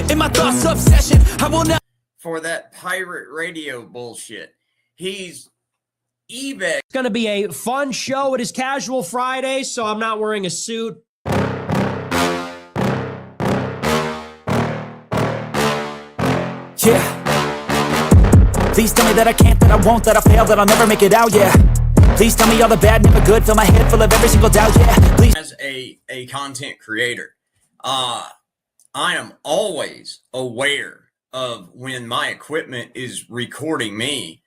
In my thoughts obsession, I will not. For that pirate radio bullshit. He's eBay. It's going to be a fun show. It is Casual Friday, so I'm not wearing a suit. Yeah. Please tell me that I can't, that I won't, that I fail, that I'll never make it out, yeah. Please tell me all the bad, never good, fill my head full of every single doubt, yeah. Please. As a content creator, I am always aware of when my equipment is recording me.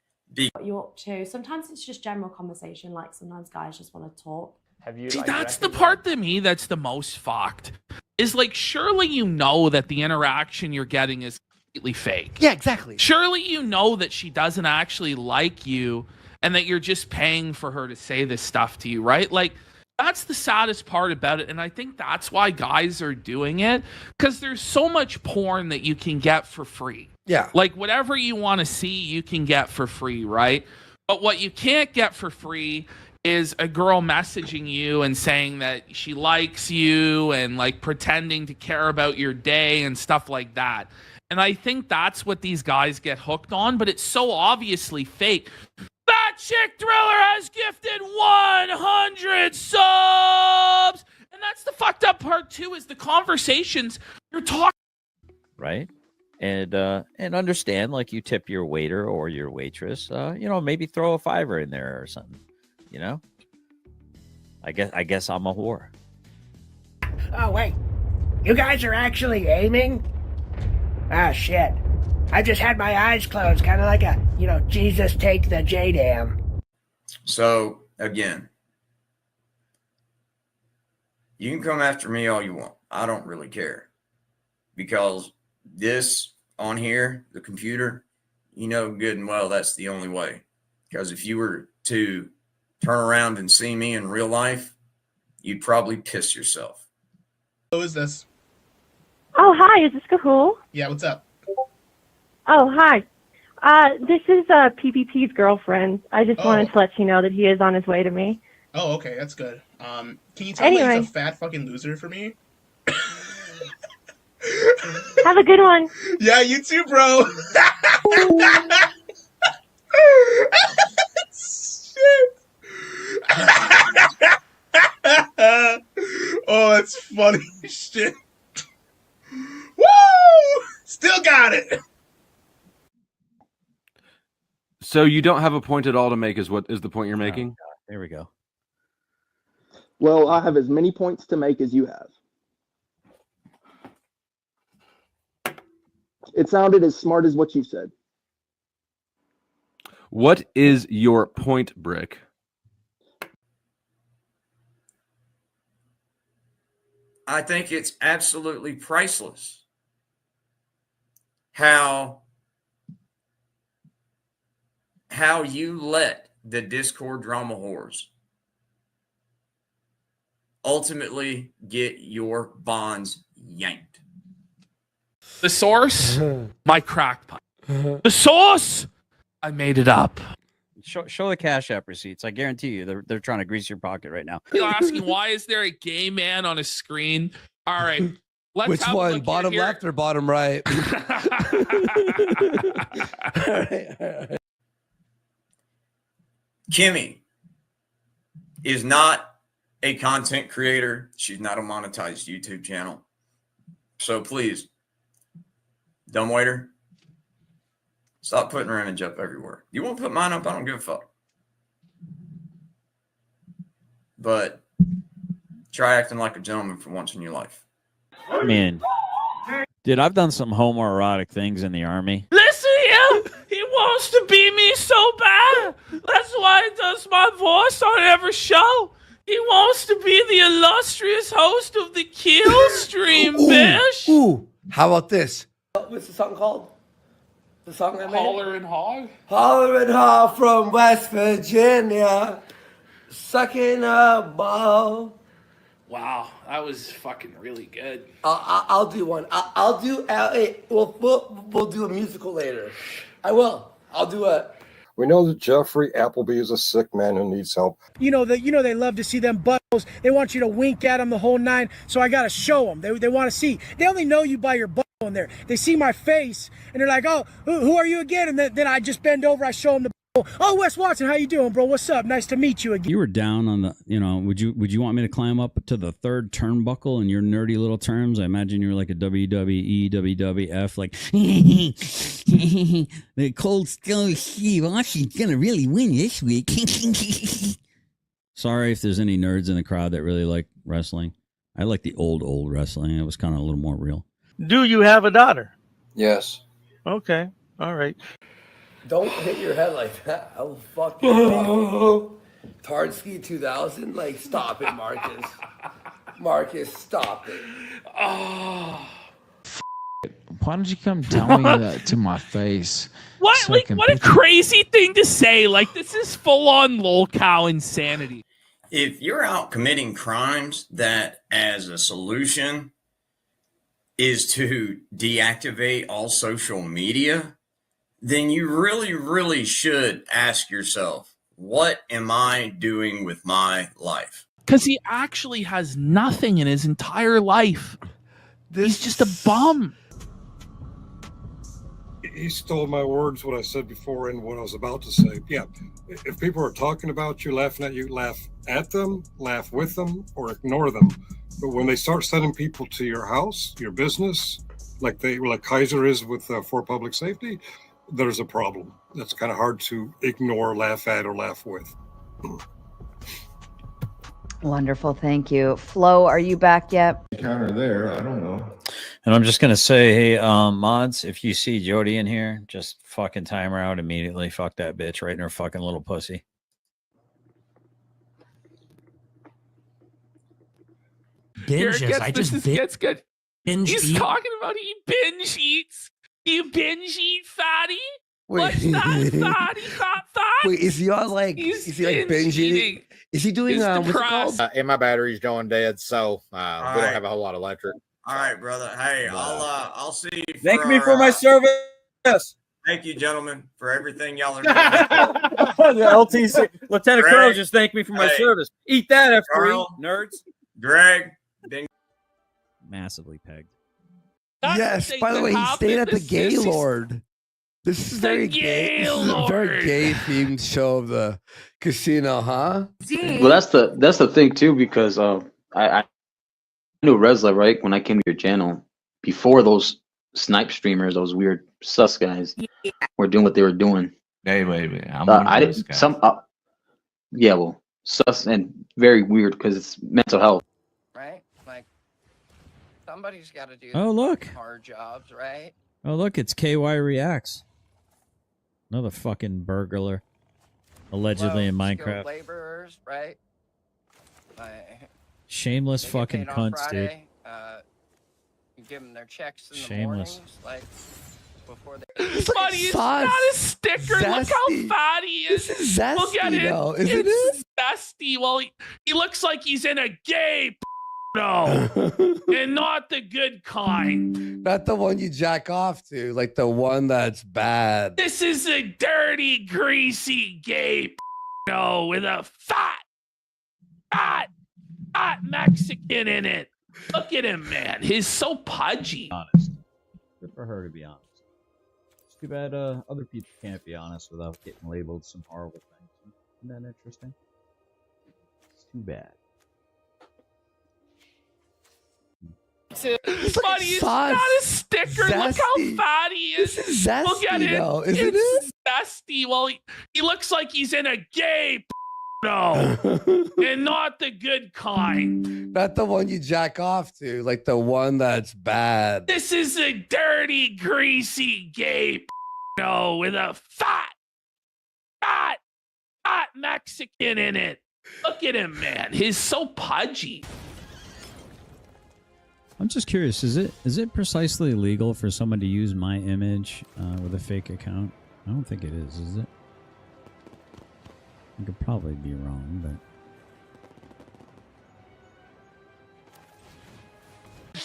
What you're up to. Sometimes it's just general conversation, like sometimes guys just want to talk. Have you? See, that's the part to me that's the most fucked. Is like, surely you know that the interaction you're getting is completely fake. Yeah, exactly. Surely you know that she doesn't actually like you and that you're just paying for her to say this stuff to you, right? Like, that's the saddest part about it. And I think that's why guys are doing it, because there's so much porn that you can get for free. Yeah. Like, whatever you want to see, you can get for free, right? But what you can't get for free is a girl messaging you and saying that she likes you and like pretending to care about your day and stuff like that. And I think that's what these guys get hooked on, but it's so obviously fake. That Chick Thriller has gifted 100 subs! And that's the fucked up part too, is the conversations you're talking. Right? And understand, like, you tip your waiter or your waitress, you know, maybe throw a $5 in there or something. You know, I guess I'm a whore. Oh, wait. You guys are actually aiming? Ah, shit. I just had my eyes closed, kind of like a, you know, Jesus take the J-Dam. So, again, you can come after me all you want. I don't really care. Because this on here, the computer, you know good and well that's the only way. Because if you were to turn around and see me in real life, you'd probably piss yourself. Who is this? Oh, hi. Is this Cahool? Yeah, what's up? Oh, hi. This is PPP's girlfriend. I just wanted to let you know that he is on his way to me. Oh, okay. That's good. Can you tell me he's a fat fucking loser for me? Have a good one. Yeah, you too, bro. Shit. Oh, that's funny shit. Woo! Still got it. So you don't have a point at all to make, is what is the point you're making? Oh, there we go. Well, I have as many points to make as you have. It sounded as smart as what you said. What is your point, Brick? I think it's absolutely priceless how you let the Discord drama whores ultimately get your bonds yanked. The source, my crack pipe. The source, I made it up. Show the Cash App receipts. I guarantee you, they're trying to grease your pocket right now. You're asking, why is there a gay man on a screen? All right, let's Which have one? a look Bottom here. left or bottom right? All right. Kimmy is not a content creator. She's not a monetized YouTube channel. So please, dumbwaiter, stop putting her image up everywhere. You won't put mine up, I don't give a fuck. But try acting like a gentleman for once in your life. I mean, dude, I've done some homoerotic things in the Army. Listen here, he wants to be me so bad. That's why he does my voice on every show. He wants to be the illustrious host of the Kill Stream, bitch. Ooh, how about this? What's the song called? The song I made? Holler and Hog. Holler and Hog from West Virginia. Sucking a ball. Wow, that was fucking really good. I'll do one. I'll do. We'll do a musical later. I will. I'll do a. We know that Jeffrey Appleby is a sick man who needs help. You know they love to see them buttholes. They want you to wink at them the whole nine. So I gotta show them. They want to see. They only know you by your butthole. in there. They see my face and they're like, "Oh, who are you again?" And then I just bend over, I show them the. Oh, Wes Watson, how you doing, bro? What's up? Nice to meet you again. You were down on the, would you want me to climb up to the third turnbuckle in your nerdy little terms? I imagine you're like a WWE, WWF, like, the Cold Stone Steve Austin's gonna really win this week. Sorry if there's any nerds in the crowd that really like wrestling. I like the old wrestling. It was kind of a little more real. Do you have a daughter? Yes. Okay. All right. Don't hit your head like that. I'll fucking Tardsky 2000. Like, stop it, Marcus. Marcus, stop it. Oh, why don't you come tell me that to my face? What? So Like, what a crazy thing to say. Like, this is full-on lol-cow insanity. If you're out committing crimes that as a solution is to deactivate all social media, then you really, really should ask yourself, what am I doing with my life? Because he actually has nothing in his entire life. He's just a bum. He stole my words, what I said before and what I was about to say. Yeah, if people are talking about you, laughing at you, laugh at them, laugh with them, or ignore them. But when they start sending people to your house, your business, like Kaiser is with for public safety, there's a problem. That's kind of hard to ignore, laugh at, or laugh with. Wonderful, thank you. Flo, are you back yet? Counter there, I don't know. And I'm just gonna say, hey, mods, if you see Jody in here, just fucking time her out immediately. Fuck that bitch right in her fucking little pussy. Binges. I just gets good. Binge He's eat. talking about he binge eats. You binge eat, fatty? Wait. What's that, fatty? Fat? Wait, is he on like? He's Is he like binge eating? Is he doing what's it called? And my battery's going dead, so we right. don't have a whole lot of electric. All right, brother. Hey, I'll see you. Thank me for my service. Thank you, gentlemen, for everything y'all are doing. The LTC Lieutenant Greg, Colonel just thanked me for my service. Eat that, F3, Carl, nerds. Greg, ding. Massively pegged. Yes. By the way, he stayed at the Gaylord. This is very gay. This is a very gay themed show of the casino, huh? Well, that's the thing too, because I knew Resla right when I came to your channel before those snipe streamers, those weird sus guys were doing what they were doing. Hey, wait. I'm one of those guys. Yeah, well, sus and very weird because it's mental health. Right? Like, somebody's got to do Oh, look. hard jobs, right? Oh, look, it's KY Reacts. Another fucking burglar. Allegedly in Skilled Minecraft. laborers, right? Like, Shameless they get fucking paid on cunts, dude. Friday, you give them their checks in the Shameless. mornings, like, before they... Buddy, it's not a sticker. Look how fat he is. This is zesty, Look at it. though, isn't It's zesty. Well, he looks like he's in a gay no, and not the good kind. Not the one you jack off to, like the one that's bad. This is a dirty, greasy gay no with a fat Mexican in it. Look at him, man. He's so pudgy. Honest. Good for her to be honest. It's too bad other people can't be honest without getting labeled some horrible things. Isn't that interesting? It's too bad. Buddy, it's not a sticker. Look how fat he is. This is zesty, Look at it. though, isn't It's zesty. Well, he looks like he's in a gay no, and not the good kind. Not the one you jack off to, like the one that's bad. This is a dirty, greasy gay no with a fat Mexican in it. Look at him, man. He's so pudgy. I'm just curious, is it precisely legal for someone to use my image with a fake account? I don't think it is it? I could probably be wrong, but...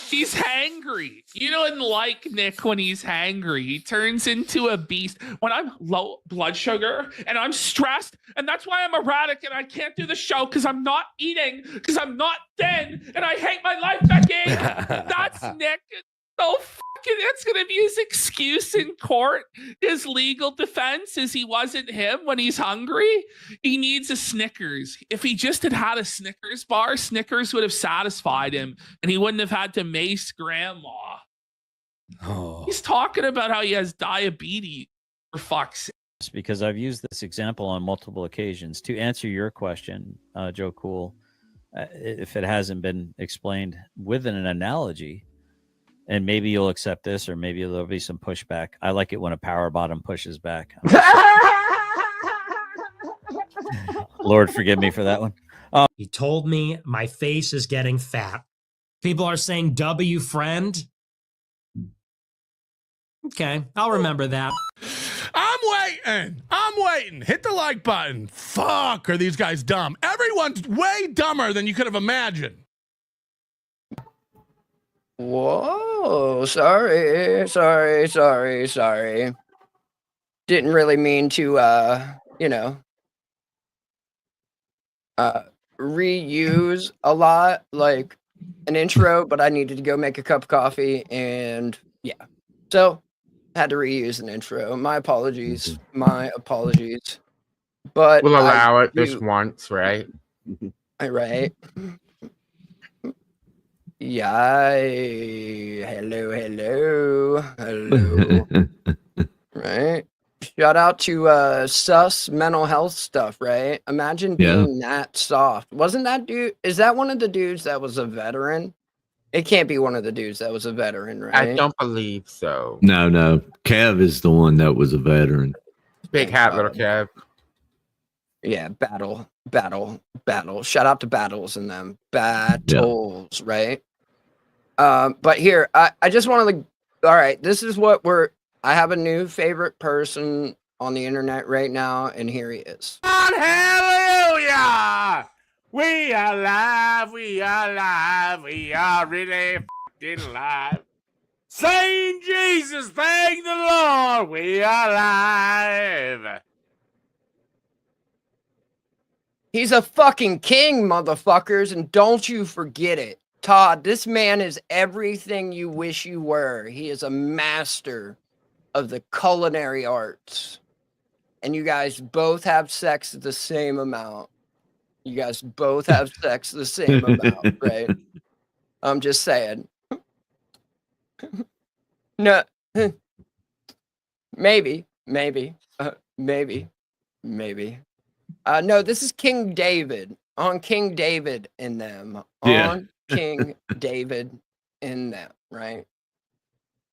He's hangry. You know, and like Nick, when he's hangry, he turns into a beast. When I'm low blood sugar and I'm stressed, and that's why I'm erratic and I can't do the show because I'm not eating, because I'm not thin, and I hate my life, Becky. That's Nick. It's so that's gonna be his excuse in court. His legal defense is he wasn't him when he's hungry. He needs a Snickers. If he just had a Snickers bar, Snickers would have satisfied him, and he wouldn't have had to mace grandma. Oh. He's talking about how he has diabetes. For fuck's sake. Because I've used this example on multiple occasions to answer your question, Joe Cool. If it hasn't been explained with an analogy, and maybe you'll accept this, or maybe there'll be some pushback. I like it when a power bottom pushes back. Lord, forgive me for that one. He told me my face is getting fat. People are saying W friend. Okay, I'll remember that. I'm waiting. Hit the like button. Fuck, are these guys dumb? Everyone's way dumber than you could have imagined. Whoa, sorry. Didn't really mean to, reuse a lot, like an intro, but I needed to go make a cup of coffee, and yeah. So, had to reuse an intro. My apologies. But we'll allow it this once, right? Right. Yeah. Hello. Right. Shout out to sus mental health stuff, right? Imagine being that soft. Wasn't that dude? Is that one of the dudes that was a veteran? It can't be one of the dudes that was a veteran, right? I don't believe so. No. Kev is the one that was a veteran. Big hat, little Kev. Yeah, battle. Shout out to battles and them. Battles, right? But here, I just want to, all right, this is what I have a new favorite person on the internet right now, and here he is. Hallelujah! We are live, we are really fucking live. Saying Jesus, thank the Lord, we are live. He's a fucking king, motherfuckers, and don't you forget it. Todd, this man is everything you wish you were. He is a master of the culinary arts. And you guys both have sex the same amount. You guys both have sex the same amount, right? I'm just saying. No. Maybe. No, this is King David. On King David in them. Yeah. On King David in them, right?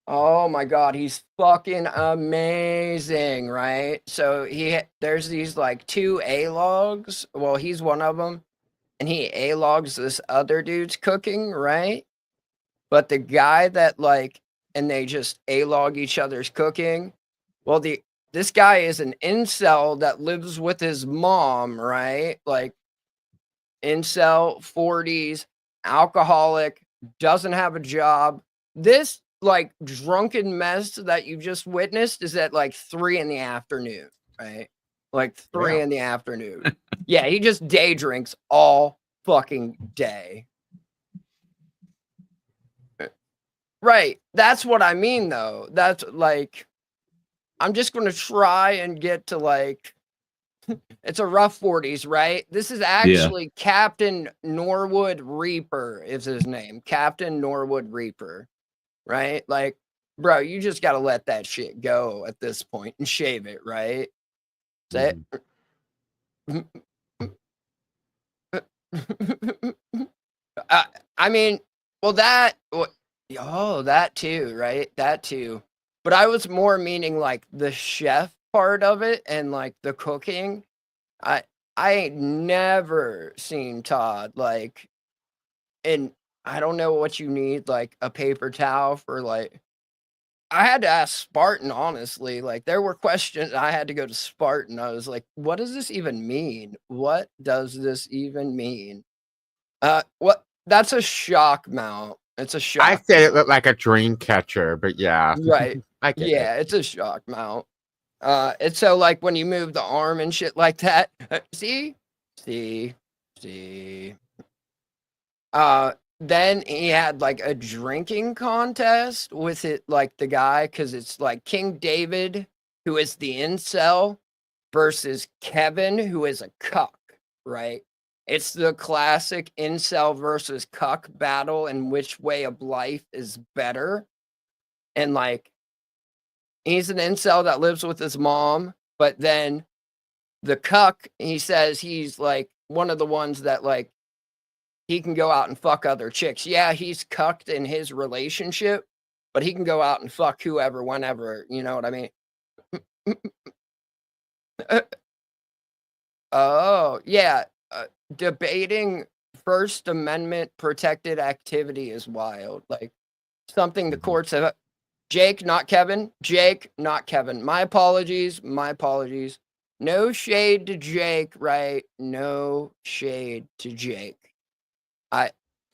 Oh my God, he's fucking amazing, right? So there's these like 2 A-logs. Well, he's one of them, and he A-logs this other dude's cooking, right? But the guy that and they just A-log each other's cooking. Well, this guy is an incel that lives with his mom, right? Like incel, 40s, alcoholic, doesn't have a job. This drunken mess that you just witnessed is at 3 in the afternoon, right? 3 in the afternoon. Yeah, he just day drinks all fucking day. Right. That's what I mean, though. That's I'm just going to try and get to it's a rough 40s, right? This is actually Captain Norwood Reaper is his name. Captain Norwood Reaper. Right? Bro, you just got to let that shit go at this point and shave it, right? That. I mean, well, that too, right? That too. But I was more meaning the chef part of it and the cooking. I ain't never seen Todd and I don't know what you need, a paper towel for, I had to ask Spartan, honestly. There were questions. I had to go to Spartan. I was like, what does this even mean? What does this even mean? What? That's a shock mount. It's a shock. I said it looked like a dream catcher, but yeah. Right. I get it. It's a shock mount. It's so, when you move the arm and shit like that. See? then he had like a drinking contest with it, like the guy, because it's like King David, who is the incel, versus Kevin, who is a cuck, right? It's the classic incel versus cuck battle, and which way of life is better. And like, he's an incel that lives with his mom, but then the cuck, he says he's like one of the ones that like, he can go out and fuck other chicks. Yeah, he's cucked in his relationship, but he can go out and fuck whoever, whenever. You know what I mean? Oh, yeah. Debating First Amendment protected activity is wild. Like, something the courts have. Jake, not Kevin. Jake, not Kevin. My apologies. My apologies. No shade to Jake, right? No shade to Jake.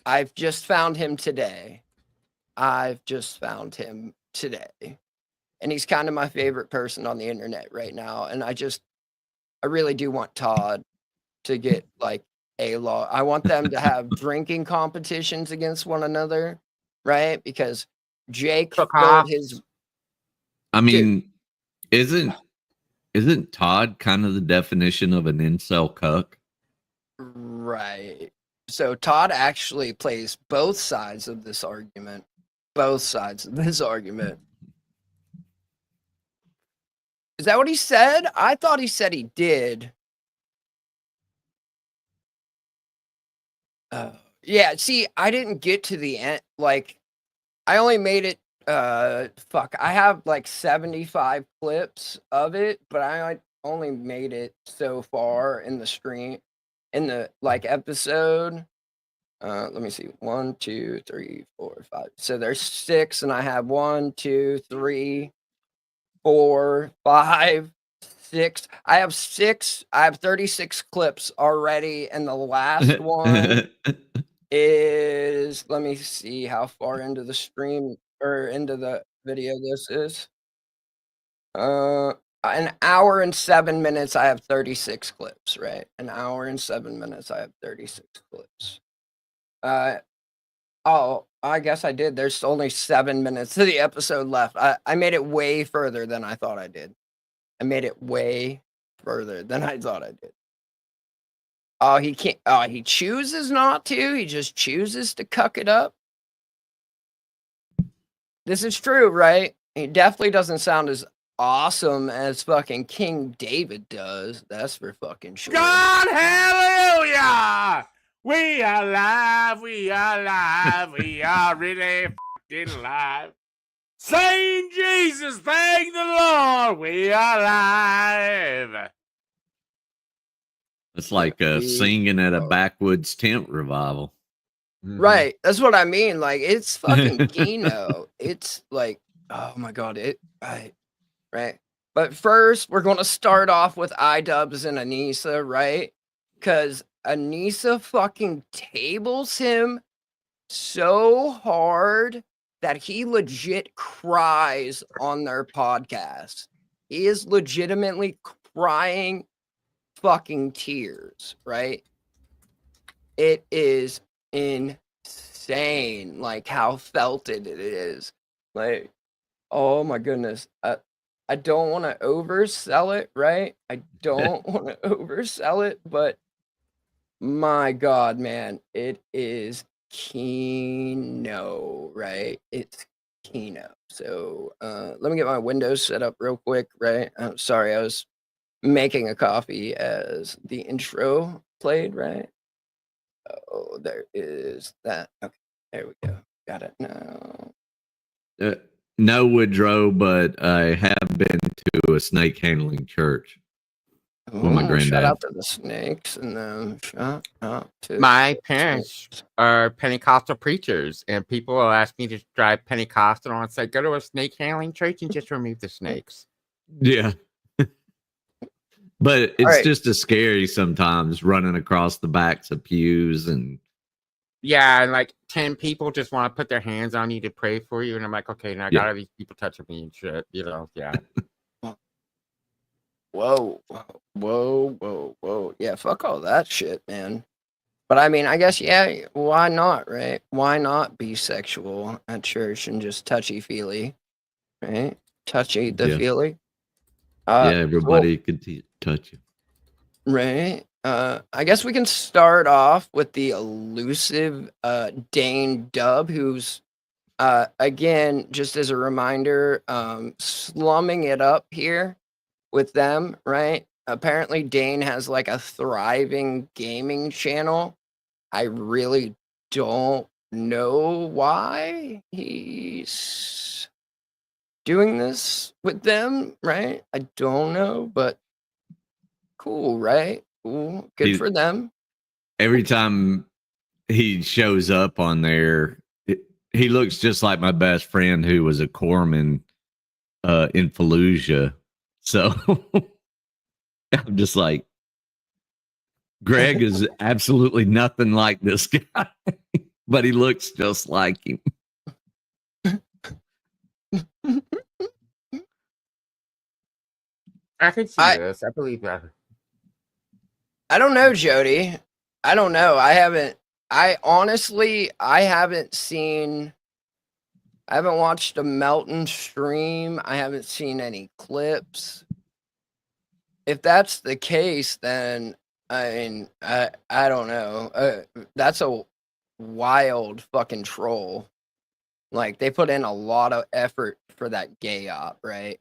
I've just found him today. I've just found him today. And he's kind of my favorite person on the internet right now. And I really do want Todd to get like a law. I want them to have drinking competitions against one another, right? Because Jake filled his. I mean, isn't Todd kind of the definition of an incel cuck? Right. So Todd actually plays both sides of this argument. Both sides of this argument. Is that what he said? I thought he said he did. Yeah, see, I didn't get to the end. Like, I only made it, fuck, I have like 75 clips of it, but I only made it so far in the stream, in the, like, episode. Let me see, 1, 2, 3, 4, 5. So there's 6, and I have 1, 2, 3, 4, 5, 6. I have 6. I have 36 clips already, and the last one is, let me see how far into the stream or into the video this is. An hour and 7 minutes. I have 36 clips, right? An hour and 7 minutes. I have 36 clips. Oh, I guess I did. There's only 7 minutes to the episode left. I made it way further than I thought I did. I made it way further than I thought I did. Oh, he can't. Oh, he chooses not to. He just chooses to cuck it up. This is true, right? He definitely doesn't sound as awesome as fucking King David does. That's for fucking sure. God, hallelujah! We are alive, we are alive, we are really f***ing alive. Saying Jesus, thank the Lord, we are alive. It's like singing at a backwoods tent revival. Right. That's what I mean. Like, it's fucking Kino. It's like, oh my God. Right. But first, we're going to start off with iDubbbz and Anissa, right? Because Anissa fucking tables him so hard that he legit cries on their podcast. He is legitimately crying fucking tears, right? It is insane, like how felted it is. Like, oh my goodness. I don't want to oversell it, right? I don't want to oversell it, but my God, man, it is Kino, right? It's Kino. So let me get my Windows set up real quick, right? I'm sorry, I was making a coffee as the intro played, right? Oh, there is that. Okay, there we go. Got it now. No, Woodrow, but I have been to a snake handling church with my granddad. Shout out to the snakes and then shout out to My parents are Pentecostal preachers, and people will ask me to drive Pentecostal and say, go to a snake handling church and just remove the snakes. Yeah. But it's right. just as scary sometimes running across the backs of pews and Yeah, and like 10 people just want to put their hands on you to pray for you, and I'm like, okay, now I got all these people touching me and shit, you know, yeah. Whoa. Yeah, fuck all that shit, man. But I mean, I guess, yeah, why not, right? Why not be sexual at church and just touchy-feely, right? Touchy the Yeah. feely. Yeah, Cool. everybody could touch you. Right. I guess we can start off with the elusive Dane Dub, who's again, just as a reminder, slumming it up here with them, right? Apparently Dane has like a thriving gaming channel. I really don't know why he's doing this with them, right? I don't know, but cool, right? Cool. Good for them. Every time he shows up on there, he looks just like my best friend who was a corpsman in Fallujah. So I'm just like, Greg is absolutely nothing like this guy, but he looks just like him. I can see this. I believe that. I don't know, Jody. I don't know. I haven't watched a Melton stream. I haven't seen any clips. If that's the case, then I mean, I don't know. That's a wild fucking troll. Like, they put in a lot of effort for that gay op, right?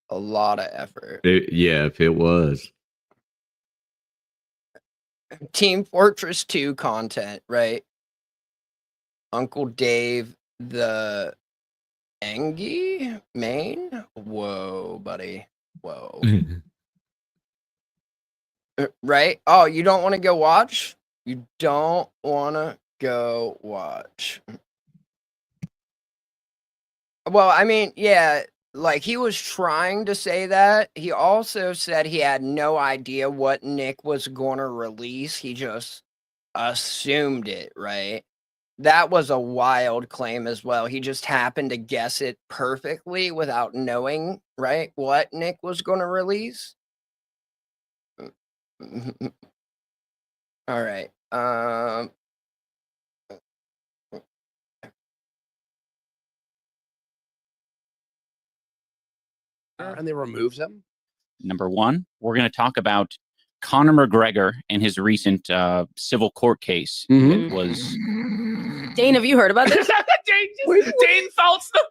A lot of effort. Yeah, if it was. Team Fortress 2 content, right? Uncle Dave the Engie main? Whoa, buddy. Whoa. Right? Oh, you don't want to go watch? You don't want to go watch. Well, I mean, yeah, like he was trying to say that. He also said he had no idea what Nick was going to release. He just assumed it, right? That was a wild claim as well. He just happened to guess it perfectly without knowing, right, what Nick was going to release. All right. And they removed him. Number one, we're going to talk about Conor McGregor and his recent civil court case. It was Dane, have you heard about this? Dane faults them.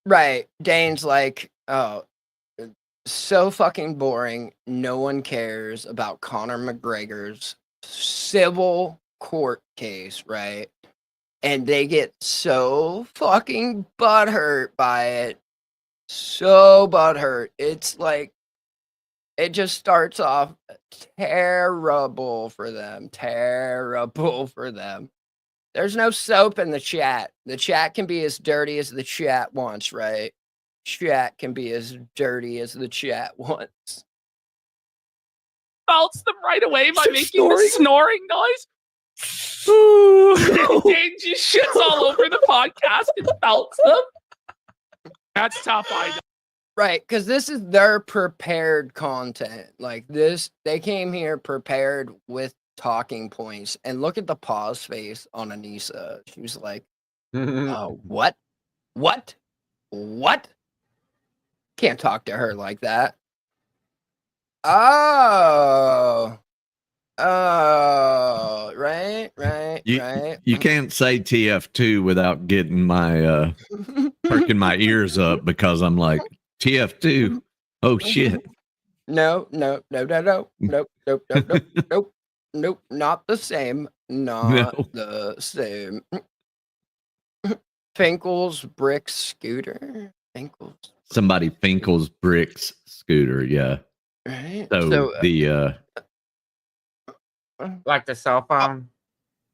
Right. Dane's like, oh, so fucking boring. No one cares about Conor McGregor's civil court case, right? And they get so fucking butthurt by it. So butthurt. It's like, it just starts off terrible for them. Terrible for them. There's no soap in the chat. The chat can be as dirty as the chat wants, right? Chat can be as dirty as the chat wants. Faults them right away by Start making the snoring noise. Dane just shits all over the podcast and belts them. That's tough, I know. Right, because this is their prepared content. Like this, they came here prepared with talking points. And look at the pause face on Anissa. She was like, what? What? What? Can't talk to her like that. Oh, right. You can't say TF2 without getting my perking my ears up because I'm like, TF2. Oh shit. Nope, not the same. Not the same. Finkel's brick scooter. Somebody Finkel's bricks scooter, yeah. Right. So the like the cell phone.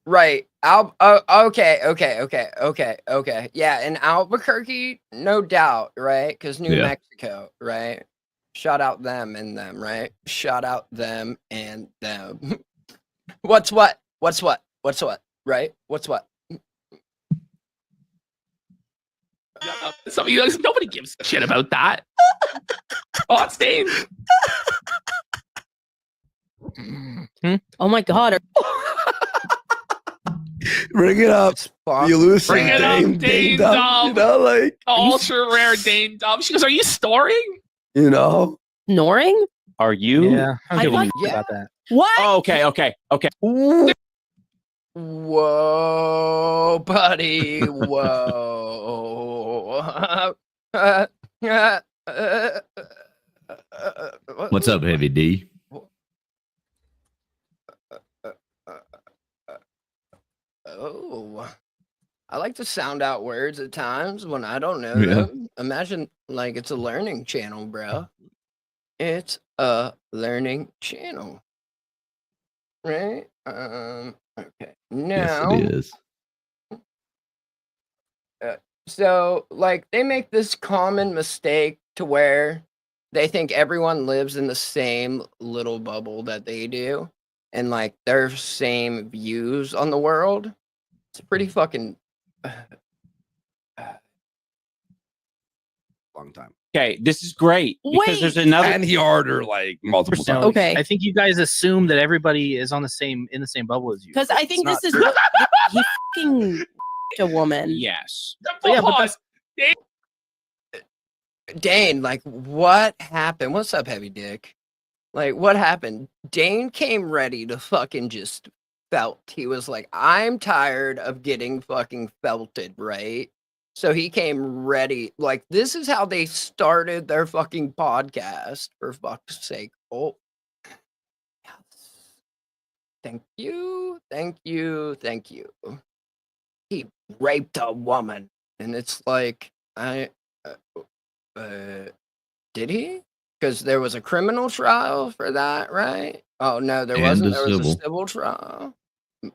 Right. Okay. Yeah, in Albuquerque, no doubt, right? Because New Mexico, right? Shout out them and them, right? Shout out them and them. What's what? Right? What's what? Nobody gives a shit about that. Oh, it's Dane. Oh my god. Bring it up. You lose Bring it up, Dane Dub. You know, like Ultra rare Dane Dub. She goes, "Are you storing?" you know. Snoring? Are you? Yeah, I'm giving you about that. What? Oh, okay. Whoa, buddy. Whoa. What's up, Heavy D? Oh, I like to sound out words at times when I don't know Yeah. them. Imagine like it's a learning channel, bro. It's a learning channel, right? Okay. Now, Yes, it is. So, like, they make this common mistake to where they think everyone lives in the same little bubble that they do, and like their same views on the world. It's pretty fucking long time. Okay, this is great because Wait. there's another. And he ordered like multiple times. Okay. I think you guys assume that everybody is on the same bubble as you. Because I think It's this not is he fucking a woman. Yes. But yeah, but that's Dane, like, what happened? What's up, Heavy Dick? Like, what happened? Dane came ready to fucking just felt. He was like, I'm tired of getting fucking felted, right? So he came ready. Like, this is how they started their fucking podcast, for fuck's sake. Oh, yes. Thank you. Thank you. Thank you. He raped a woman. And it's like, did he? Because there was a criminal trial for that, right? Oh, no, there wasn't. There was a civil trial. I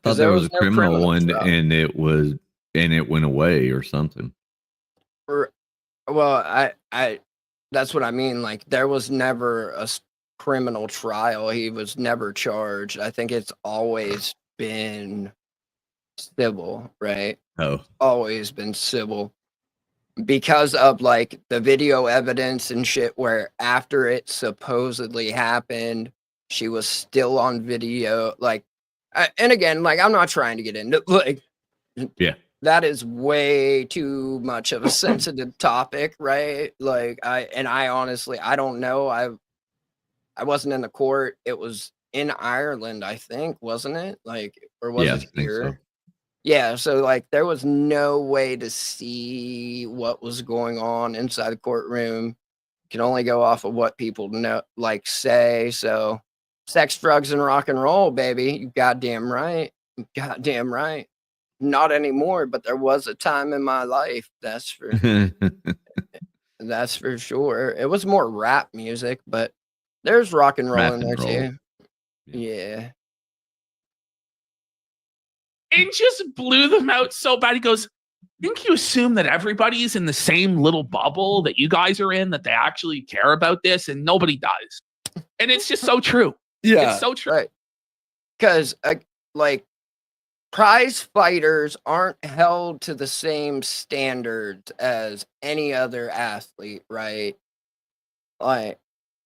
thought there was a no criminal one, trial. and it went away or something. Well, I that's what I mean. Like, there was never a criminal trial. He was never charged. I think it's always been civil, right? Oh, Always been civil because of like the video evidence and shit where after it supposedly happened, she was still on video. Like, and again, like, I'm not trying to get into like, yeah. that is way too much of a sensitive topic, right? Like, I honestly, I don't know. I wasn't in the court. It was in Ireland, I think, wasn't it? Like, or was Yeah, I it think here? so. Yeah, so like there was no way to see what was going on inside the courtroom. You can only go off of what people know, like say. So, sex, drugs, and rock and roll, baby. You goddamn right. You goddamn right. Not anymore, but there was a time in my life. That's for that's for sure. It was more rap music, but there's rock and roll Rap in there and roll. too. Yeah. And just blew them out so bad. He goes, I think you assume that everybody's in the same little bubble that you guys are in, that they actually care about this, and nobody does. And it's just so true. Yeah. It's so true. Right. Because, like, prize fighters aren't held to the same standards as any other athlete, right? Like,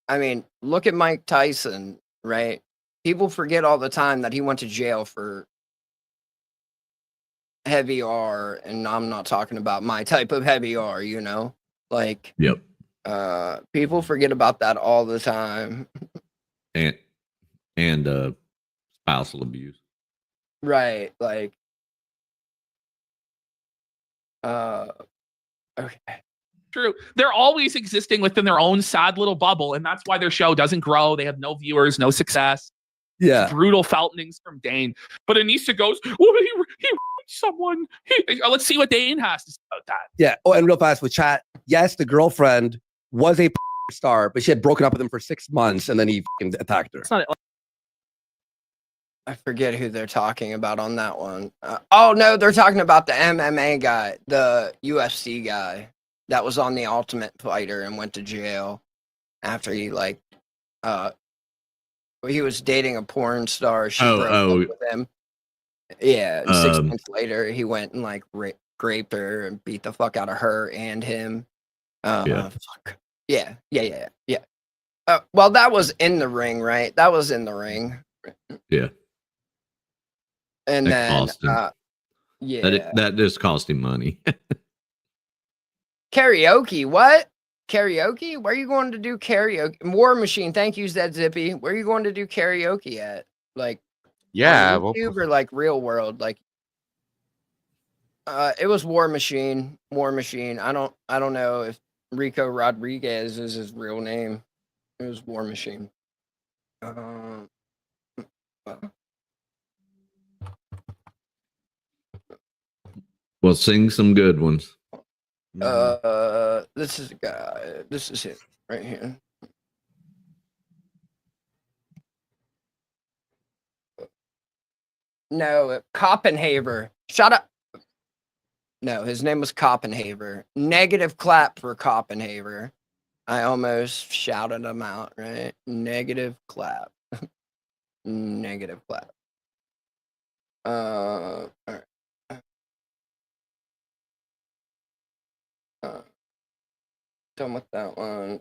I mean, look at Mike Tyson, right? People forget all the time that he went to jail for heavy R, and I'm not talking about my type of heavy R, you know? Like, Yep. people forget about that all the time. And spousal abuse. Right, like, okay. True. They're always existing within their own sad little bubble, and that's why their show doesn't grow. They have no viewers, no success. Yeah. Brutal feltonings from Dane. But Anissa goes, well, he raped someone. Let's see what Dane has to say about that. Yeah. Oh, and real fast with chat. Yes, the girlfriend was a star, but she had broken up with him for 6 months, and then he attacked her. it's not I forget who they're talking about on that one. Oh, no, they're talking about the MMA guy, the UFC guy that was on the Ultimate Fighter and went to jail after he, like, he was dating a porn star. She broke up with him. Yeah, and 6 months later, he went and, like, raped her and beat the fuck out of her and him. Yeah. Fuck. Yeah. Well, that was in the ring, right? That was in the ring. Yeah. And That then, cost him. yeah. That just cost him money. Karaoke, what? Karaoke? Where are you going to do karaoke? War Machine, thank you, Zed Zippy. Where are you going to do karaoke at? Like, Yeah, on YouTube or like real world? Like, it was War Machine. War Machine. I don't know if Rico Rodriguez is his real name. It was War Machine. Well, sing some good ones. This is a guy. This is it right here. No, Copenhaver. Shut up. No, his name was Copenhaver. Negative clap for Copenhaver. I almost shouted him out, right? Negative clap. Negative clap. All right. Done with that one.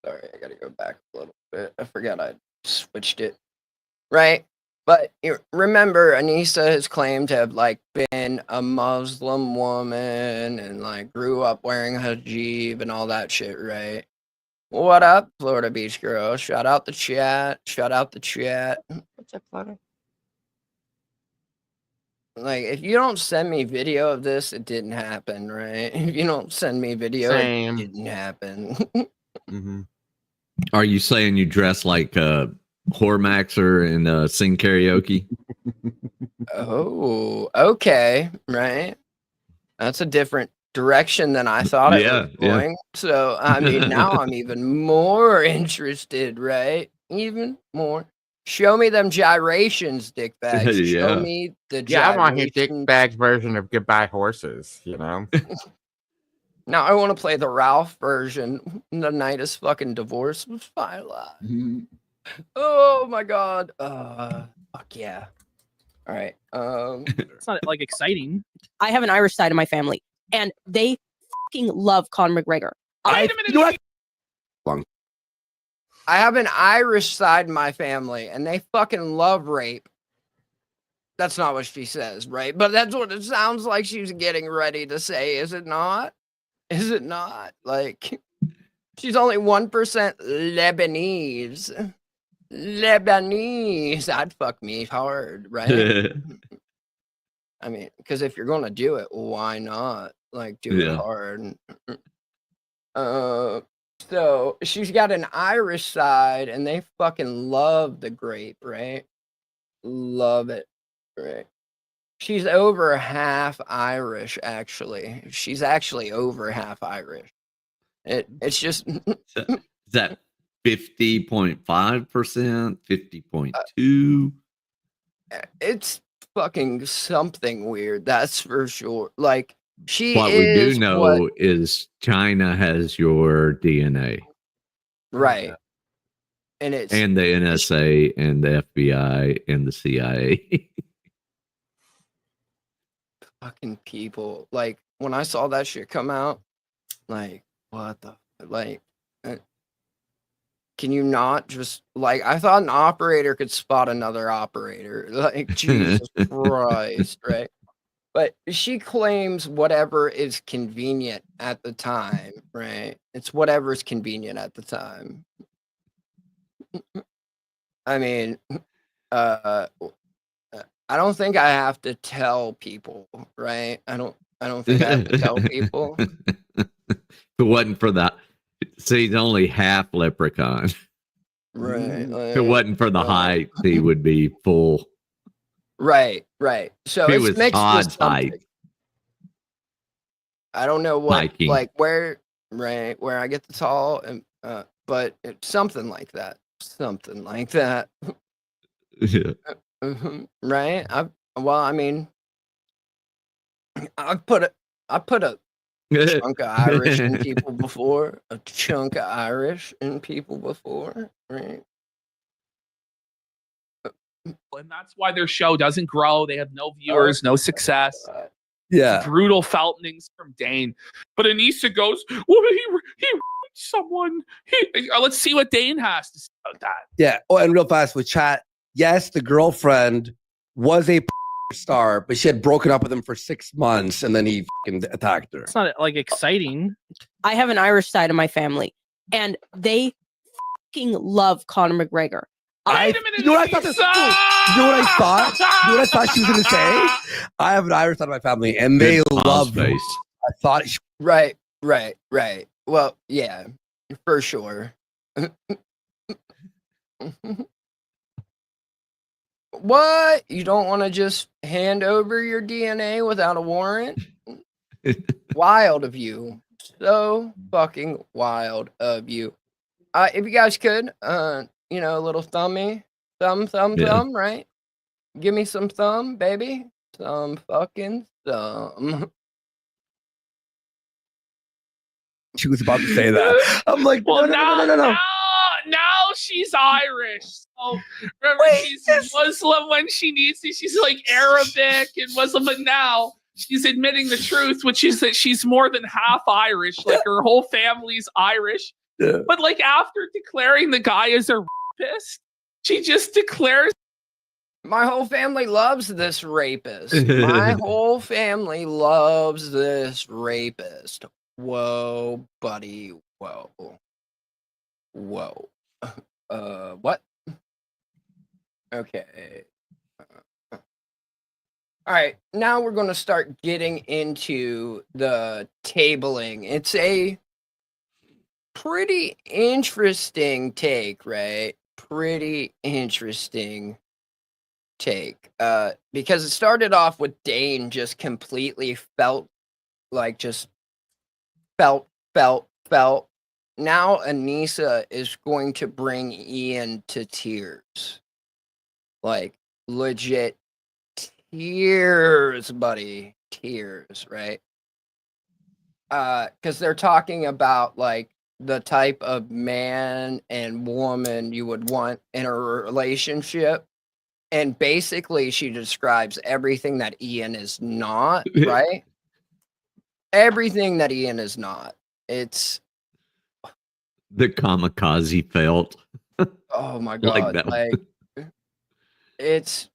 Sorry, I gotta go back a little bit. I forgot I switched it. Right? But remember, Anissa has claimed to have like been a Muslim woman and like grew up wearing hijab and all that shit, right? What up, Florida Beach girl? Shout out the chat. Shout out the chat. What's up, Florida? Like, if you don't send me video of this, it didn't happen, right? If you don't send me video, Same. it didn't happen. Are you saying you dress like Hormaxer and sing karaoke? Oh, okay, right. That's a different direction than I thought it was going. So, I mean, now I'm even more interested, right? Even more. Show me them gyrations, dick bags. Show me the gyrations. Yeah, I want his dick bags version of Goodbye Horses, you know? Now I want to play the Ralph version. The night is fucking divorce was finalized. Oh my god. Fuck yeah. All right. It's not like exciting. I have an Irish side of my family, and they fucking love Conor McGregor. I have an Irish side in my family, and they fucking love rape. That's not what she says, right? But that's what it sounds like she's getting ready to say, is it not? Is it not? Like, she's only 1% Lebanese. Lebanese. I'd fuck me hard, right? I mean, because if you're going to do it, why not? Like, do it hard. So she's got an Irish side, and they fucking love the grape, right? Love it, right? She's over half Irish, actually. She's actually over half Irish. It's just Is that 50.5%, 50.2? It's fucking something weird, that's for sure. Like, What we do know is China has your DNA. Right. And it's And the NSA and the FBI and the CIA. fucking people. Like, when I saw that shit come out, like, what the, like, can you not just, like, I thought an operator could spot another operator. Like, Jesus Christ, right? But she claims whatever is convenient at the time, right? It's whatever is convenient at the time. I mean, I don't think I have to tell people, right? I don't think I have to tell people. If it wasn't for that, see, he's only half leprechaun. Right. If it wasn't for the height, he would be full. Right. So If he it's was mixed with Todd's something. height. I don't know what, Hiking. like, where I get the tall, and but it's something like that. Something like that. Yeah. Right? I mean, I put a chunk of Irish in people before. A chunk of Irish in people before, right? And that's why their show doesn't grow. They have no viewers, no success. Yeah. Brutal feltonings from Dane. But Anissa goes, well, he raped someone. Let's see what Dane has to say about that. Yeah. Oh, and real fast with chat. Yes, the girlfriend was a star, but she had broken up with him for 6 months, and then he fucking attacked her. It's not like exciting. I have an Irish side of my family, and they fucking love Conor McGregor. You know what I thought? You know what I thought? You know what I thought she was going to say? I have an Irish side of my family, and they love her. I thought. Right. Well, yeah, for sure. What? You don't want to just hand over your DNA without a warrant? Wild of you. So fucking wild of you. If you guys could, a little thumb, right? Give me some thumb, baby. Some fucking thumb. She was about to say that. I'm like, well, no. Now she's Irish. So remember, she's Muslim when she needs to. She's like Arabic and Muslim, but now she's admitting the truth, which is that she's more than half Irish. Like her whole family's Irish. Yeah. But like after declaring the guy as a rapist, she just declares. My whole family loves this rapist. My whole family loves this rapist. Whoa, buddy. Whoa. What? Okay. All right. Now we're going to start getting into the tabling. It's a pretty interesting take, right? Pretty interesting take. Because it started off with Dane just completely felt. Now Anissa is going to bring Ian to tears. Like, legit tears, buddy. Tears, right? Because they're talking about, like, the type of man and woman you would want in a relationship. And basically, she describes everything that Ian is not, right? Everything that Ian is not. It's the kamikaze felt. Oh my god! It's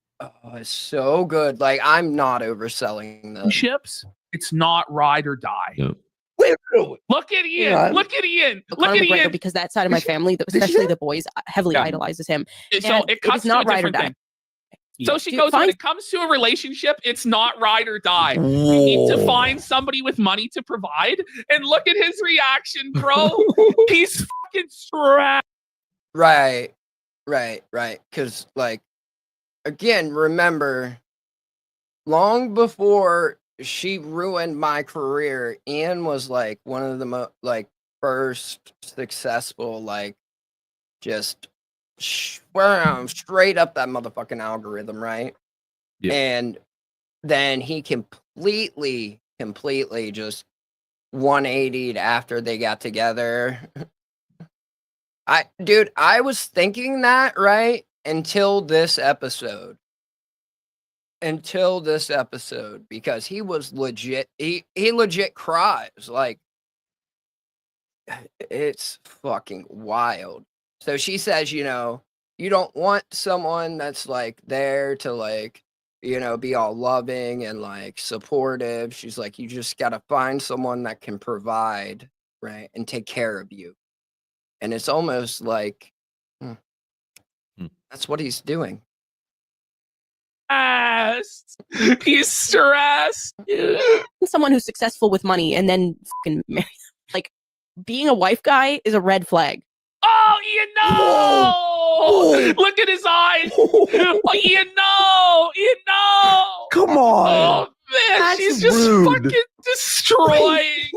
so good. Like, I'm not overselling this. Ships. It's not ride or die. No. Wait, look at Ian. Look at Ian. Look at Ian. Because that side of my family, especially the boys, heavily idolizes him. So it cuts to a different thing. So she goes, when it comes to a relationship, it's not ride or die. You need to find somebody with money to provide. And look at his reaction, bro. He's fucking stressed. Right. Because, like, again, remember, long before she ruined my career, Ian was, like, one of the first successful, like, just straight up that motherfucking algorithm, right? Yeah. And then he completely just 180'd after they got together. I was thinking that, right? Until this episode, because he was legit, he legit cries. Like, it's fucking wild. So she says, you don't want someone that's, like, there to, like, be all loving and, like, supportive. She's like, you just got to find someone that can provide, right, and take care of you. And it's almost like that's what he's doing. He's stressed. Someone who's successful with money and then fucking marry them. Like, being a wife guy is a red flag. Oh, Ian, no! Whoa. Look at his eyes. Oh, Ian, no! Come on. Oh, man, That's she's just rude. fucking destroying.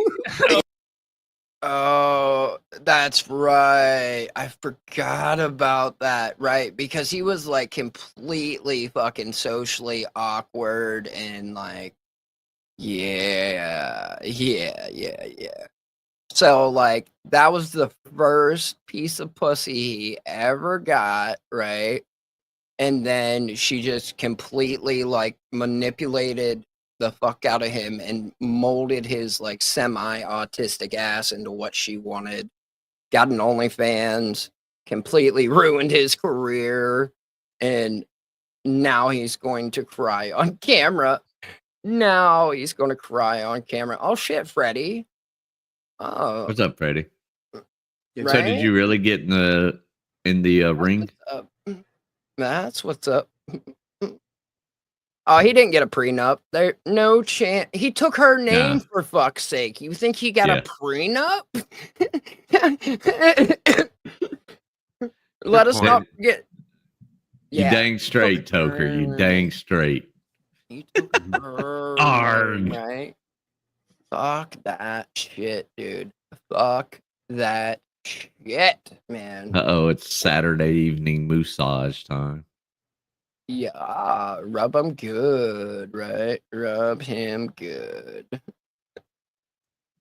Oh, that's right. I forgot about that, right? Because he was, like, completely fucking socially awkward and, like, yeah. So, like, that was the first piece of pussy he ever got, right? And then she just completely, like, manipulated the fuck out of him and molded his like semi-autistic ass into what she wanted. Got an OnlyFans, completely ruined his career, and now he's going to cry on camera. Now he's going to cry on camera. Oh shit, Freddie. Oh, What's up, Freddie? So right? did you really get in the ring? That's what's up. Oh, he didn't get a prenup. There, no chance. He took her name for fuck's sake. You think he got a prenup? Let us not get. You dang straight, Toker. You dang straight. You took her Arg. right? Fuck that shit, dude. Fuck that shit, man. Uh-oh, it's Saturday evening massage time. Yeah, rub him good, right? Rub him good.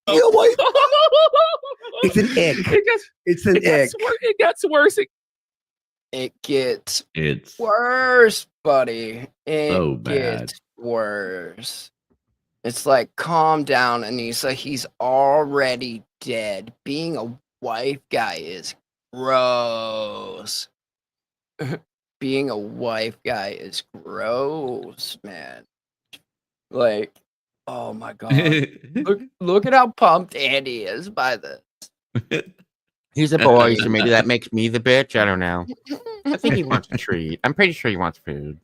You know what? It's an ick. It's an ick. It gets worse. It gets worse, buddy. It so bad. gets worse. It's like, calm down, Anissa. He's already dead. Being a wife guy is gross. Being a wife guy is gross, man. Like, oh my god. look at how pumped Andy is by this. He's a boy, so maybe that makes me the bitch. I don't know. I think he wants a treat. I'm pretty sure he wants food.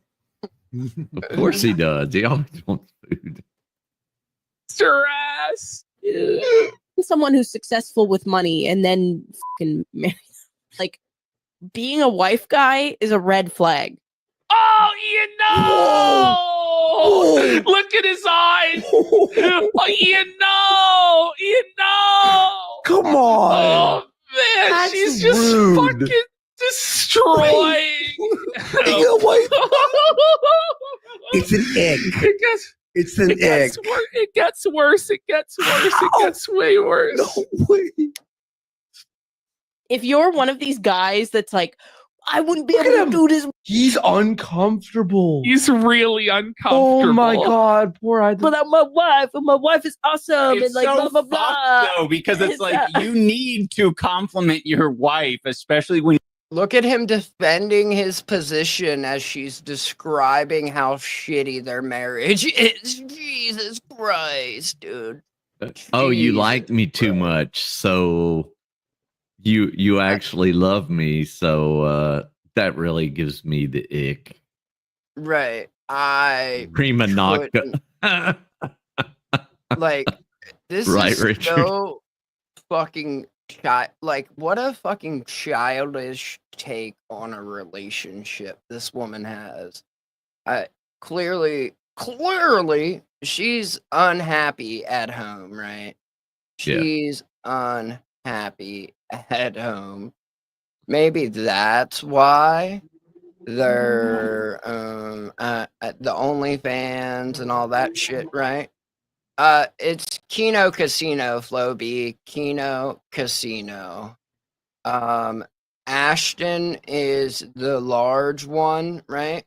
Of course he does. He always wants food. Stress. Someone who's successful with money and then fucking marry. Like, being a wife guy is a red flag. Oh, you know! Whoa. Look at his eyes! Oh, you know! You know! Come on! Oh, man, That's she's just rude. fucking destroying! You know what? It's an ick. It's an ick. It gets worse. It gets worse. It gets way worse. No way. If you're one of these guys that's like, I wouldn't be able to do this. He's uncomfortable. He's really uncomfortable. Oh my god, poor I. But I'm my wife, and my wife is awesome, It's and like so blah blah blah. though, because it's like you need to compliment your wife, especially when. Look at him defending his position as she's describing how shitty their marriage is. Jesus Christ, dude. Oh, you like me too much, so you actually love me, so that really gives me the ick. Right. I Prima nocta. like this Right, is Richard. so fucking like what a fucking childish take on a relationship this woman has. Clearly she's unhappy at home, right? She's unhappy at home. Maybe that's why they're at the OnlyFans and all that shit, right? It's Kino Casino, Flo B. Kino Casino. Ashton is the large one, right?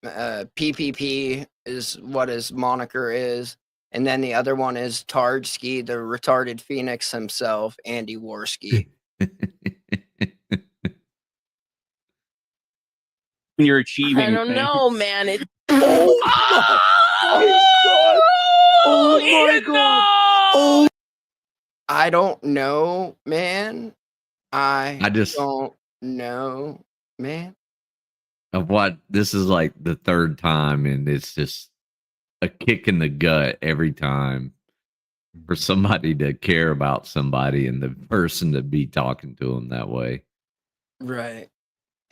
PPP is what his moniker is. And then the other one is Tardsky, the retarded phoenix himself, Andy Worski. You're achieving. I don't things. know, man. It. Oh my god! Oh. I don't know, man. I just don't know, man. of what this is like the third time, and it's just a kick in the gut every time for somebody to care about somebody and the person to be talking to them that way. Right.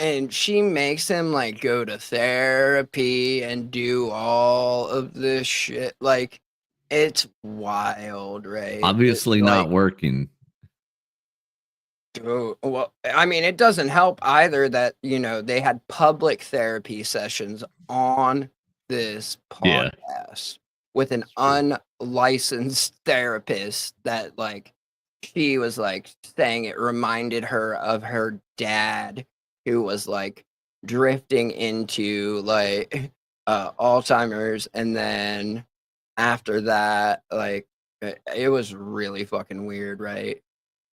And she makes him like go to therapy and do all of this shit. Like, it's wild, right? Obviously It's not like, working. oh, well, I mean, it doesn't help either that, you know, they had public therapy sessions on this podcast with an unlicensed therapist that, like, she was like saying it reminded her of her dad, who was like drifting into like Alzheimer's, and then after that, like it was really fucking weird, right?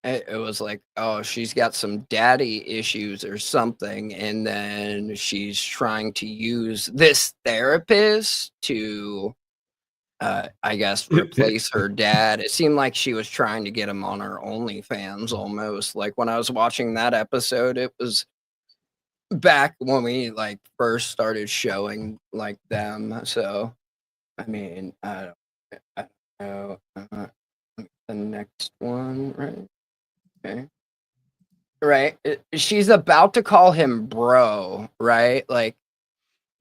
It was like, oh, she's got some daddy issues or something, and then she's trying to use this therapist to, I guess, replace her dad. It seemed like she was trying to get him on her OnlyFans almost. Like when I was watching that episode, it was back when we like first started showing like them. So, I mean, I don't know. The next one, right? Okay. Right. She's about to call him bro, right? Like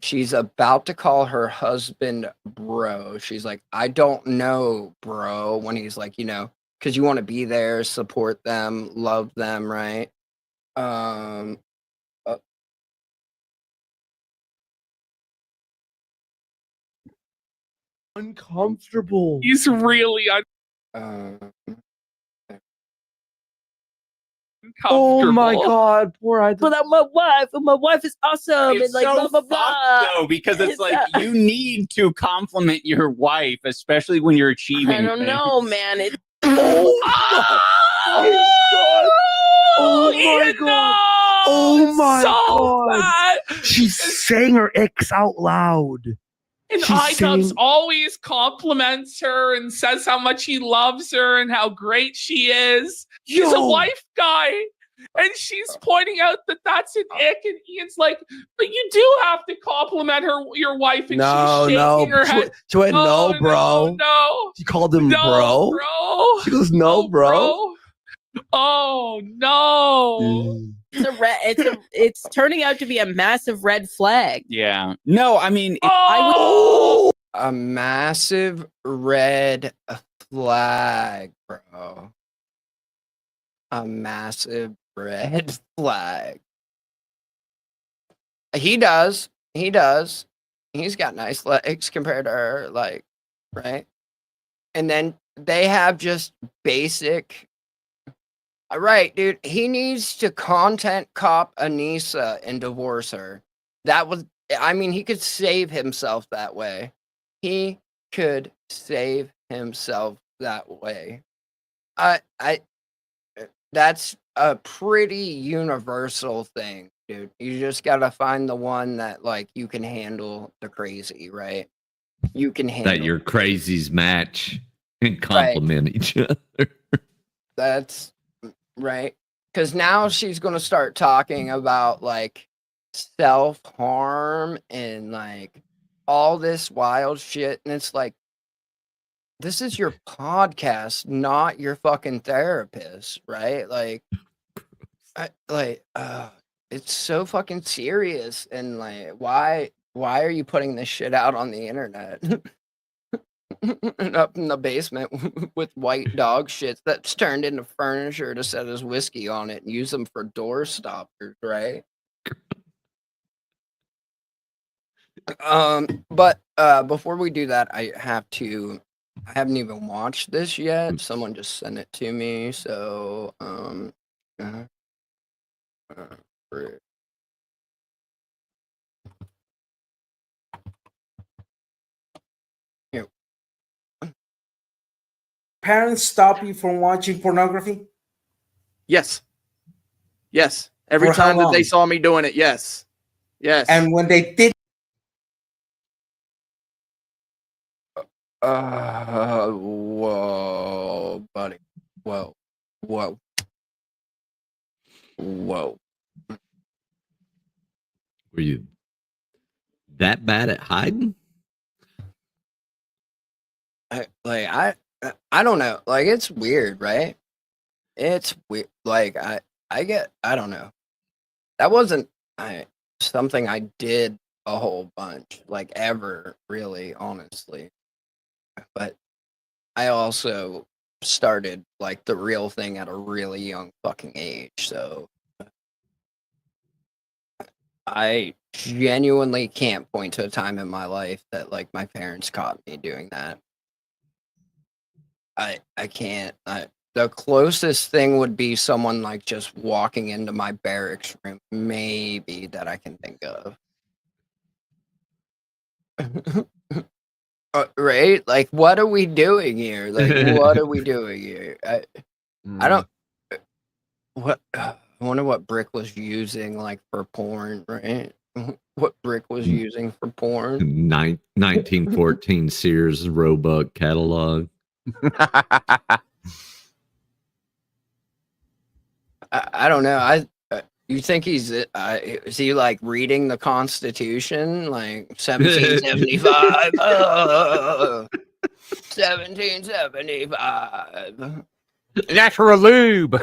she's about to call her husband bro. She's like, I don't know, bro. When he's like, because you want to be there, support them, love them, right? Uh, Uncomfortable. He's really Oh my uncomfortable. god, poor I. But I'm my wife, and my wife is awesome, It's and like so blah blah fucked, blah. though, because it's like you need to compliment your wife, especially when you're achieving. I don't things. know, man. It. Oh my god! Oh my god! Bad. She's saying her ex out loud. And She's iDubbbz saying- always compliments her and says how much he loves her and how great she is. She's a Yo. wife guy. And she's pointing out that that's an ick. And Ian's like, but you do have to compliment your wife. And she's shaking her head. She went, no, bro. No. She called him No, bro. bro. She goes, no, bro. Oh no. It's turning out to be a massive red flag. Yeah. No, I mean, a massive red flag, bro. A massive red flag. He does. He's got nice legs compared to her, like, right? And then they have just basic. All right, dude. He needs to content cop Anissa and divorce her. He could save himself that way. He could save himself that way. That's a pretty universal thing, dude. You just gotta find the one that like you can handle the crazy, right? You can handle That your crazies match and complement each other. That's right. Because now she's gonna start talking about like self-harm and like all this wild shit, and it's like, this is your podcast, not your fucking therapist, right? Like, it's so fucking serious, and like, why are you putting this shit out on the internet? And up in the basement with white dog shits that's turned into furniture to set his whiskey on it and use them for door stoppers, right? But before we do that, I haven't even watched this yet. Someone just sent it to me, so Parents stop you from watching pornography? Yes. Every For how time that they long? saw me doing it, yes. And when they did, whoa, buddy. Whoa. Were you that bad at hiding? I don't know. Like, it's weird, right? It's weird. Like, I don't know. That wasn't something I did a whole bunch, like, ever, really, honestly. But I also started, like, the real thing at a really young fucking age, so I genuinely can't point to a time in my life that, like, my parents caught me doing that. I can't. The closest thing would be someone like just walking into my barracks room, maybe, that I can think of. Right? Like, what are we doing here? Like, what are we doing here? I don't. What? I wonder what Brick was using, like, for porn, right? What Brick was using for porn. 1914 Sears Roebuck catalog. I don't know. You think he's is he like reading the Constitution, like 1775? 1775. Natural lube.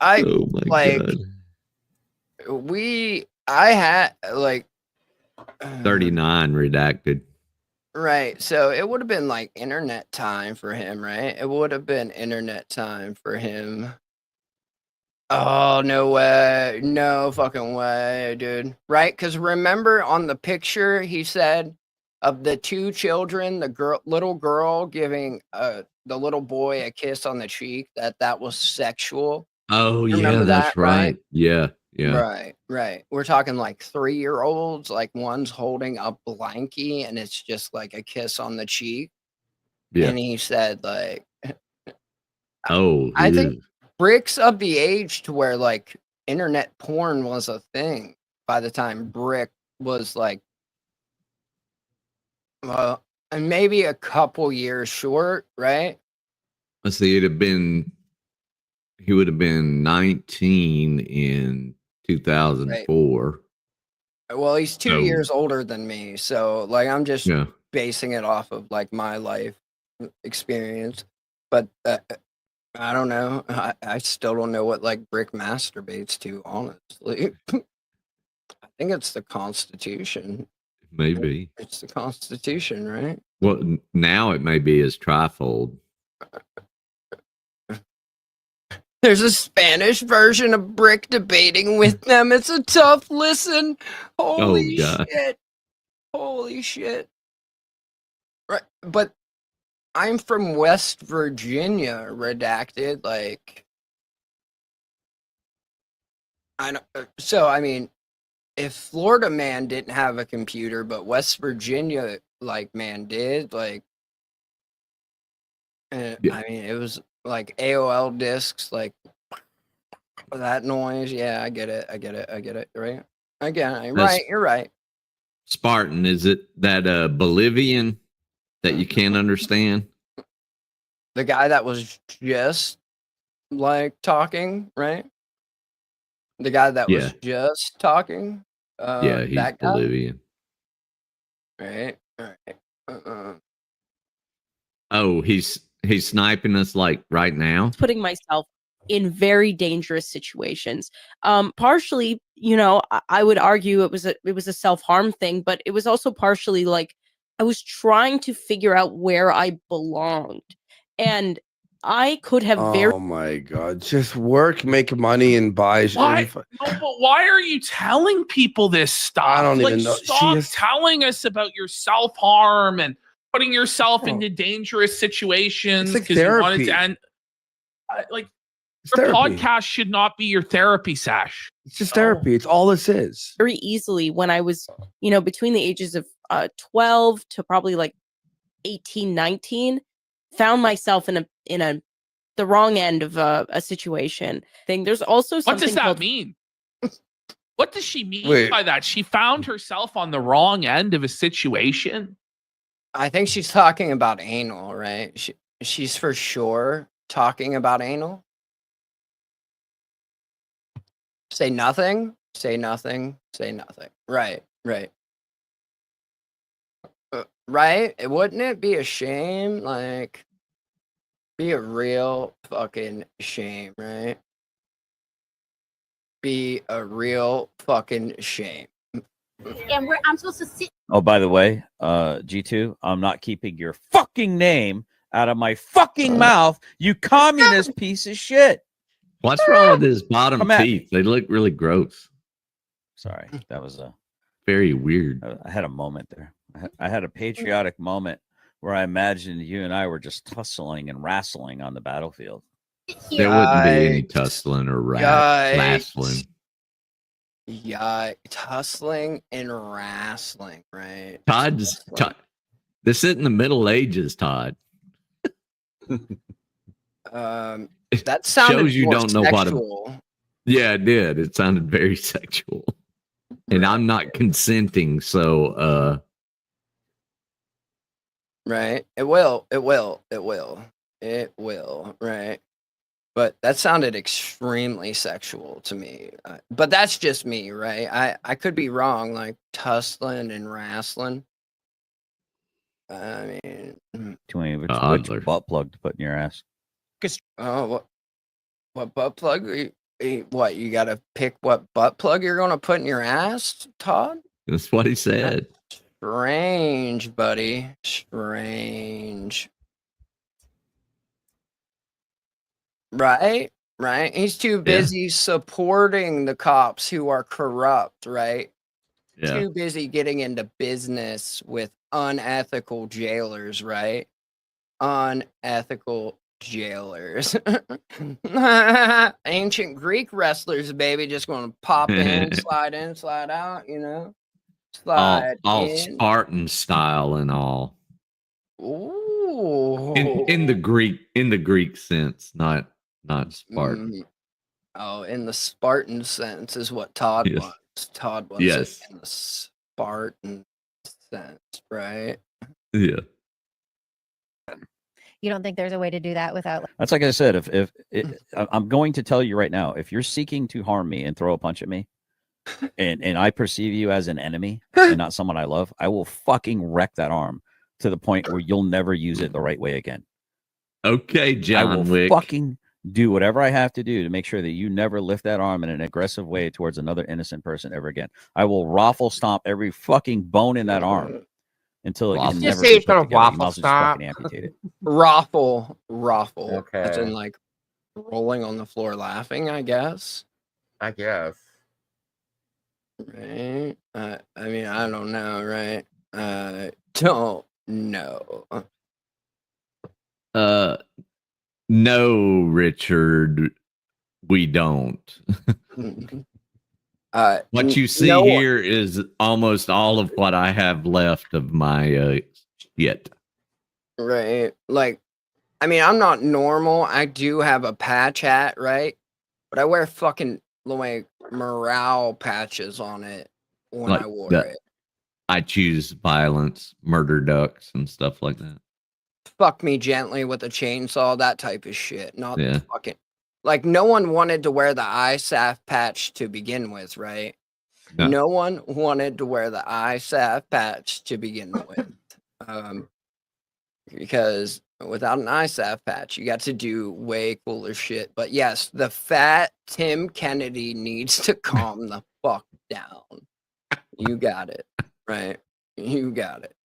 Oh my like god. I had like 39 redacted. right. So it would have been like internet time for him, right? It would have been internet time for him. Oh, no way. No fucking way, dude. Right? Because remember on the picture he said of the two children, the little girl giving the little boy a kiss on the cheek, that was sexual. Oh yeah, Remember that's that, right? right. Yeah, yeah. Right. We're talking like 3-year-olds, like one's holding a blankie and it's just like a kiss on the cheek. Yeah. And he said, like, Oh, I ew. think Brick's of the age to where like internet porn was a thing by the time Brick was like, and maybe a couple years short, right? Let's see, he would have been 19 in 2004. Well, he's 2 So- years older than me, so like I'm just Yeah. basing it off of like my life experience. But I don't know. I still don't know what like Brick masturbates to, honestly. I think it's the Constitution. Maybe. It's the Constitution, right? Well, now it may be his trifold. There's a Spanish version of Brick debating with them. It's a tough listen. Holy God. shit. Holy shit. Right, but I'm from West Virginia, redacted. Like, I don't. So I mean, if Florida man didn't have a computer, but West Virginia like man did, like, I mean, it was like AOL discs, like that noise. Yeah, I get it. Right? Again, right. You're right. Spartan, is it that Bolivian that you can't understand? The guy that was just like talking, right? The guy that was just talking. Yeah, he's that guy? Bolivian. Right. Oh, he's sniping us like right now. Putting myself in very dangerous situations. Partially, I would argue it was a self-harm thing, but it was also partially like I was trying to figure out where I belonged. And I could have Oh my god! Just work, make money, and buy. Why? No, but why are you telling people this stuff? I don't even know. Stop telling us about your self-harm and putting yourself into dangerous situations It's like because you wanted therapy. to end. Like It's your therapy. podcast should not be your therapy sesh. It's just therapy. It's all this is. very easily when I was, between the ages of 12 to probably like 18, 19, found myself in the wrong end of a situation thing. There's also something What does that called mean? What does she mean Wait. by that? She found herself on the wrong end of a situation. I think she's talking about anal, right? She's for sure talking about anal. Say nothing. Say nothing. Say nothing. Right. Right? Wouldn't it be a shame? Like, be a real fucking shame, right? Be a real fucking shame. And I'm supposed to sit. Oh, by the way, G2, I'm not keeping your fucking name out of my fucking mouth, you communist piece of shit. What's wrong with his bottom Come at me. teeth? They look really gross. Sorry, that was very weird. I had a moment there. I had a patriotic moment where I imagined you and I were just tussling and wrestling on the battlefield. There wouldn't be any tussling or wrestling. Yeah, tussling and wrestling, right? Todd's Todd. This isn't the Middle Ages, Todd. That sounded Shows you more don't know what. sexual. Yeah, it did. It sounded very sexual, and I'm not consenting. So, Right. It will. Right. But that sounded extremely sexual to me. But that's just me, right? I could be wrong, like tussling and wrestling. I mean, Too many which butt plug to put in your ass. oh, what butt plug? What you got to pick? What butt plug you're gonna put in your ass, Todd? that's what he said. Strange, buddy. Strange. Right? He's too busy supporting the cops who are corrupt, right? Yeah. Too busy getting into business with unethical jailers, right? Unethical jailers. Ancient Greek wrestlers, baby, just going to pop in, slide out, you know? Slide all in. Spartan style and all. Ooh. In the Greek sense, not Spartan. Oh, in the Spartan sense is what Todd Yes. wants. Todd wants Yes. it in the Spartan sense, right? Yeah. You don't think there's a way to do that without? That's like I said. If I'm going to tell you right now, if you're seeking to harm me and throw a punch at me, and I perceive you as an enemy and not someone I love, I will fucking wreck that arm to the point where you'll never use it the right way again. Okay, John I will Wick. fucking do whatever I have to do to make sure that you never lift that arm in an aggressive way towards another innocent person ever again. I will raffle stomp every fucking bone in that arm until it can never be put together. You might as well just fucking amputate it. Raffle. Okay. As in like rolling on the floor laughing, I guess. I guess. Right? I mean, I don't know, right? Don't know. No, Richard, we don't. What you see here is almost all of what I have left of my shit. Right. Like, I mean, I'm not normal. I do have a patch hat, right? But I wear fucking like morale patches on it when I wore it. I choose violence, murder ducks, and stuff like that. Fuck me gently with a chainsaw, that type of shit. Not Yeah. fucking like no one wanted to wear the ISAF patch to begin with, right? No. No one wanted to wear the ISAF patch to begin with. Because without an ISAF patch, you got to do way cooler shit. But yes, the fat Tim Kennedy needs to calm the fuck down. You got it, right? You got it.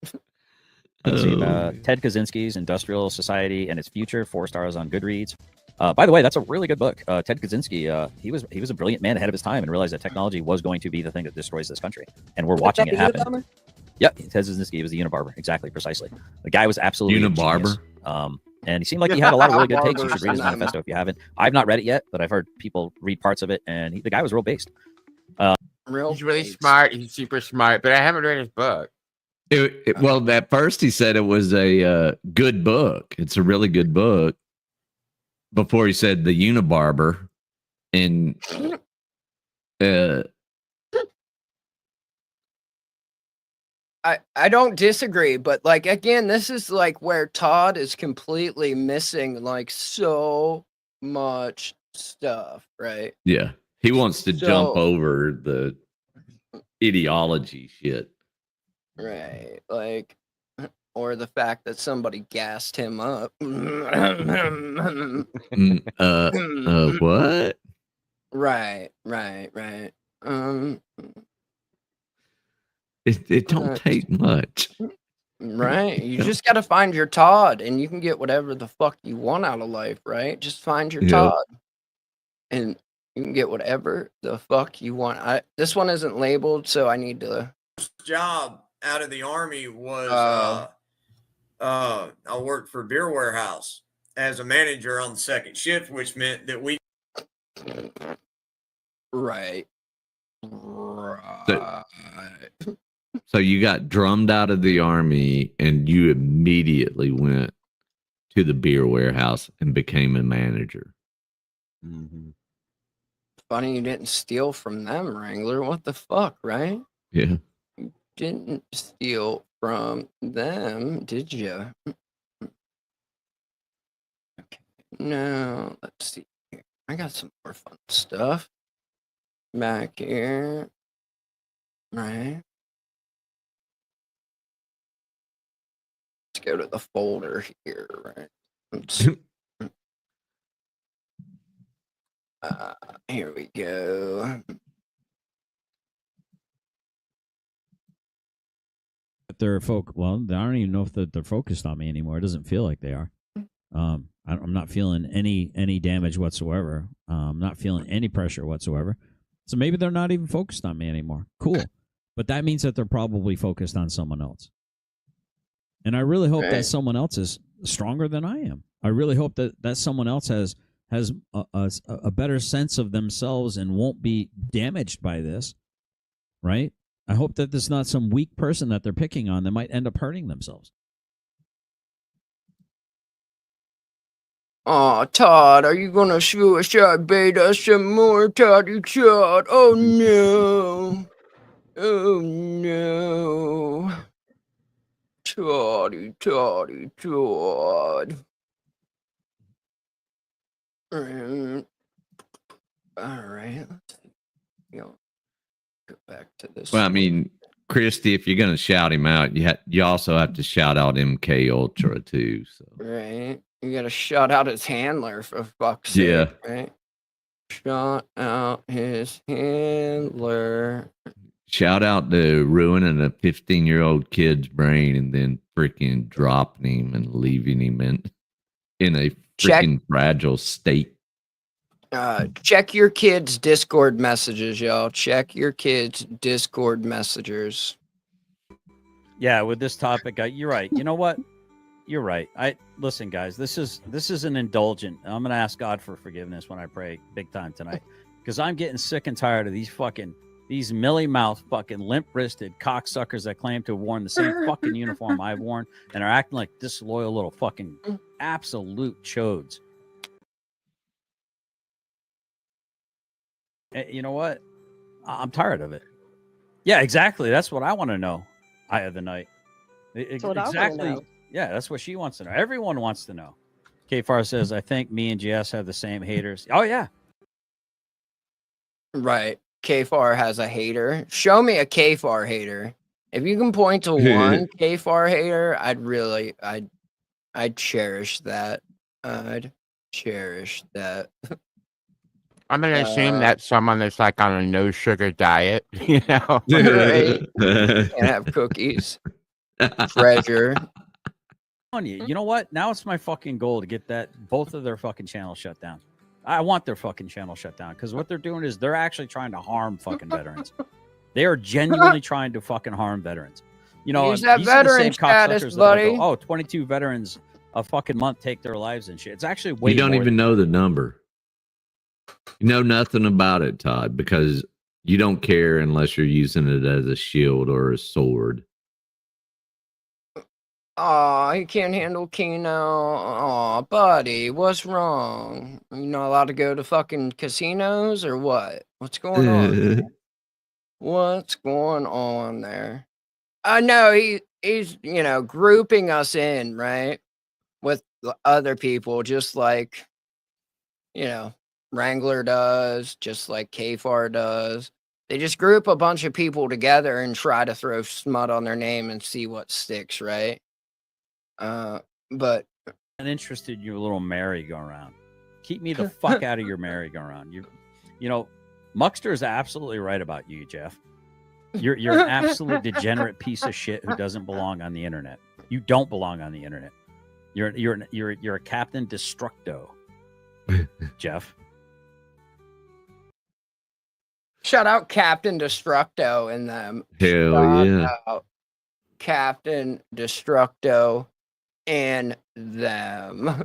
Let's see, Ted Kaczynski's Industrial Society and Its Future, 4 stars on Goodreads. By the way, that's a really good book. Ted Kaczynski, he was a brilliant man ahead of his time and realized that technology was going to be the thing that destroys this country, and we're watching it happen. Yep, Ted Kaczynski was the Unibarber, exactly, precisely. The guy was absolutely Unibarber. And he seemed like he had a lot of really good takes. You should read his manifesto if you haven't. I've not read it yet, but I've heard people read parts of it, and the guy was real based. He's really smart. He's super smart, but I haven't read his book. Well, at first he said it was a good book. It's a really good book. Before he said the Unibarber, and I don't disagree, but like again, this is like where Todd is completely missing like so much stuff, right? yeah, he wants to jump over the ideology shit. Right, like, or the fact that somebody gassed him up. What? Right. It don't take much. Right. You just got to find your Todd, and you can get whatever the fuck you want out of life, right? Just find your Todd, and you can get whatever the fuck you want. This one isn't labeled, so I need to. Job out of the Army was I worked for a beer warehouse as a manager on the second shift, which meant that we right. So you got drummed out of the army and you immediately went to the beer warehouse and became a manager. Funny you didn't steal from them, Wrangler. What the fuck, right? Yeah. You didn't steal from them, did you? Okay. Now, let's see here. I got some more fun stuff back here. Right. Let's go to the folder here, right? Here we go. But they're well, I don't even know if they're focused on me anymore. It doesn't feel like they are. I'm not feeling any damage whatsoever. I'm not feeling any pressure whatsoever. So maybe they're not even focused on me anymore. Cool. But that means that they're probably focused on someone else. And I really hope that someone else is stronger than I am. I really hope that someone else has a better sense of themselves and won't be damaged by this, right? I hope that there's not some weak person that they're picking on that might end up hurting themselves. Aw, Todd, are you gonna suicide bait us some more, Toddy Todd? Oh no. Oh no. Toddy Todd. Alright, let's see. Go back to this. Well, I mean, Christy, if you're going to shout him out, you also have to shout out MK Ultra too. So. Right. You gotta shout out his handler for fuck's sake. Yeah. Right. Shout out his handler. Shout out to ruining a 15-year-old kid's brain and then freaking dropping him and leaving him in a freaking fragile state. Check your kids' Discord messages, y'all. Check your kids' Discord messages. Yeah, with this topic, you're right. You know what? You're right. Listen, guys. This is an indulgent. I'm gonna ask God for forgiveness when I pray big time tonight, because I'm getting sick and tired of these millie mouth fucking limp wristed cocksuckers that claim to have worn the same fucking uniform I've worn and are acting like disloyal little fucking absolute chodes. You know what? I'm tired of it. Yeah, exactly. That's what I want to know. Eye of the night. That's what exactly. I wanna know. Yeah, that's what she wants to know. Everyone wants to know. K-Far says, I think me and Jess have the same haters. Oh, yeah. Right. K-Far has a hater. Show me a K-Far hater. If you can point to one K-Far hater, I'd cherish that. I'd cherish that. I'm gonna assume that someone that's like on a no sugar diet, Right? Can't have cookies. Treasure. You know what? Now it's my fucking goal to get both of their fucking channels shut down. I want their fucking channel shut down, because what they're doing is they're actually trying to harm fucking veterans. They are genuinely trying to fucking harm veterans. You know, use that these are the veteran same status, cocksuckers that buddy. go, 22 veterans a fucking month take their lives and shit. It's actually way You don't more even know the number. You know nothing about it, Todd, because you don't care unless you're using it as a shield or a sword. Aw, he can't handle Keno. Aw, buddy, what's wrong? You not allowed to go to fucking casinos or what? What's going on? What's going on there? I know he's grouping us in, right? With the other people, just like, Wrangler does, just like K-Far does. They just group a bunch of people together and try to throw smut on their name and see what sticks, right? But I'm interested in your little merry-go-round. Keep me the fuck out of your merry-go-round. Muckster is absolutely right about you, Jeff. You're an absolute degenerate piece of shit who doesn't belong on the internet. You don't belong on the internet. You're a Captain Destructo, Jeff. Shout out Captain Destructo in them. Hell Shout yeah. out Captain Destructo in them.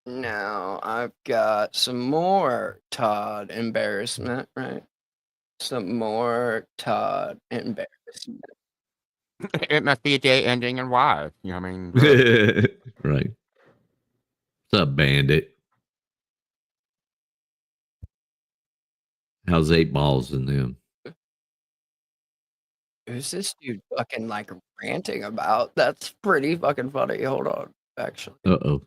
Now I've got some more Todd embarrassment, right? Some more Todd embarrassment. It must be a day ending in Y. You know what I mean? Right. What's up, Bandit? How's 8 balls in them? Who's this dude fucking like ranting about? That's pretty fucking funny. Hold on, actually. Uh-oh.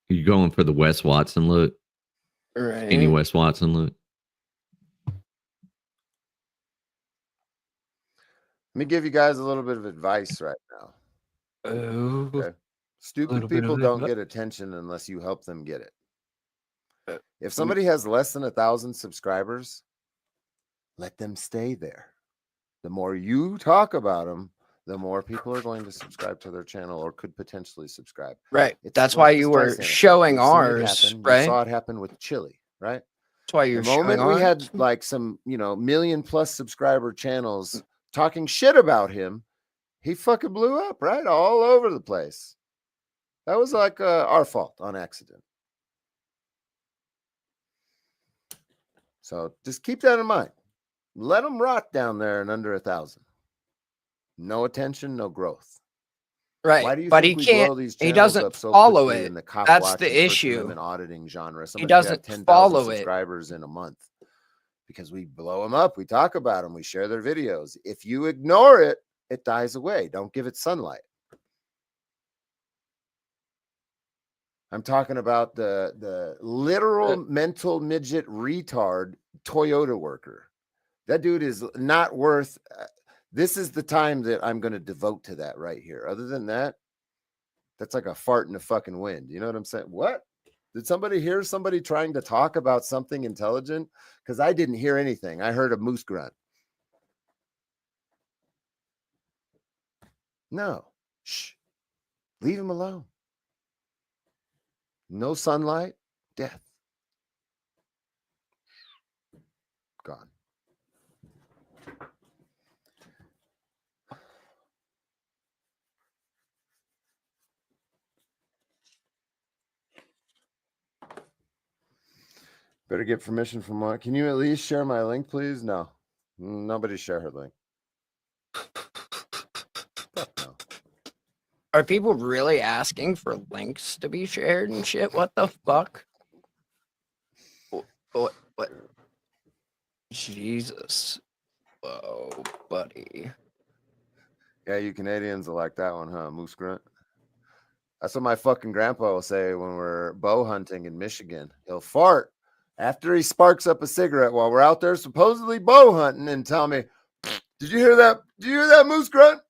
You going for the Wes Watson look? Right. Any Wes Watson look? Let me give you guys a little bit of advice right now. Okay. Stupid people don't get attention unless you help them get it. If somebody has less than 1,000 subscribers, let them stay there. The more you talk about them, the more people are going to subscribe to their channel or could potentially subscribe. Right. It's That's like why the you were Streisand effect. showing You've seen it ours, happen. right? You saw it happen with Chili, right? That's why you're the moment showing we had ours. like some, million plus subscriber channels talking shit about him, he fucking blew up, right? All over the place. That was like our fault on accident. So just keep that in mind. Let them rot down there and under 1,000. No attention, no growth. Right. Why do you But think he we can't, blow these he channels doesn't up so follow quickly it. in the cop That's watching, the searching issue. them and auditing genre? He Somebody could have doesn't 10,000 follow it. subscribers in a month because we blow them up. We talk about them. We share their videos. If you ignore it, it dies away. Don't give it sunlight. I'm talking about the literal mental midget retard Toyota worker. That dude is not worth. This is the time that I'm going to devote to that right here. Other than that, that's like a fart in the fucking wind. You know what I'm saying? What? Did somebody hear somebody trying to talk about something intelligent? Because I didn't hear anything. I heard a moose grunt. No. Shh. Leave him alone. No sunlight, death. Gone. Better get permission from one. Can you at least share my link, please? No. Nobody share her link. No. Are people really asking for links to be shared and shit? What the fuck? What? Jesus. Whoa, buddy. Yeah, you Canadians will like that one, huh? Moose grunt. That's what my fucking grandpa will say when we're bow hunting in Michigan. He'll fart after he sparks up a cigarette while we're out there supposedly bow hunting and tell me, did you hear that? Did you hear that moose grunt?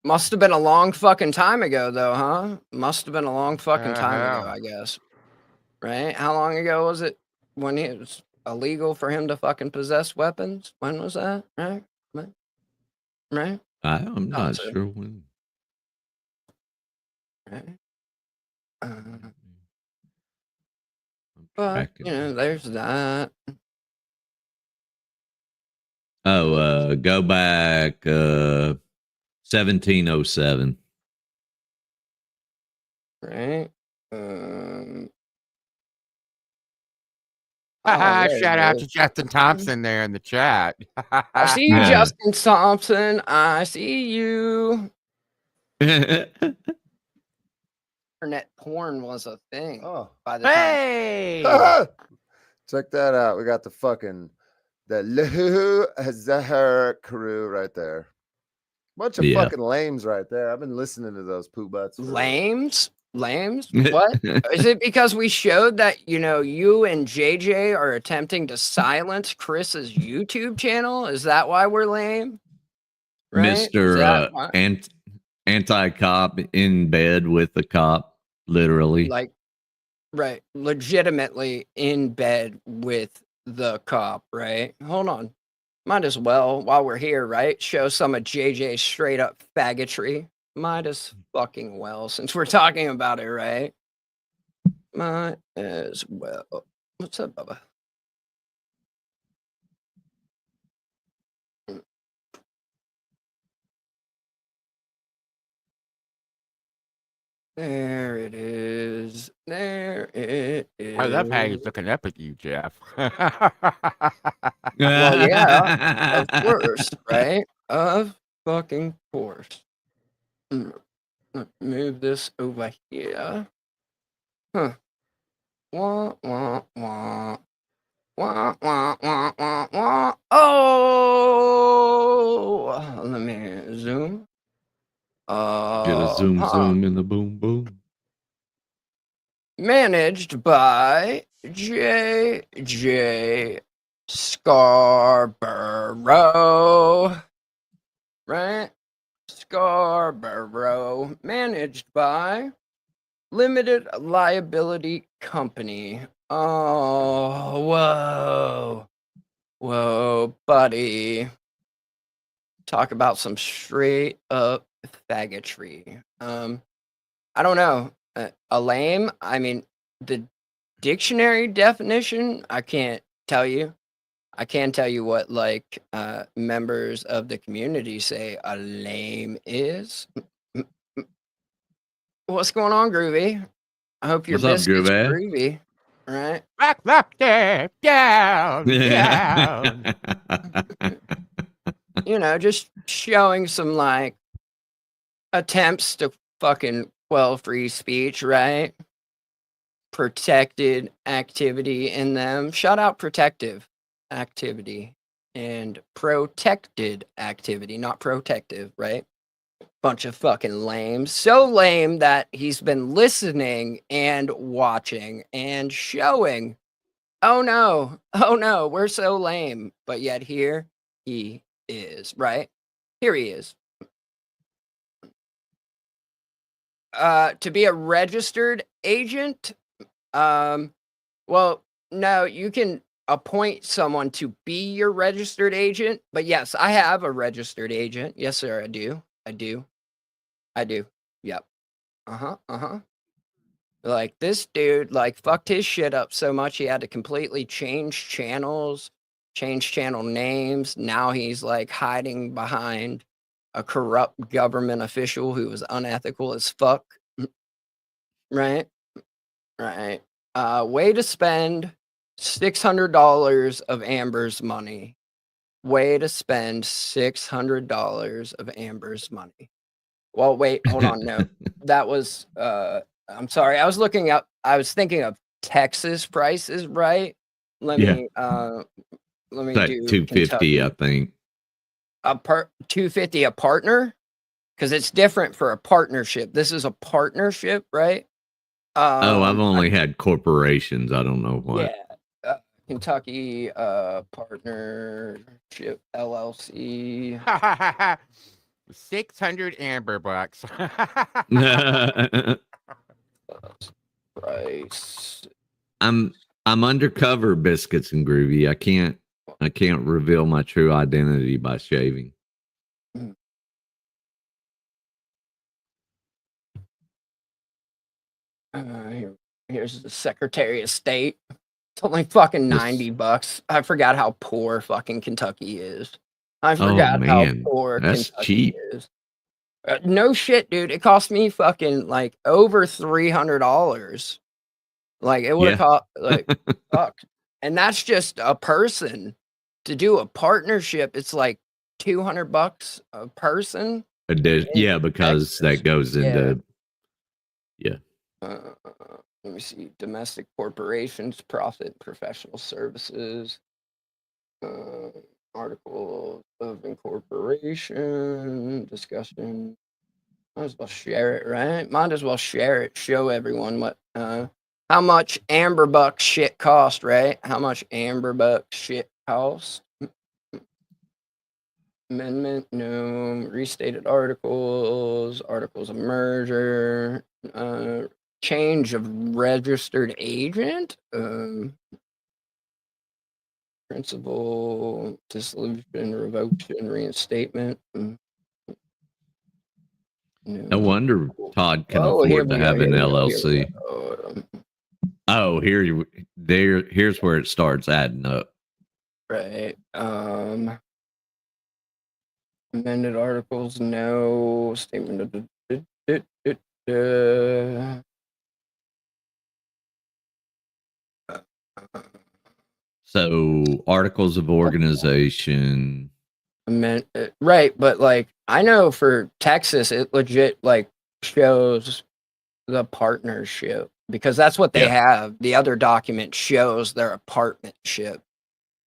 Must have been a long fucking time ago, though, huh? Must have been a long fucking time ago, I guess. Right? How long ago was it when it was illegal for him to fucking possess weapons? When was that? Right? Right? I'm not sure when. Right? But, there's that. Oh, go back 1707. Right? Shout out to Justin Thompson there in the chat. I see you, Justin Thompson. I see you. Internet porn was a thing. Oh, by the hey! Check that out. We got the Lahu Zahar crew right there. Bunch of fucking lames right there. I've been listening to those poo butts. Lames? What? Is it because we showed that, you and JJ are attempting to silence Chris's YouTube channel? Is that why we're lame? Right? Mr. Anti-cop in bed with the cop, literally. Right. Legitimately in bed with the cop, right? Hold on. Might as well, while we're here, right? Show some of JJ's straight up faggotry. Might as fucking well, since we're talking about it, right? Might as well. What's up, Bubba? There it is. There it is. I love how he's looking up at you, Jeff. Well, yeah, of course, right? Of fucking course. Move this over here. Huh. Wah, wah, wah. Wah, wah, wah, wah, wah. Oh! Let me zoom. Get a zoom zoom in the boom boom. Managed by J.J. Scarborough. Right? Scarborough. Managed by Limited Liability Company. Oh, whoa. Whoa, buddy. Talk about some straight up faggotry. I don't know. A lame? I mean, the dictionary definition, I can't tell you. I can tell you what, like, members of the community say a lame is. What's going on, Groovy? I hope your What's up, biscuit's Groovy? groovy, right? Rock there, down, down. You know, just showing some, like, attempts to fucking quell free speech, right? Protected activity in them. Shout out protective activity and protected activity, not protective, right? Bunch of fucking lames. So lame that he's been listening and watching and showing. Oh no, we're so lame. But yet here he is, right? Here he is. To be a registered agent, well, no, you can appoint someone to be your registered agent, but yes, I have a registered agent. Yes, sir, I do. Yep. Like, this dude, like, fucked his shit up so much he had to completely change channels, change channel names. Now he's, like, hiding behind a corrupt government official who was unethical as fuck. Right? Right. Way to spend $600 of Amber's money. Way to spend $600 of Amber's money. Well, wait, hold on. No, that was, I'm sorry. I was thinking of Texas prices, right? Let Yeah. me Like do 250, Kentucky. I think. 250 a partner? Because it's different for a partnership. This is a partnership, right? I've only had corporations. I don't know what. Yeah. Kentucky Partnership LLC. 600 amber bucks. Price. I'm undercover, Biscuits and Groovy. I can't reveal my true identity by shaving. Here's the Secretary of State. It's only fucking 90 bucks. I forgot how poor fucking Kentucky is. I forgot how poor that's Kentucky cheap. is. No shit, dude. It cost me fucking like over $300. Like, it would have cost like fuck. And that's just a person. To do a partnership, it's like $200 a person. Yeah, because that goes into Let me see. Domestic corporations, profit, professional services, article of incorporation, discussion. Might as well share it, right? Might as well share it. Show everyone what, how much Amber Buck shit cost, right? How much Amber Buck shit cost? Amendment, no. Restated articles, articles of merger, change of registered agent, principal, dissolution, revocation, reinstatement. No wonder Todd can afford to have an LLC. Here's where it starts adding up. Right. Amended articles, no. Statement of So articles of organization. Right, but like I know for Texas, it legit like shows the partnership because that's what they have. The other document shows their apartmentship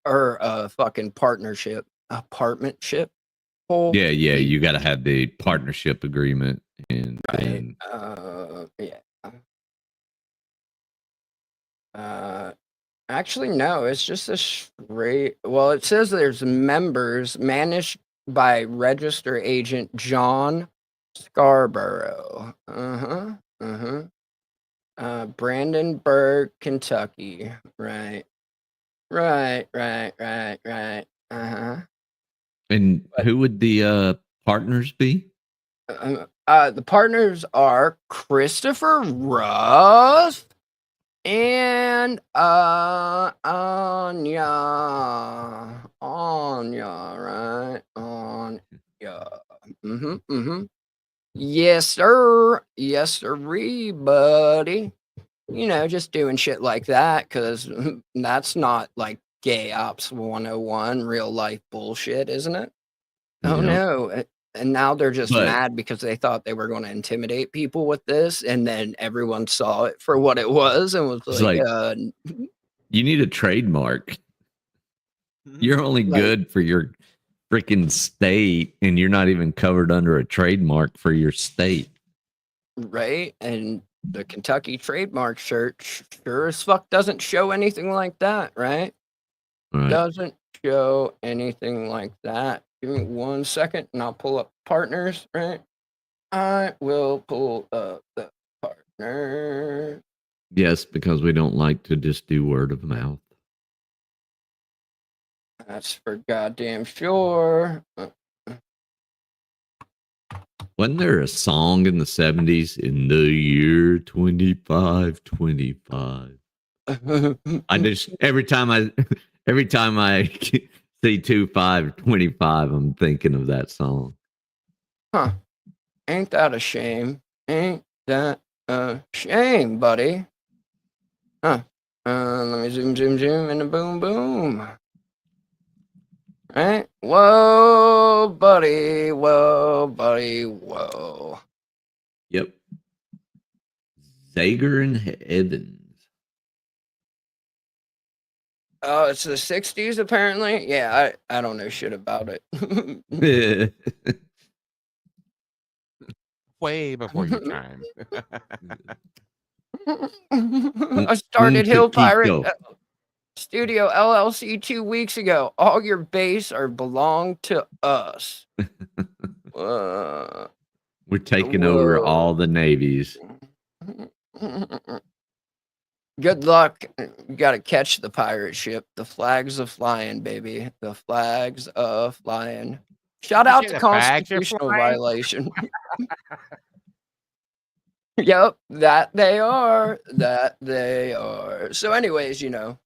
or a fucking partnership, apartmentship. Yeah, you got to have the partnership agreement and then actually no, it's just a straight. Well, it says there's members managed by register agent John Scarborough. Brandenburg, Kentucky. Right. And who would the partners be? The partners are Christopher Ruff and Anya, right? Anya. Yes, sir. Yes, sir, buddy. You know, just doing shit like that because that's not like gay ops 101 real life bullshit, isn't it? Oh no. And now they're just mad because they thought they were going to intimidate people with this, and then everyone saw it for what it was and was like, you need a trademark. You're only good for your freaking state, and you're not even covered under a trademark for your state. Right? And the Kentucky trademark search sure as fuck doesn't show anything like that, right? Doesn't show anything like that. Give me 1 second and I'll pull up partners, right? I will pull up the partner. Yes, because we don't like to just do word of mouth. That's for goddamn sure. Wasn't there a song in the 70s, in the year 2525? I just every time I see 2525, I'm thinking of that song. Huh. Ain't that a shame? Ain't that a shame, buddy? Huh. Let me zoom, and a boom, boom. Right? Whoa, buddy. Whoa, buddy. Whoa. Yep. Zager and Evans. Oh, it's the 60s, apparently? Yeah, I don't know shit about it. Way before your time. I started Hill Pirate Studio LLC 2 weeks ago. All your base are belong to us. We're taking over all the navies. Good luck. You got to catch the pirate ship. The flags are flying, baby. The flags are flying. Shout out to constitutional violation. Yep, that they are. That they are. So anyways, you know,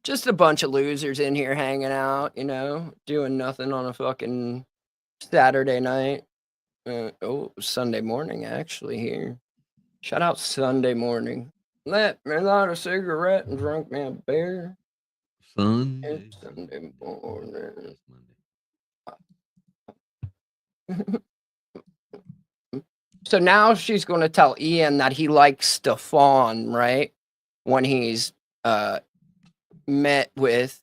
just a bunch of losers in here hanging out, you know, doing nothing on a fucking Saturday night. Sunday morning, actually, here. Shout out Sunday morning. Let me light a cigarette and drink me a beer. Sunday morning. So now she's going to tell Ian that he likes Stefan, right? When he's met with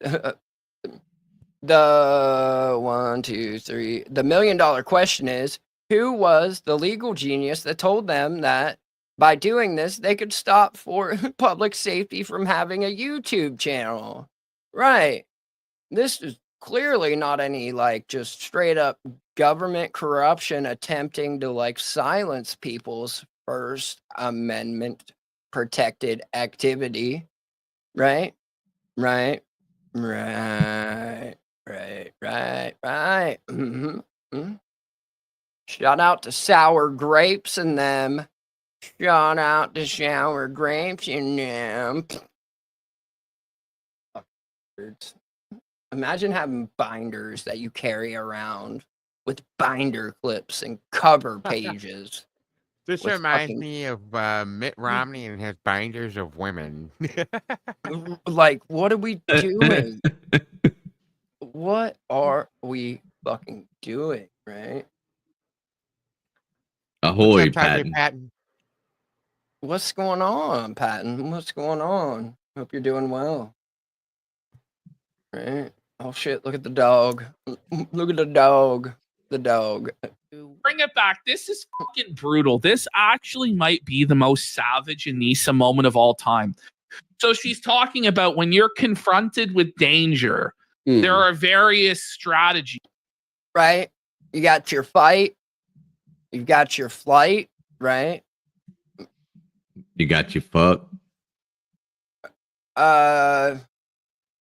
the 1, 2, 3. The $1 million question is, who was the legal genius that told them that by doing this, they could stop for public safety from having a YouTube channel? Right. This is clearly not any like just straight up government corruption attempting to like silence people's First Amendment protected activity. Right. Shout out to sour grapes and them. Shout out to sour grapes and them. Imagine having binders that you carry around with binder clips and cover pages. This with reminds fucking me of Mitt Romney and his binders of women. like, what are we doing? What are we fucking doing, right? Ahoy, What's up, Tommy Patton. Patton? What's going on, Patton? What's going on? Hope you're doing well. Right? Oh shit, look at the dog. Look at the dog. The dog. Bring it back. This is fucking brutal. This actually might be the most savage Anissa moment of all time. So she's talking about when you're confronted with danger, there are various strategies. Right? You got your fight, you've got your flight, right? You got your fuck.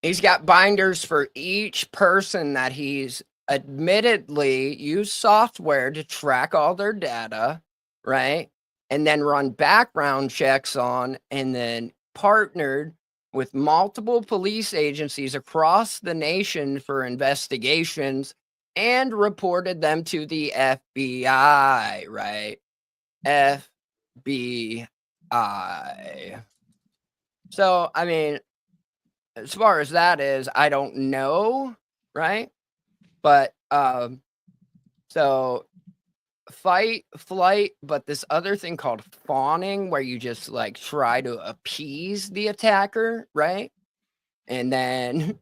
He's got binders for each person that he's admittedly used software to track all their data, right? And then run background checks on, and then partnered with multiple police agencies across the nation for investigations and reported them to the FBI, right? FBI. So, I mean, as far as that is, I don't know, right? But so fight, flight, but this other thing called fawning, where you just like try to appease the attacker, right? And then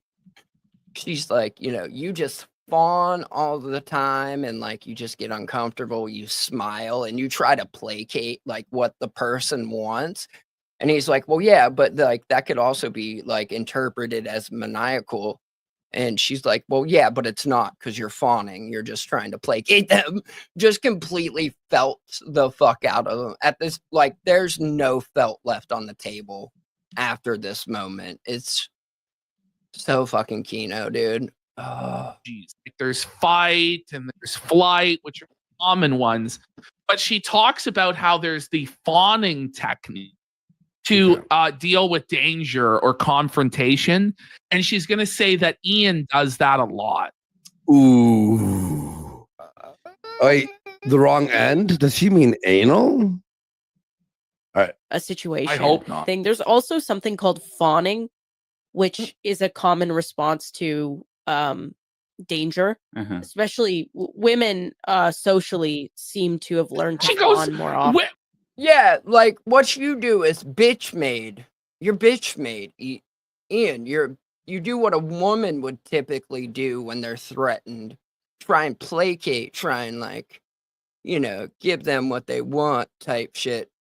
she's like, you know, you just fawn all the time, and like you just get uncomfortable, you smile and you try to placate like what the person wants. And he's like, well, yeah, but like that could also be like interpreted as maniacal. And she's like, well, yeah, but it's not, because you're fawning. You're just trying to placate them. Just completely felt the fuck out of them. At this, like, there's no felt left on the table after this moment. It's so fucking Kino, dude. Oh. Jeez. There's fight and there's flight, which are common ones. But she talks about how there's the fawning technique to deal with danger or confrontation. And she's going to say that Ian does that a lot. Ooh. Wait, the wrong end? Does she mean anal? All right. A situation. I hope not. Thing. There's also something called fawning, which is a common response to danger. Especially women socially seem to have learned to fawn more often. Yeah, like what you do is bitch made. You're bitch made. Ian, you do what a woman would typically do when they're threatened. Try and placate, try and like, you know, give them what they want type shit.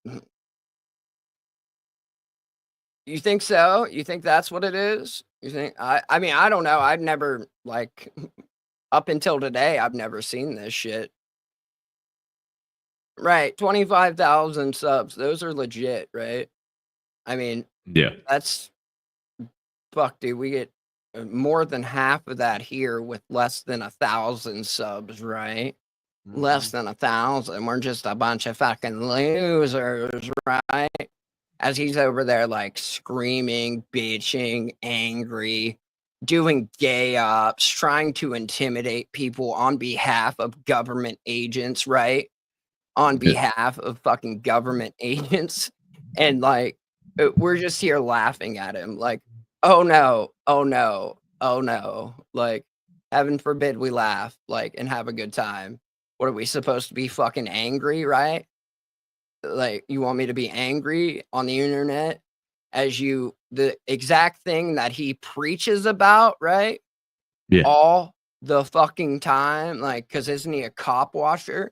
You think so? You think that's what it is? You think I mean, I don't know. I've never like up until today, I've never seen this shit. Right, 25,000 subs. Those are legit, right? I mean, yeah, that's fuck, dude. We get more than half of that here with less than 1,000 subs, right? Less than 1,000. We're just a bunch of fucking losers, right? As he's over there, like screaming, bitching, angry, doing gay ops, trying to intimidate people on behalf of government agents, right? On behalf of fucking government agents. And like, we're just here laughing at him like, oh no, oh no, oh no. Like, heaven forbid we laugh, like, and have a good time. What are we supposed to be, fucking angry, right? Like, you want me to be angry on the internet as you, the exact thing that he preaches about, right? Yeah. All the fucking time. Like, because isn't he a cop watcher?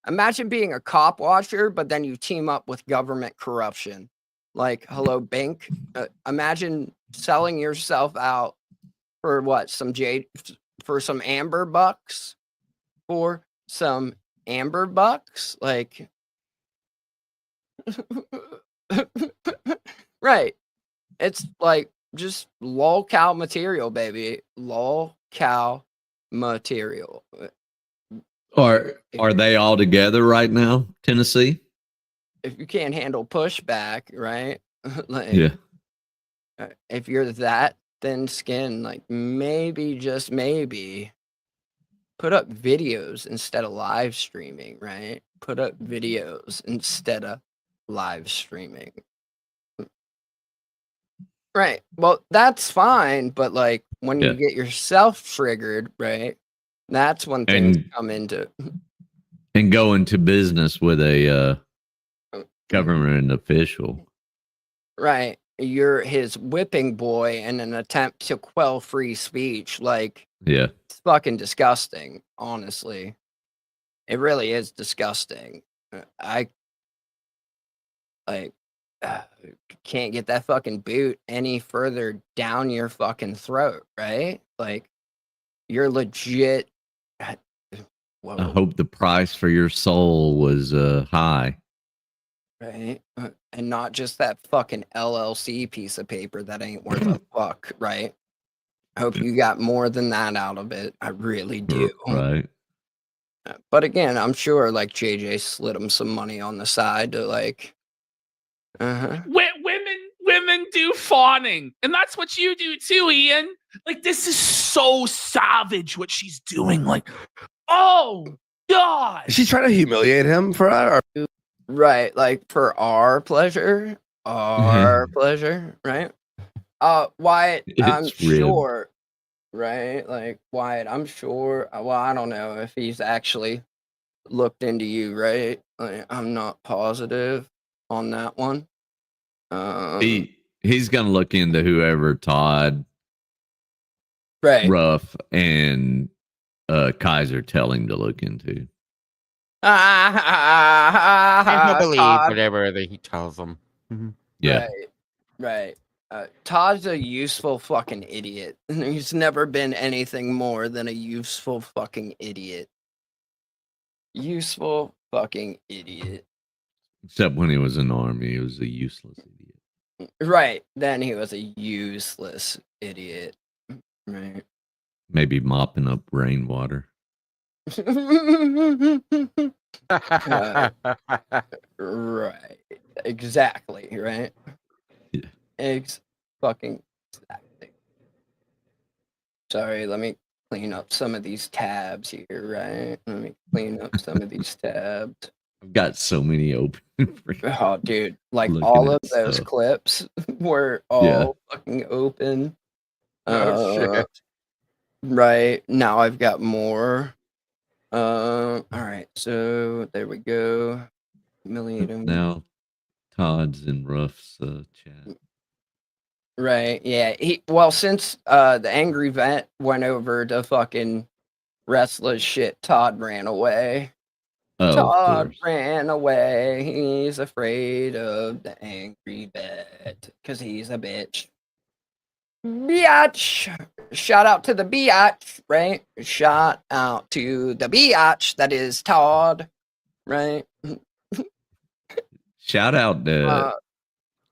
Imagine being a cop watcher, but then you team up with government corruption. Like, hello, Bink. Imagine selling yourself out for what? For some amber bucks? For some amber bucks? Like, right. It's like just lol cow material, baby. Lol cow material. Are they all together right now, Tennessee? If you can't handle pushback, right? Like, Yeah. If you're that thin skin, like maybe, just maybe. put up videos instead of live streaming, right? Put up videos instead of live streaming. Right. Well, that's fine, but like when you get yourself triggered, right? That's when things come into and go into business with a government official. right. You're his whipping boy in an attempt to quell free speech. Like, Yeah. it's fucking disgusting, honestly. It really is disgusting. I like can't get that fucking boot any further down your fucking throat, right? Like, you're legit. Whoa. I hope the price for your soul was high. Right? And not just that fucking LLC piece of paper that ain't worth a fuck, right? I hope you got more than that out of it. I really do. Right. But again, I'm sure like JJ slid him some money on the side to like. Women do fawning, and that's what you do too, Ian. Like, this is so savage what she's doing. Like, oh God, Is she trying to humiliate him for that? Or? Right, like for our pleasure, right? Wyatt, I'm sure, right? Like Wyatt, I'm sure. Well, I don't know if he's actually looked into you, right? Like, I'm not positive on that one. He's gonna look into whoever Todd, right, Ruff, and Kaiser tell him to look into. And he'll believe Todd, whatever that he tells them. Yeah. right. Todd's a useful fucking idiot. He's never been anything more than a useful fucking idiot. Useful fucking idiot. Except when he was in the army, he was a useless idiot. Right. Then he was a useless idiot. Right. Maybe mopping up rainwater. Right. Exactly. Right. Yeah. Fucking exactly. Sorry, let me clean up some of these tabs here, right? Let me clean up some of these tabs. I've got so many open. Oh, dude. Like Looking all of at those stuff. clips were all fucking open. Oh, shit. Right. Now I've got more. All right. So there we go. Humiliating. Now Todd's in Ruff's chat. Right. Yeah. Since the angry vet went over to fucking Wrestler's shit, Todd ran away. Oh, Todd ran away. He's afraid of the angry vet because he's a bitch. Biatch. Shout out to the biatch, right? Shout out to the biatch that is Todd, right? Shout out to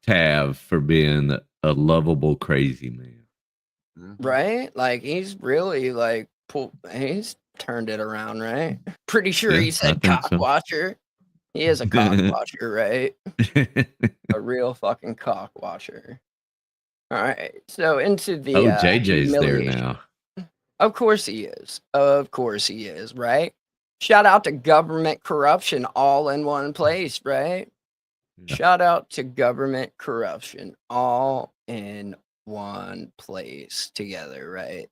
Tav for being a lovable crazy man. Right? Like he's really like he's turned it around, right? Pretty sure Yeah, he said I think cock so. watcher. He is a cock watcher, right? A real fucking cock watcher. All right. So into the JJ's there humiliation. now. Of course he is. Of course he is, right? Shout out to government corruption all in one place, right? Yeah. Shout out to government corruption all in one place together, right?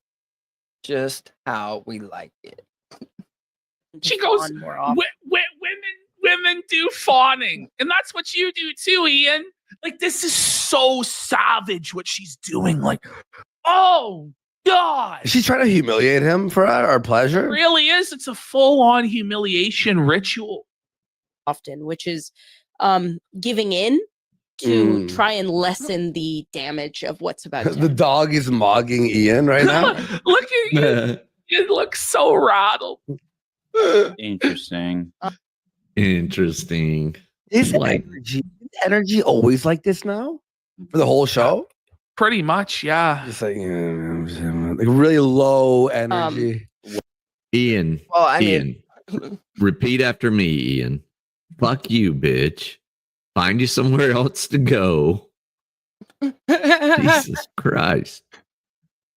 Just how we like it. She goes, women do fawning, and that's what you do too, Ian. Like, this is so savage what she's doing. Like, oh God, Is she trying to humiliate him for our pleasure? it really is. It's a full-on humiliation ritual. Often, which is giving in to try and lessen the damage of what's about to The dog is mogging Ian right now. Look at you. You look so rattled. Interesting. Interesting. Is Like- energy always like this now for the whole show? Pretty much, yeah. Just like really low energy. Ian. Well, I mean- Ian. Repeat after me, Ian. Fuck you, bitch. Find you somewhere else to go. Jesus Christ.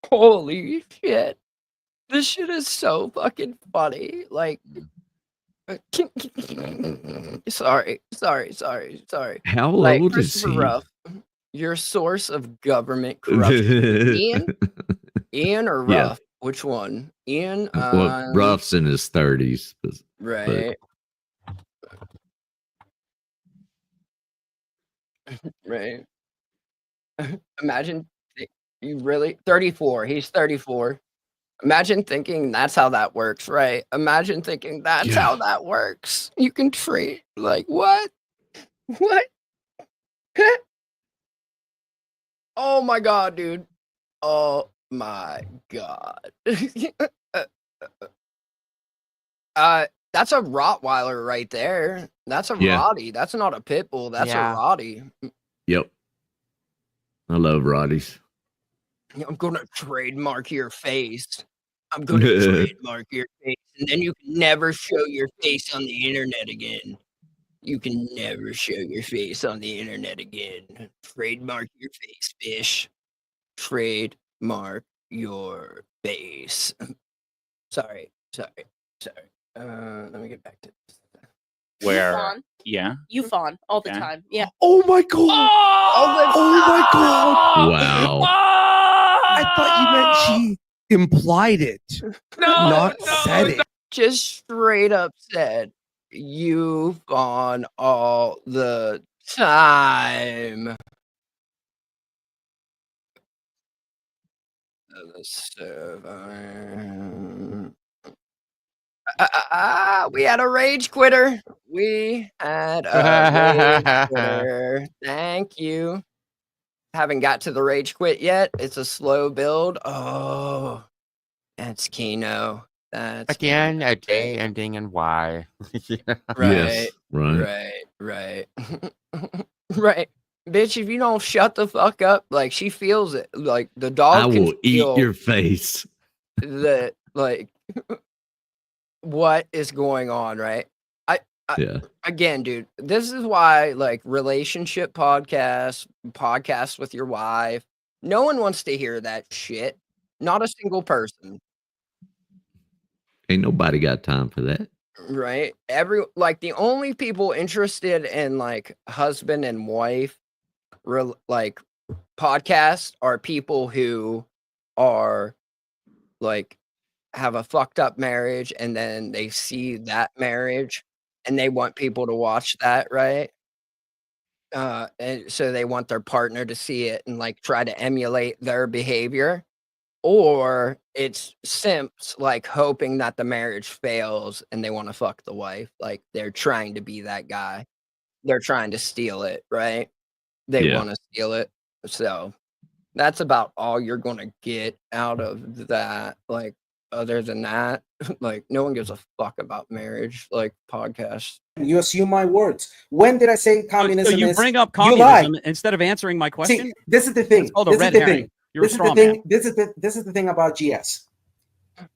Holy shit. This shit is so fucking funny. Like, sorry. How Like, old is Christopher he? Ruff, your source of government corruption. Ian or Yeah. Ruff? Which one? Ian? Well, Ruff's in his 30s. Right. Right. Imagine you really 34. He's 34. Imagine thinking that's how that works, right? Imagine thinking that's how that works. You can trade like what? What? Oh my god, dude. Oh my god. That's a Rottweiler right there. That's a Yeah. Rottie. That's not a pit bull. That's Yeah. a Rottie. Yep. I love Roddies. I'm gonna trademark your face. I'm gonna trademark your face, and then you can never show your face on the internet again. You can never show your face on the internet again. Trademark your face, fish. Trademark your face. Sorry. Let me get back to this. Where? Fawn. Yeah. You fawn all the Okay. time. Yeah. Oh my god! Oh my god! Wow. I thought you meant she implied it, not said it. Just straight up said you fawn all the time. We had a rage quitter. We had a rage quitter. Thank you. Haven't got to the rage quit yet. It's a slow build. Oh, that's Kino. That's Again, a day ending in Y. right. Yes, right. Right. Right. Bitch, if you don't shut the fuck up, like she feels it. Like the dog I can will eat feel your face. that like what is going on, right? Yeah. Again, dude, this is why like relationship podcasts with your wife, no one wants to hear that shit. Not a single person. Ain't nobody got time for that. Right? The only people interested in like husband and wife like podcasts are people who are like have a fucked up marriage and then they see that marriage and they want people to watch that, right? And so they want their partner to see it and like try to emulate their behavior. Or it's simps like hoping that the marriage fails and they want to fuck the wife. Like they're trying to be that guy. They're trying to steal it, right? They want to steal it. So that's about all you're going to get out of that. Like, other than that, like, no one gives a fuck about marriage, like, podcasts. You assume my words. When did I say communism? So you is, bring up you communism instead of answering my question? See, this is the thing. It's called a This is red the herring. thing. You're This a is the straw thing. man. This is the thing about GS.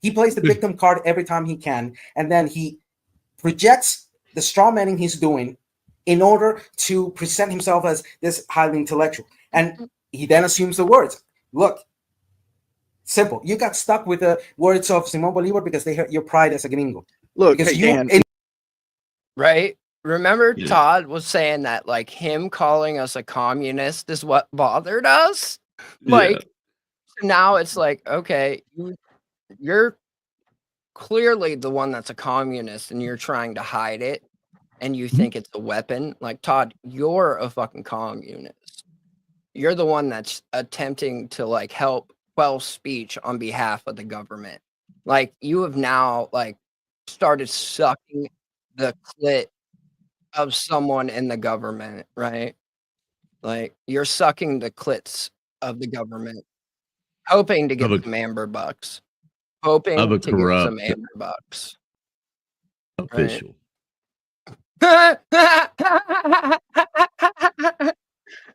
He plays the victim card every time he can, and then he projects the straw manning he's doing in order to present himself as this highly intellectual. And he then assumes the words. Look, simple. You got stuck with the words of Simón Bolívar because they hurt your pride as a gringo. Look, because hey, Dan. Right? Remember Todd was saying that like him calling us a communist is what bothered us? Like now it's like, okay, you're clearly the one that's a communist and you're trying to hide it and you think it's a weapon. Like Todd, you're a fucking communist. You're the one that's attempting to like help quell speech on behalf of the government. Like you have now like started sucking the clit of someone in the government, right? Like you're sucking the clits of the government, hoping to get some amber bucks, hoping of a to get some corrupt amber bucks. official. Right?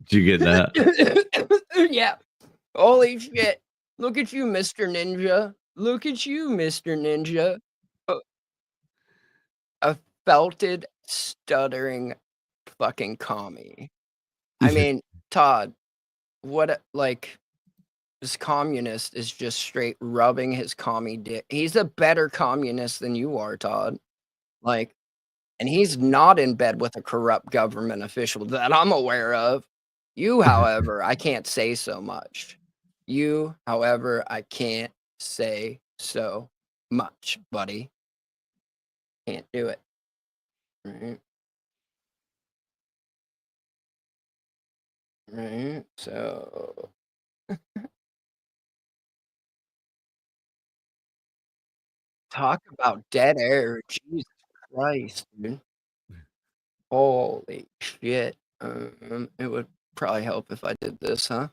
Did you get that? Yeah. Holy shit. Look at you, Mr. Ninja. Look at you, Mr. Ninja. A felted, stuttering fucking commie. I mean, Todd, what, like, This communist is just straight rubbing his commie dick. He's a better communist than you are, Todd. Like, and he's not in bed with a corrupt government official that I'm aware of. You, however, I can't say so much. You, however, I can't say so much, buddy. Can't do it. Right. Right. So talk about dead air. Jesus Christ, dude. Holy shit. It would probably help if I did this, huh?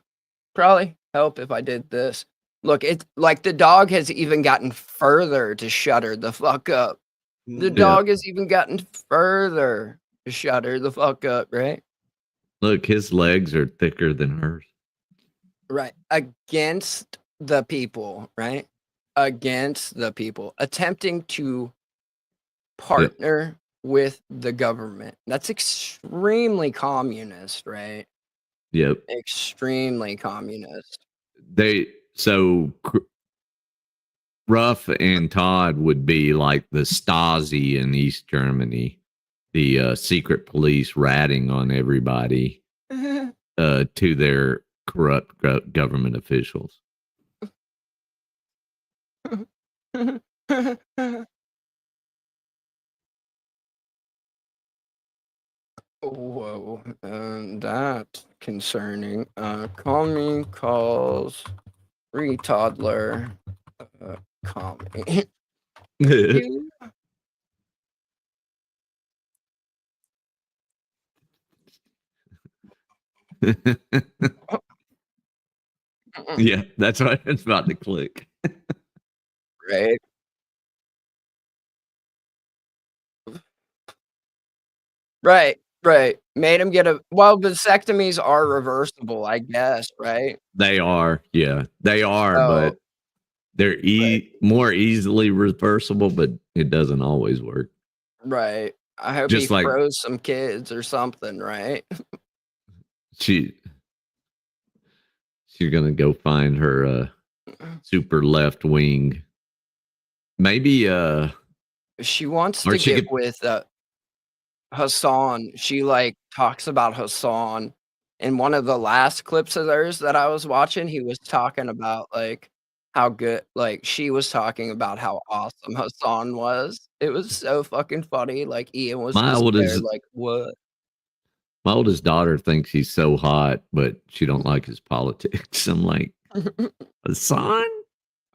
Probably help if I did this. Look, it's like the dog has even gotten further to shut her the fuck up. The dog has even gotten further to shut her the fuck up, right? Look, his legs are thicker than hers. Right. Against the people, right? Against the people. Attempting to partner with the government. That's extremely communist, right? Yep. Extremely communist. Ruff and Todd would be like the Stasi in East Germany, the secret police ratting on everybody to their corrupt government officials. Whoa, that's concerning. Commie calls retardler commie. Yeah, that's what it's about to click. Right. Right. Made him get vasectomies are reversible, I guess, right? They are, yeah, they are, So, but they're more easily reversible, but it doesn't always work. right. I hope Just he like- froze some kids or something, right? She's gonna go find her super left wing. Maybe She wants Or to she get could- with Hassan. She like talks about Hassan in one of the last clips of theirs that I was watching. He was talking about like how good, like she was talking about how awesome Hassan was. It was so fucking funny. Like Ian was My just oldest- there, like, what? my oldest daughter thinks he's so hot, but she don't like his politics. I'm like, Hassan,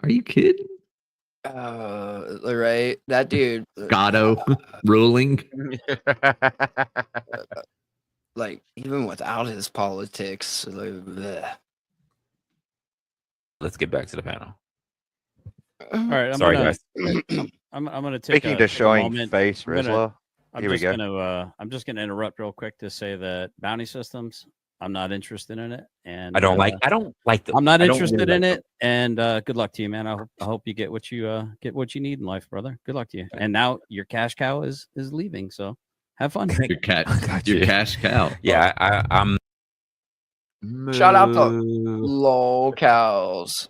are you kidding? Right, that dude. Gatto ruling. Like even without his politics, like, bleh. Let's get back to the panel. All right, Sorry, gonna, guys. I'm gonna take Speaking a, to take a showing moment. face, I'm gonna- Rizla. I'm Here we just go. I'm just gonna interrupt real quick to say that bounty systems, I'm not interested in it, and I don't like them. I'm not I don't interested really in like it, and good luck to you, man. I hope you get what you need in life, brother. Good luck to you. And now your cash cow is leaving, so have fun. Your cash cow. Yeah, I'm. Shout out to lol cows.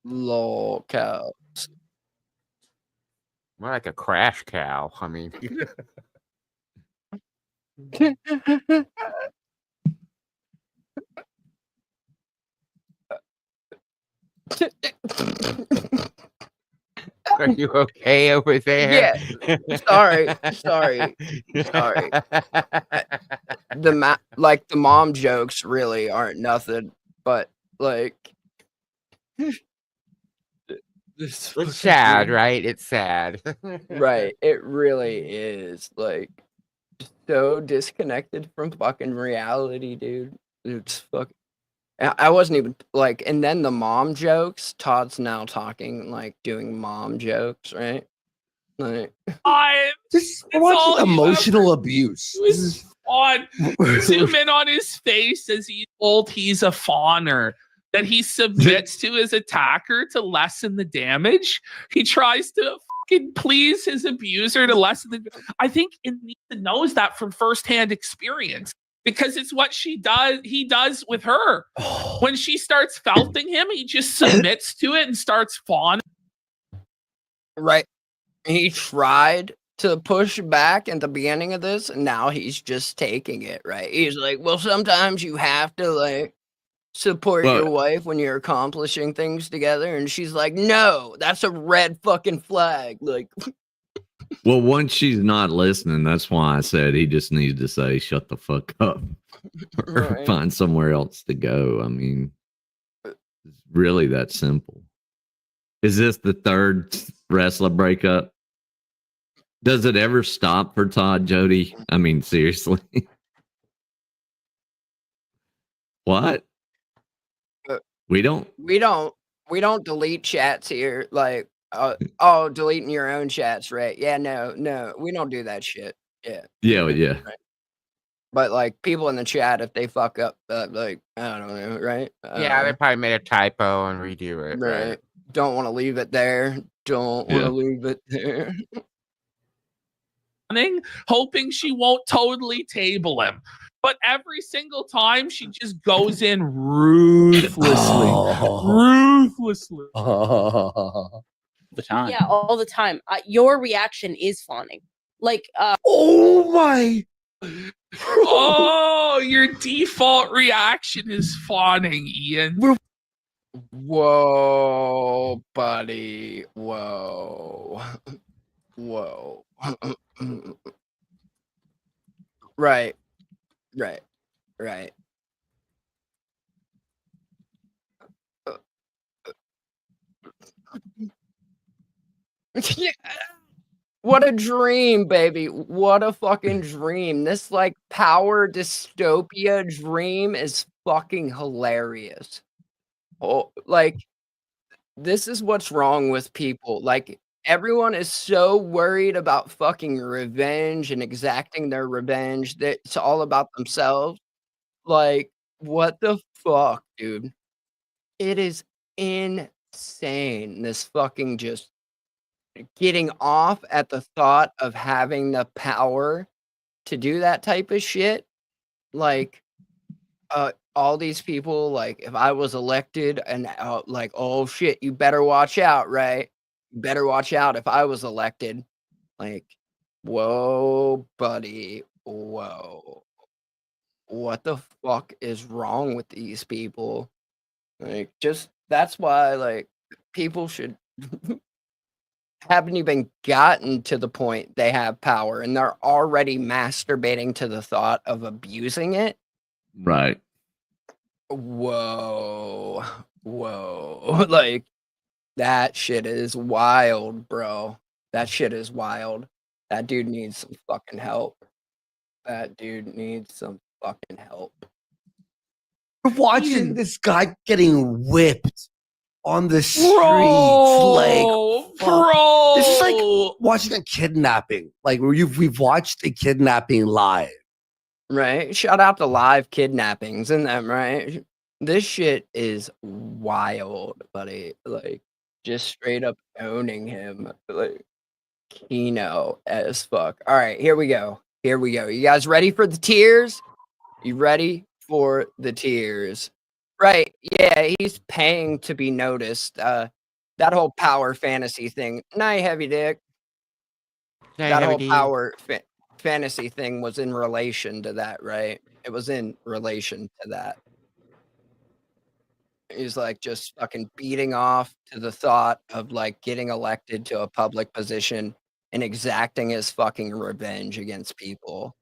Lol cows. More like a crash cow. I mean, are you okay over there? Yeah. Sorry. Like the mom jokes really aren't nothing, but like It's sad, right? It's sad. right. It really is like so disconnected from fucking reality, dude. It's fucking. I wasn't even like, and then the mom jokes. Todd's now talking like doing mom jokes, right? Like, Just watching emotional abuse. This is Zoom in on his face as he's told he's a fawner, that he submits to his attacker to lessen the damage. He tries to fucking please his abuser to lessen the. I think Anita knows that from firsthand experience, because it's what he does with her. When she starts felting him, he just submits to it and starts fawning. Right. He tried to push back at the beginning of this, and now he's just taking it, right? He's like, well, sometimes you have to like support your wife when you're accomplishing things together. And she's like, no, that's a red fucking flag. Like, Well, once she's not listening, that's why I said he just needs to say, shut the fuck up or Right. find somewhere else to go. I mean, it's really that simple. Is this the third wrestler breakup? Does it ever stop for Todd, Jody? I mean, seriously. What? We don't we don't delete chats here. Like, deleting your own chats, right? Yeah, no, we don't do that shit. Yeah. Yeah. Right. But like people in the chat, if they fuck up, like I don't know, right? Yeah, they probably made a typo and redo it. Right. Don't want to leave it there. Don't want to leave it there. Hoping she won't totally table him. But every single time she just goes in ruthlessly. Ruthlessly. The time. Yeah, all the time. Your reaction is fawning. Like, oh my. Oh, your default reaction is fawning, Ian. Whoa, buddy. Whoa. Right. Yeah. What a dream, baby. What a fucking dream. This like power dystopia dream is fucking hilarious. Oh, like this is what's wrong with people. Like everyone is so worried about fucking revenge and exacting their revenge that it's all about themselves. Like, what the fuck, dude? It is insane. This fucking just getting off at the thought of having the power to do that type of shit. Like, all these people, like, if I was elected and like, oh shit, you better watch out, right? You better watch out if I was elected. Like, whoa, buddy, whoa. What the fuck is wrong with these people? Like, just that's why, like, people should haven't even gotten to the point they have power and they're already masturbating to the thought of abusing it. Right. Whoa. Like, that shit is wild, bro. That shit is wild. That dude needs some fucking help. That dude needs some fucking help. We're watching this guy getting whipped on the streets. Bro, bro. This is like watching a kidnapping. Like we've watched a kidnapping live. Right? Shout out to live kidnappings and them, right? This shit is wild, buddy. Like, just straight up owning him. Like, Kino as fuck. All right, here we go. You guys ready for the tears? You ready for the tears? Right. Yeah, he's paying to be noticed. That whole power fantasy thing. Night, heavy dick. That whole power fantasy thing was in relation to that, right? It was in relation to that. He's like just fucking beating off to the thought of like getting elected to a public position and exacting his fucking revenge against people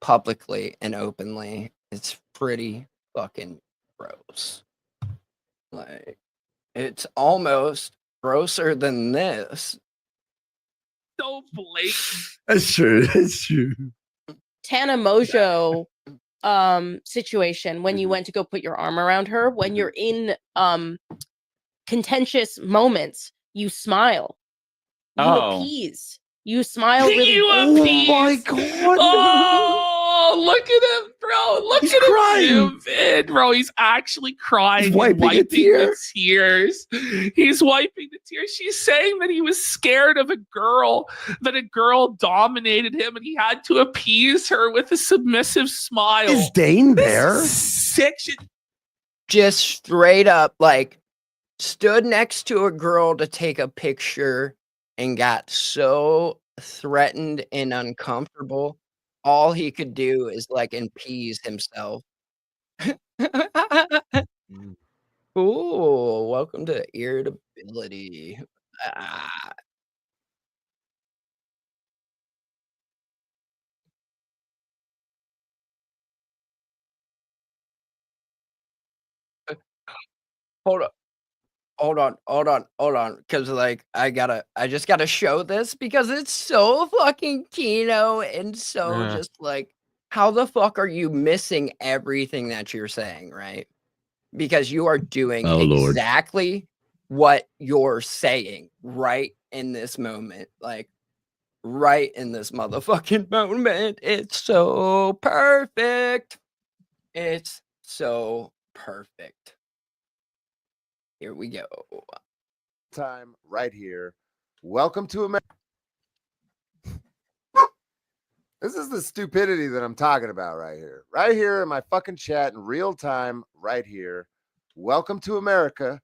publicly and openly. It's pretty fucking gross. Like, it's almost grosser than this. So blatant. That's true. Tana Mojo situation when you went to go put your arm around her, when you're in contentious moments, you smile. You appease. You smile really. You Oh appease. my god. Oh, Oh, look at him, bro. Look He's at crying. him zoom in, bro. He's actually crying. He's and wiping a tear. the tears. He's wiping the tears. She's saying that he was scared of a girl, that a girl dominated him, and he had to appease her with a submissive smile. Is Dane there? Sick shit. Just straight up, like, stood next to a girl to take a picture and got so threatened and uncomfortable. All he could do is like appease himself. Ooh, welcome to irritability. Ah. Hold on. Hold on. Cause like I just gotta show this because it's so fucking kino and so just like how the fuck are you missing everything that you're saying, right? Because you are doing Oh, Lord. exactly what you're saying right in this moment. Like right in this motherfucking moment. It's so perfect. It's so perfect. Here we go. Time right here. Welcome to America. This is the stupidity that I'm talking about right here. Right here in my fucking chat in real time, right here. Welcome to America.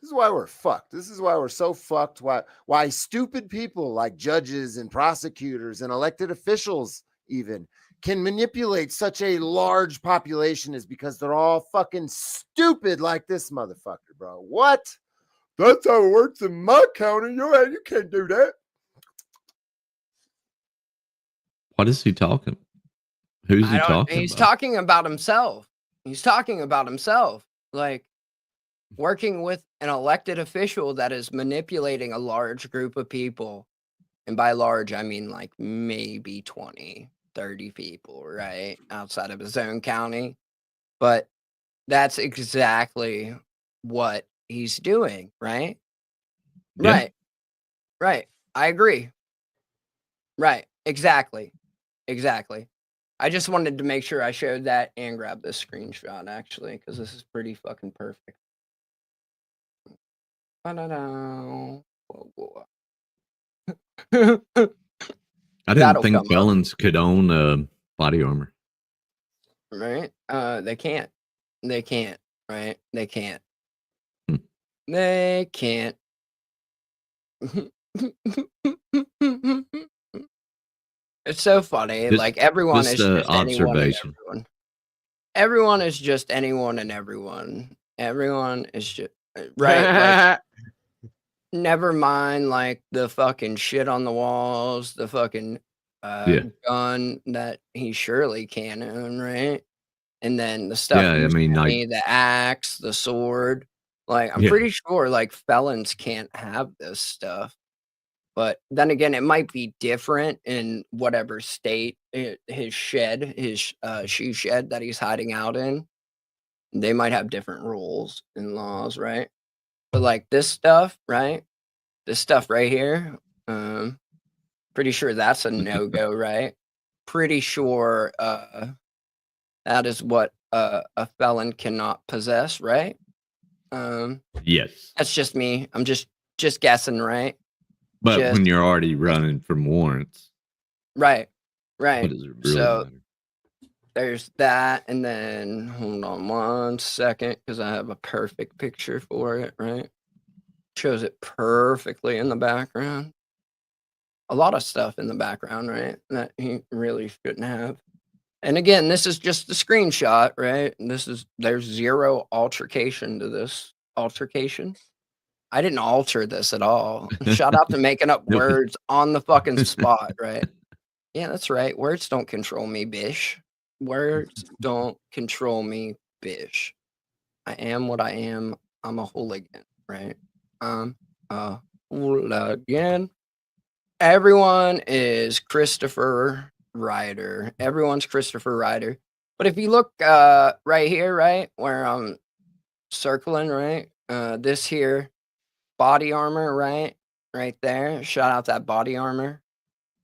This is why we're fucked. This is why we're so fucked. Why stupid people like judges and prosecutors and elected officials even can manipulate such a large population is because they're all fucking stupid like this motherfucker, bro. What? That's how it works in my county. You can't do that. What is he talking? Who's he talking He's about? talking about himself. He's talking about himself. Like working with an elected official that is manipulating a large group of people. And by large, I mean like maybe 20, 30 people, right? Outside of his own county. But that's exactly what he's doing, right? Yeah. Right. Right. I agree. Right. Exactly. Exactly. I just wanted to make sure I showed that and grab this screenshot actually, because this is pretty fucking perfect. Ba-da-da. Whoa, whoa. I didn't That'll think come up. felons could own body armor. Right? They can't. They can't. Right? They can't. Hmm. They can't. It's so funny. Like everyone is just anyone and observation. everyone. Everyone is just anyone and everyone. Everyone is just right. Like, never mind like the fucking shit on the walls, the fucking Yeah. gun that he surely can own, right? And then the stuff Yeah, I you mean, sent like- me, the axe, the sword. Like I'm Yeah. pretty sure like felons can't have this stuff. But then again, it might be different in whatever state his shed, his shoe shed that he's hiding out in. They might have different rules and laws, right? But like this stuff, right? This stuff right here, pretty sure that's a no-go, right? Pretty sure that is what a felon cannot possess, right? Yes. That's just me. I'm just guessing, right? But Just- when you're already running from warrants, Right. Right. what does it really So matter? there's that, and then hold on 1 second because I have a perfect picture for it, right? Shows it perfectly in the background. A lot of stuff in the background, right? That he really shouldn't have. And again, this is just a screenshot, right? And there's zero altercation to this altercation. I didn't alter this at all. Shout out to making up words on the fucking spot, right? Yeah, that's right. Words don't control me, bish. Words don't control me, bish. I am what I am. I'm a hooligan, right? I'm a hooligan. Everyone is Christopher Ryder. Everyone's Christopher Ryder. But if you look right here, right, where I'm circling, right, this here body armor, right there. Shout out that body armor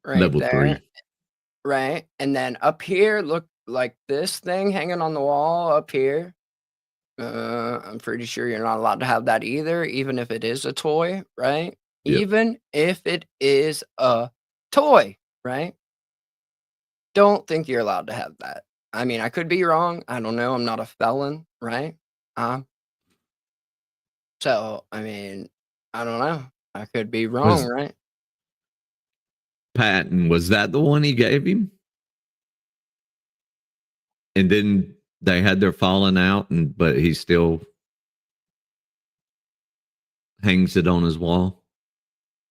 right Level there. 3. right? And then up here, look like this thing hanging on the wall up here. I'm pretty sure you're not allowed to have that either, even if it is a toy, right? Yep. Even if it is a toy, right? Don't think you're allowed to have that. I mean, I could be wrong. I don't know. I'm not a felon, right? So, I mean, I don't know. I could be wrong, Was right? Patton, was that the one he gave him? And then they had their falling out, but he still hangs it on his wall.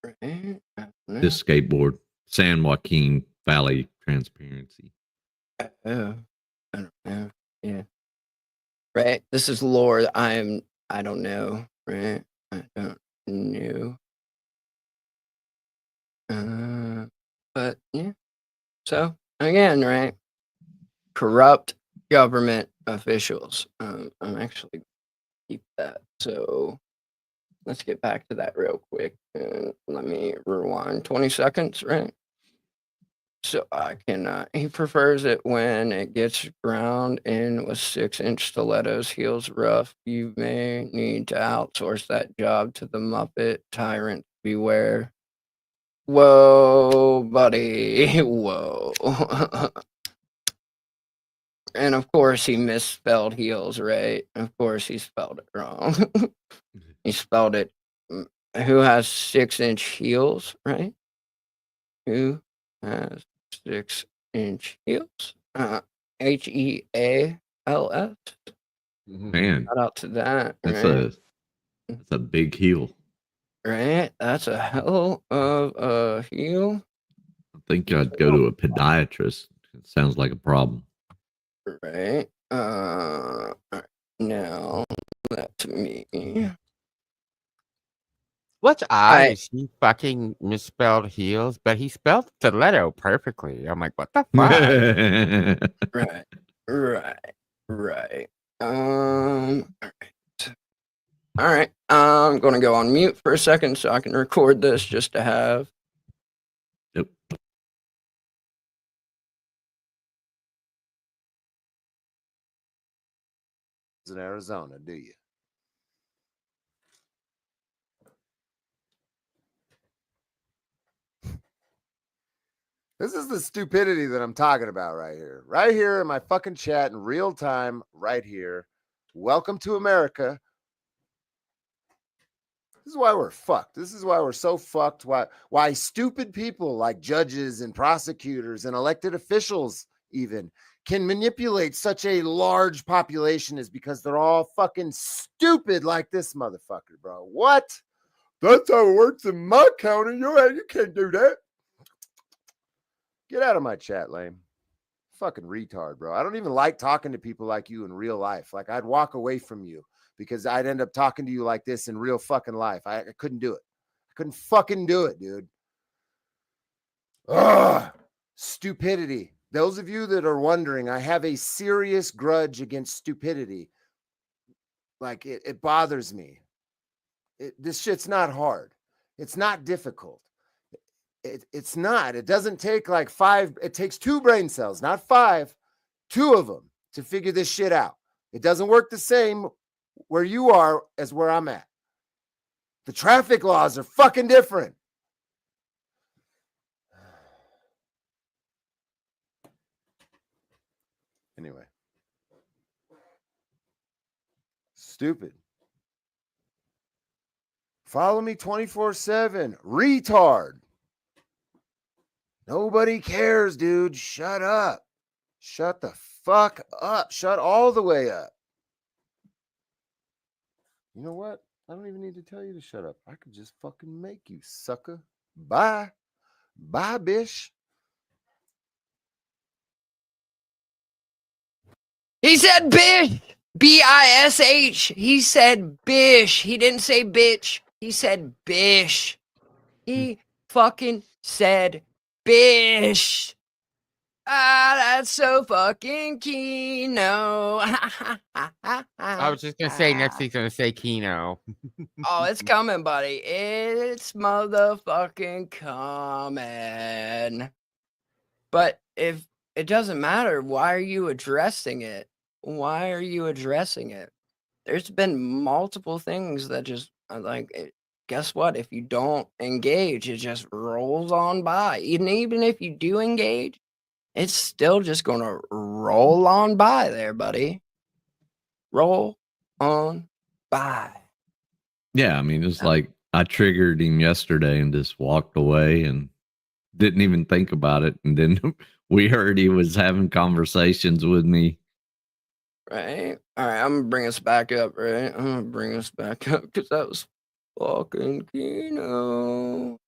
Right? This skateboard, San Joaquin Valley Transparency. Oh, I don't know. Yeah. Right. This is lore. I don't know. Right. I don't know. But yeah. So again, right. Corrupt government officials. I'm actually keep that. So let's get back to that real quick. And let me rewind 20 seconds, right? So I can, he prefers it when it gets ground in with 6-inch stilettos, heels rough. You may need to outsource that job to the Muppet tyrant. Beware. Whoa, buddy. Whoa. And of course he misspelled heels, right? Of course he spelled it wrong. He spelled it. Who has 6-inch heels, right? Who has 6-inch heels? HEALS. Man, Shout out to that. that's Right? a big heel. Right? That's a hell of a heel. I think I'd go to a podiatrist. It sounds like a problem. Right. Now that's me. What's odd is he fucking misspelled heels, but he spelled stiletto perfectly. I'm like, what the fuck? Right. All right. I'm gonna go on mute for a second so I can record this just to have. Yep. In Arizona, do you? This is the stupidity that I'm talking about right here. Right here in my fucking chat in real time, right here. Welcome to America. This is why we're fucked. This is why we're so fucked. Why stupid people like judges and prosecutors and elected officials even can manipulate such a large population is because they're all fucking stupid like this motherfucker, bro. What? That's how it works in my county. You can't do that. Get out of my chat, lame. Fucking retard, bro. I don't even like talking to people like you in real life. Like, I'd walk away from you because I'd end up talking to you like this in real fucking life. I couldn't do it. I couldn't fucking do it, dude. Ugh. Stupidity. Those of you that are wondering, I have a serious grudge against stupidity. Like, it bothers me. This shit's not hard. It's not difficult. It's not. It doesn't take like 5. It takes 2 brain cells, not 5, 2 of them to figure this shit out. It doesn't work the same where you are as where I'm at. The traffic laws are fucking different. Anyway. Stupid. Follow me 24/7. Retard. Nobody cares, dude. Shut up. Shut the fuck up. Shut all the way up. You know what? I don't even need to tell you to shut up. I could just fucking make you, sucker. Bye. Bye, bish. He said bish. B-I-S-H. He said bish. He didn't say bitch. He said bish. He fucking said bish. That's so fucking Kino. I was just gonna say next he's gonna say Kino. Oh, it's coming, buddy. It's motherfucking coming. But if it doesn't matter, why are you addressing it? Why are you addressing it? There's been multiple things that just like guess what? If you don't engage, it just rolls on by. Even if you do engage, it's still just gonna roll on by there, buddy. Roll on by. Yeah, I mean, it's like I triggered him yesterday and just walked away and didn't even think about it. And then we heard he was having conversations with me. Right? All right, I'm gonna bring us back up, right? I'm gonna bring us back up because that was fucking Kino.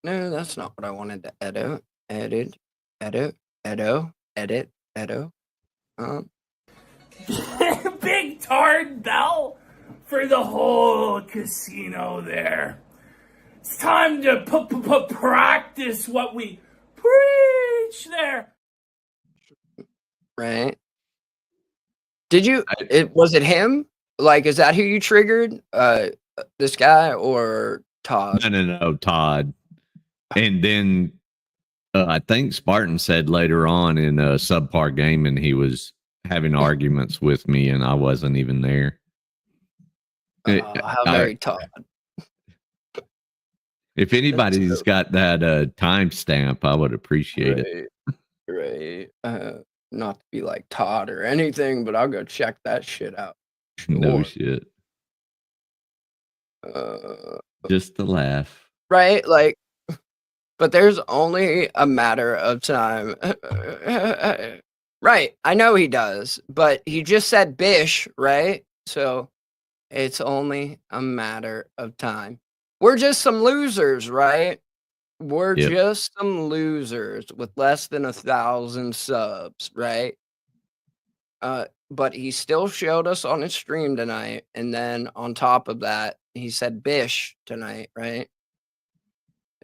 No, that's not what I wanted to edit. Edit. Big tard bell for the whole casino there. It's time to practice what we preach there. Right? Did you? Was it him? Like, is that who you triggered? This guy or Todd? No, Todd. And then I think Spartan said later on in Subpar Gaming he was having arguments with me, and I wasn't even there. How very Todd. If anybody's got that timestamp, I would appreciate it. Right. Not to be like Todd or anything, but I'll go check that shit out. No shit. Just to laugh. Right? Like, but there's only a matter of time. Right. I know he does, but he just said bish, right? So it's only a matter of time. We're just some losers, right? We're just some losers with less than 1,000 subs, right? But he still showed us on his stream tonight, and then on top of that, he said bish tonight, right?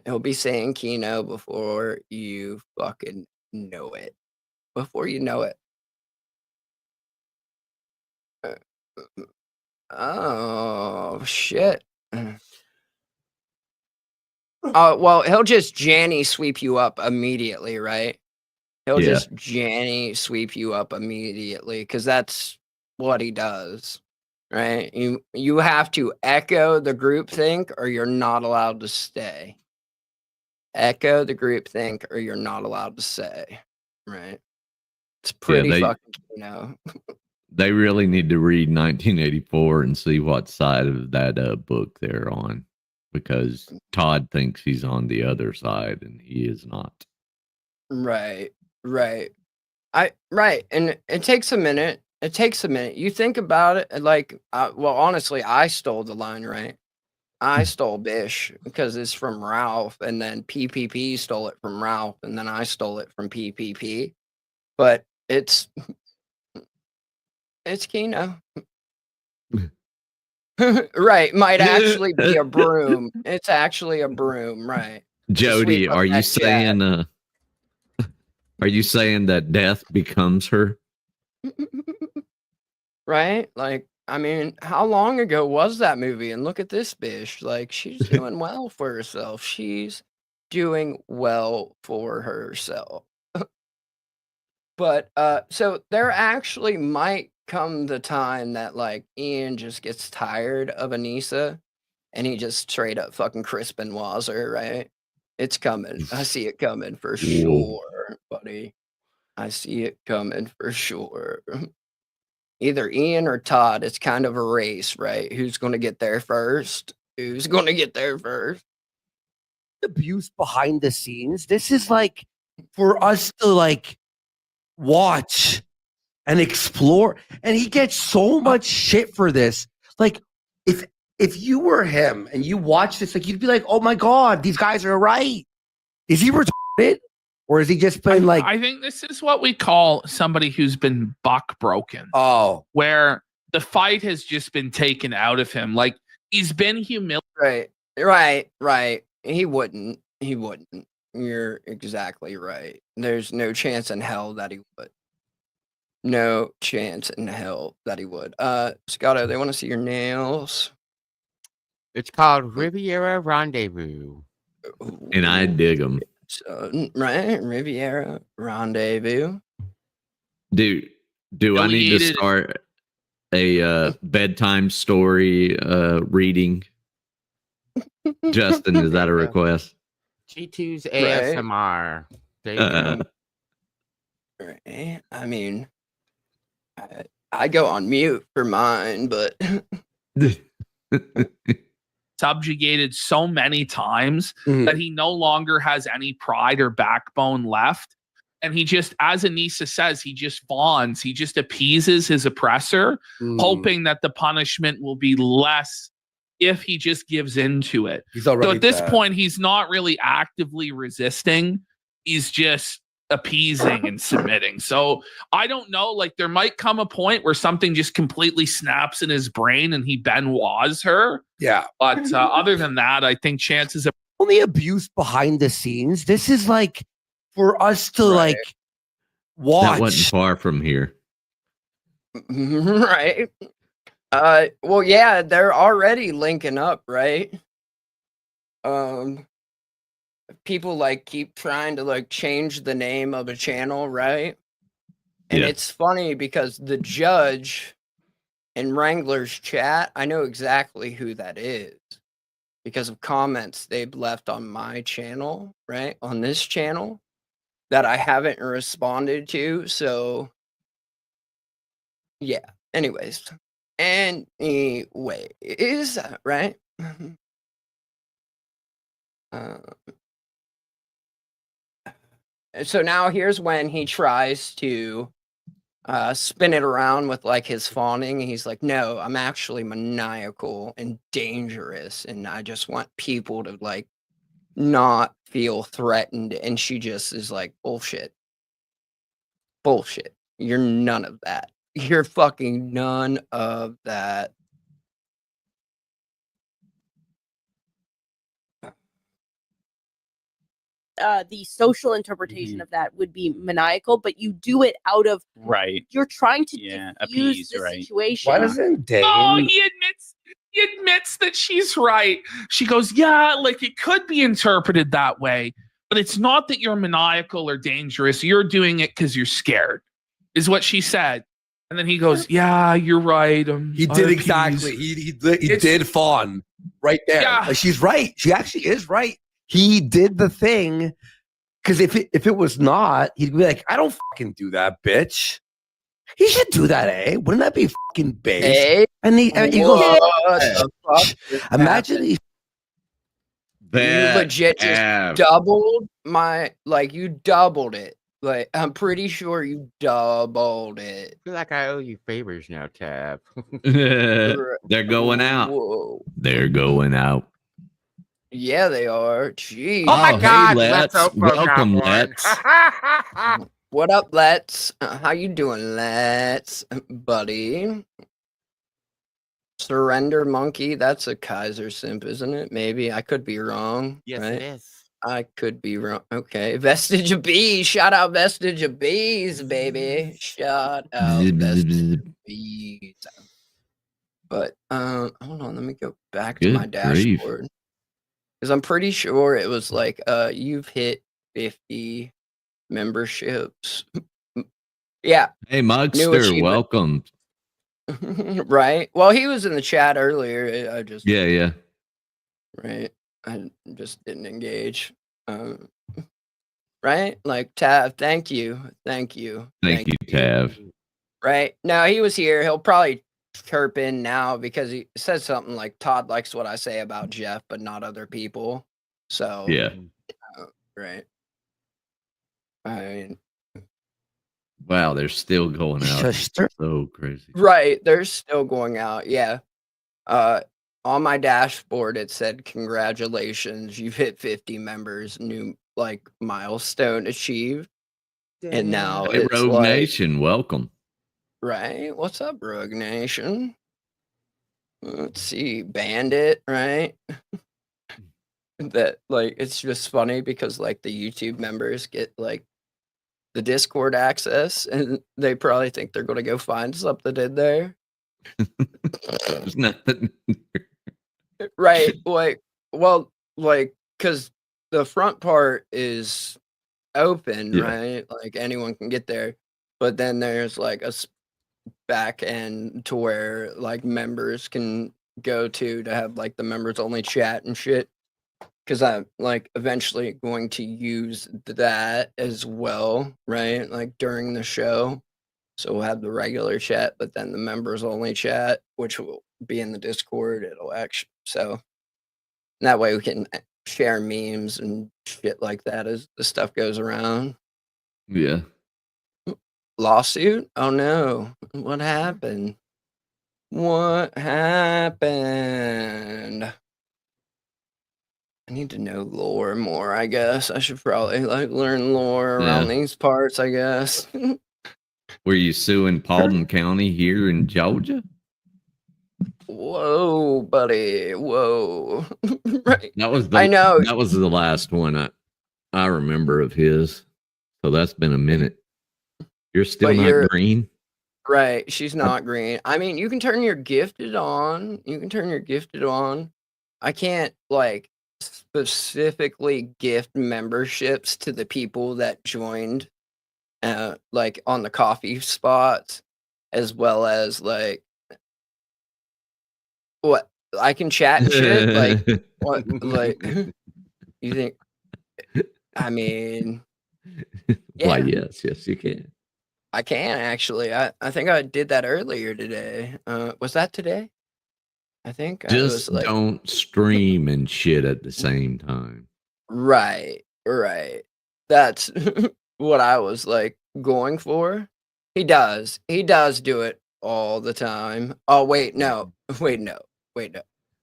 He'll be saying Kino before you fucking know it. Before you know it. Oh shit. Well, he'll just Janny sweep you up immediately, right? He'll just Janny sweep you up immediately because that's what he does, right? You have to echo the groupthink or you're not allowed to stay. Echo the groupthink or you're not allowed to say, right? It's pretty fucking, They really need to read 1984 and see what side of that book they're on, because Todd thinks he's on the other side and he is not. Right. And it takes a minute. You think about it like, well, honestly, I stole the line, right? I stole bish because it's from Ralph, and then PPP stole it from Ralph, and then I stole it from PPP. But it's Kino. Right, might actually be a broom. It's actually a broom, right? Jody, are you saying that death becomes her? Right? Like, I mean, how long ago was that movie? And look at this bitch. Like, she's doing well for herself. She's doing well for herself. But so there actually might come the time that like Ian just gets tired of Anissa and he just straight up fucking Crispin Wazzer, right? It's coming. I see it coming for sure, buddy. I see it coming for sure. Either Ian or Todd. It's kind of a race, right? Who's going to get there first? Abuse behind the scenes. This is like for us to like watch and explore, and he gets so much shit for this. Like if you were him and you watch this, like you'd be like, oh my god, these guys are right. Is he retarded, or is he just been like? I think this is what we call somebody who's been buck broken. Oh, where the fight has just been taken out of him. Like he's been humiliated. Right. He wouldn't. You're exactly right. There's no chance in hell that he would. No chance in hell that he would. Scotto, they want to see your nails. It's called Riviera Rendezvous. And I dig them. Right, Riviera Rendezvous. Do I need to Affiliated- start a bedtime story reading? Justin, is that a request? G2's ASMR. There you go. Right. I mean, I go on mute for mine, but subjugated so many times that he no longer has any pride or backbone left. And he just, as Anissa says, he just fawns. He just appeases his oppressor, hoping that the punishment will be less if he just gives into it. So at this point, he's not really actively resisting. He's just appeasing and submitting. So I don't know, like there might come a point where something just completely snaps in his brain and he Benoit's her. Yeah. But other than that, I think chances of only abuse behind the scenes. This is like for us to like watch. That wasn't far from here. right. Well, yeah, they're already linking up, right? People like keep trying to like change the name of a channel, right? And it's funny because the judge in Wrangler's chat, I know exactly who that is because of comments they've left on my channel, right? On this channel that I haven't responded to. So yeah. Anyways, right? So now here's when he tries to spin it around with like his fawning. He's like, no, I'm actually maniacal and dangerous. And I just want people to like not feel threatened. And she just is like, bullshit. Bullshit. You're none of that. You're fucking none of that. The social interpretation of that would be maniacal, but you do it out of you're trying to diffuse appease, the right. situation. Why doesn't Dane? Oh, he admits that she's right. She goes, yeah, like it could be interpreted that way, but it's not that you're maniacal or dangerous. You're doing it because you're scared, is what she said. And then he goes, yeah, you're right. He did exactly. He did fawn right there. Yeah. Like, she's right. She actually is right. He did the thing because if it was not, he'd be like, I don't fucking do that, bitch. He should do that, eh? Wouldn't that be fucking base? Hey, and he goes, what the fuck? imagine he. You legit just doubled you doubled it. Like, I'm pretty sure you doubled it. I feel like I owe you favors now, Tab. They're going out. Whoa. They're going out. Yeah, they are. Jeez. Oh my God! Let's welcome, Let's. What up, Let's? How you doing, Let's, buddy? Surrender Monkey. That's a Kaiser simp, isn't it? Maybe I could be wrong. Yes, right? it is. I could be wrong. Okay, Vestige of Bees. Shout out Vestige of Bees, baby. Shout out Vestige of Bees. But hold on, let me go back to my dashboard. Because I'm pretty sure it was like, you've hit 50 memberships. Yeah. Hey, Mugster, welcome. Right. Well, he was in the chat earlier. I just Yeah. Right. I just didn't engage. Right? Like Tav, thank you. Thank you, Tav. Right. No, he was here. He'll probably chirp in now because he said something like Todd likes what I say about Jeff, but not other people. So yeah. Right. I mean, wow, they're still going out. So crazy. Right. They're still going out. Yeah. On my dashboard, it said, congratulations, you've hit 50 members, new like milestone achieved. And now Hey, it's Rogue like, Nation, welcome. right. What's up, Rogue Nation? Let's see, Bandit, right? That like it's just funny because like the YouTube members get like the Discord access and they probably think they're gonna go find something in there. There's nothing. Right. Like, well, like, because the front part is open, Yeah. right? Like anyone can get there. But then there's like a back end to where like members can go to have like the members only chat and shit. Because I'm like eventually going to use that as well, right? Like during the show. So we'll have the regular chat, but then the members only chat, which will be in the Discord. It'll actually so that way we can share memes and shit like that as the stuff goes around. Yeah. Lawsuit? Oh no. What happened? What happened? I need to know lore more, I guess. I should probably like learn lore around Yeah. these parts, I guess. Were you suing Paulding County here in Georgia? Whoa, buddy. Whoa. Right. That was I know. That was the last one I remember of his. So that's been a minute. You're still But not you're green? right. She's not green. I mean, you can turn your gifted on. You can turn your gifted on. I can't like specifically gift memberships to the people that joined like on the coffee spots, as well as like what I can chat and shit. Like what like you think I mean Why, yeah. yes, you can. I can actually. I think I did that earlier today. Was that today? I think it was Just like don't stream and shit at the same time. right. That's what I was like going for. He does do it all the time. Oh wait, no. Wait, no.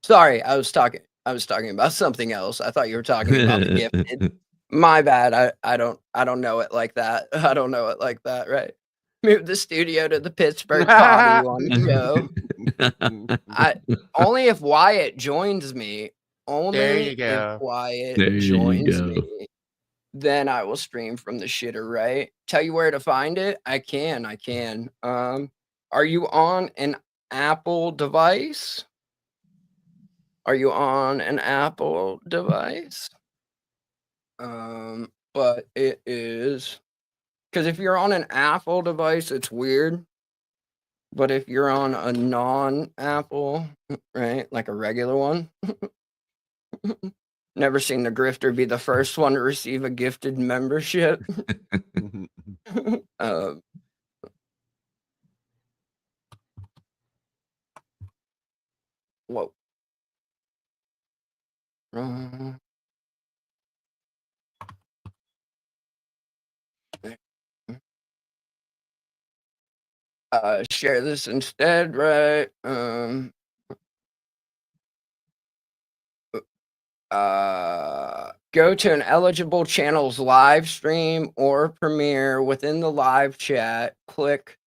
Sorry, I was talking about something else. I thought you were talking about the gifted. My bad. I don't know it like that. I don't know it like that, right? Move the studio to the Pittsburgh potty one show. I only if Wyatt joins me. Only There you if go. Wyatt There you joins go. me. Then I will stream from the shitter, right? Tell you where to find it? I can. Are you on an Apple device? Are you on an Apple device? But it is because if you're on an Apple device, it's weird. But if you're on a non-Apple, right, like a regular one, never seen the grifter be the first one to receive a gifted membership. Whoa. Share this instead, right? Go to an eligible channel's live stream or premiere within the live chat, click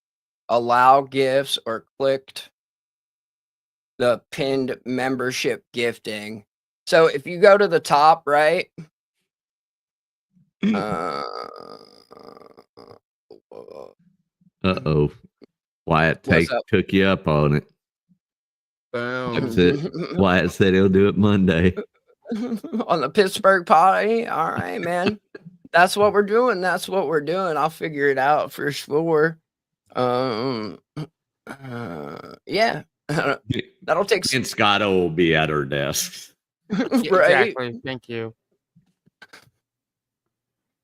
allow gifts or clicked the pinned membership gifting. So if you go to the top right, Uh-oh. Wyatt What's up? took you up on it. Boom. That's it. Wyatt said he'll do it Monday. On the Pittsburgh potty. All right, man. That's what we're doing. I'll figure it out for sure. Yeah. That'll take And Scotto will be at her desk. right. Exactly. Thank you.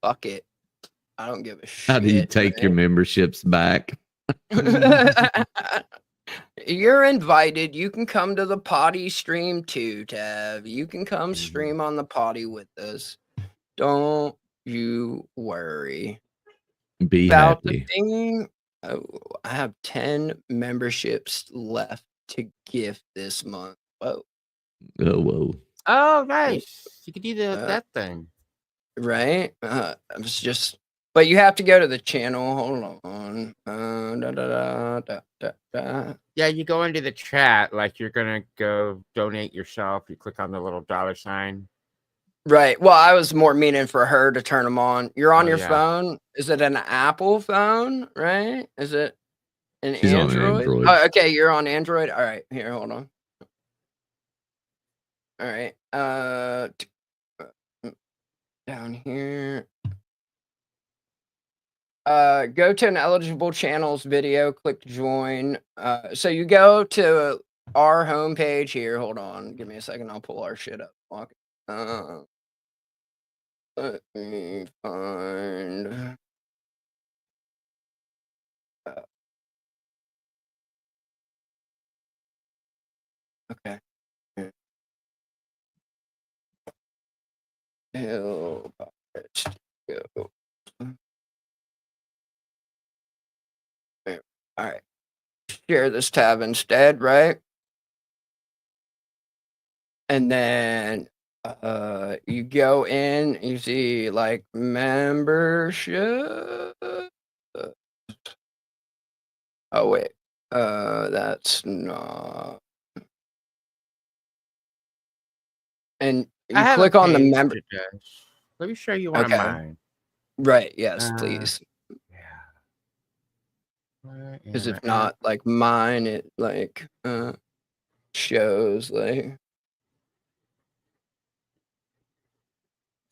Fuck it. I don't give a shit. How do you take your memberships back? You're invited. You can come to the potty stream too, Tav. You can come stream on the potty with us. Don't you worry. Be About happy. the thing. Oh, I have 10 memberships left to gift this month. Whoa. Oh, whoa. Oh, nice. You could do that thing. Right? I was just, but you have to go to the channel. Hold on. Yeah, you go into the chat like you're gonna go donate yourself. You click on the little $sign. Right. Well, I was more meaning for her to turn them on. You're on your yeah. phone. Is it an Apple phone? Right? Is it an She's on Android? Android. Oh, okay, you're on Android. All right. Here, hold on. All right. Down here. Go to an eligible channels video, click join. So you go to our homepage here. Hold on, give me a second. I'll pull our shit up. Let me find. Okay. Hell, go. There. All right. Share this tab instead, right? And then you go in, you see like membership. Oh wait, that's not. And I you have a click on the page member. that does. Let me show you one of Okay. mine. Right. Yes, please. Where Because am if I at? not, like mine, it like shows like.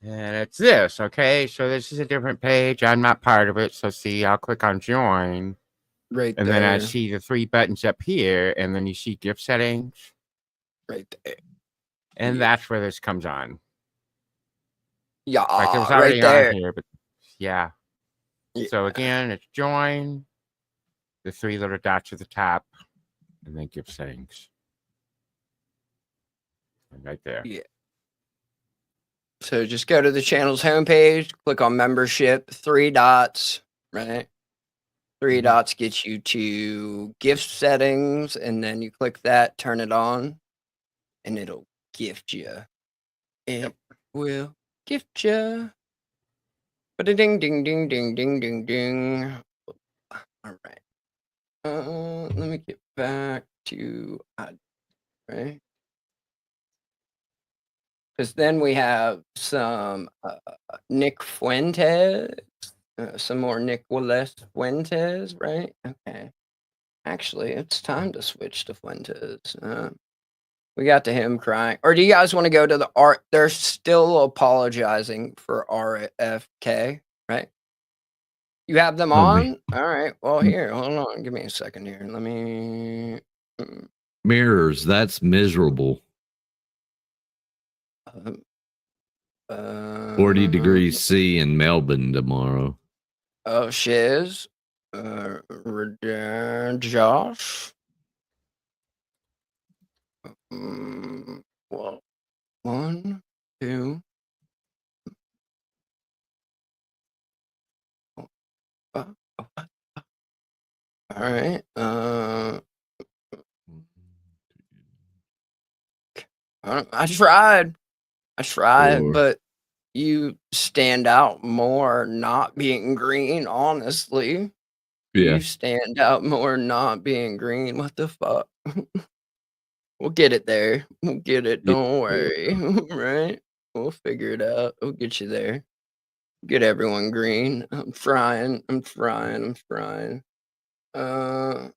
And it's this, okay? So this is a different page. I'm not part of it. So see, I'll click on join. Right and then I there. see the 3 buttons up here, and then you see gift settings. Right there. And that's where this comes on. Yeah, Like it was right already on there. here, but yeah. So again, it's join, the 3 little dots at the top, and then gift settings. And right there. Yeah. So just go to the channel's homepage, click on membership, 3 dots, right? 3 dots gets you to gift settings, and then you click that, turn it on, and it'll gift you. It will gift you. But a ding ding ding ding ding ding ding. All right. Let me get back to right. Because then we have some Nick Fuentes, some more Nicolas Fuentes, right? Okay. Actually, it's time to switch to Fuentes. We got to him crying. Or do you guys want to go to the art? They're still apologizing for RFK, right? You have them Tell me. on? All right. Well, here, hold on. Give me a second here. Let me. Mirrors, that's miserable. 40 degrees C in Melbourne tomorrow. Oh, shiz. Josh. Well, 1, 2. All right. I tried. Sure. But you stand out more not being green, honestly. Yeah. You stand out more not being green. What the fuck? We'll get it there. We'll get it. Don't worry. Right? We'll figure it out. We'll get you there. Get everyone green. I'm frying. I'm frying. I'm frying. All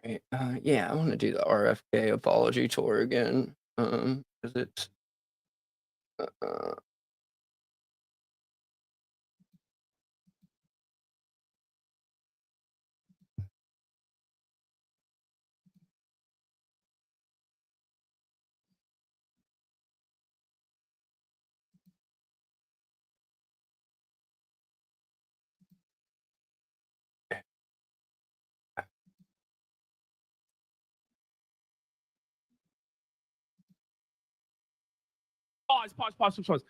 right. Yeah, I want to do the RFK apology tour again. Because it's Pause.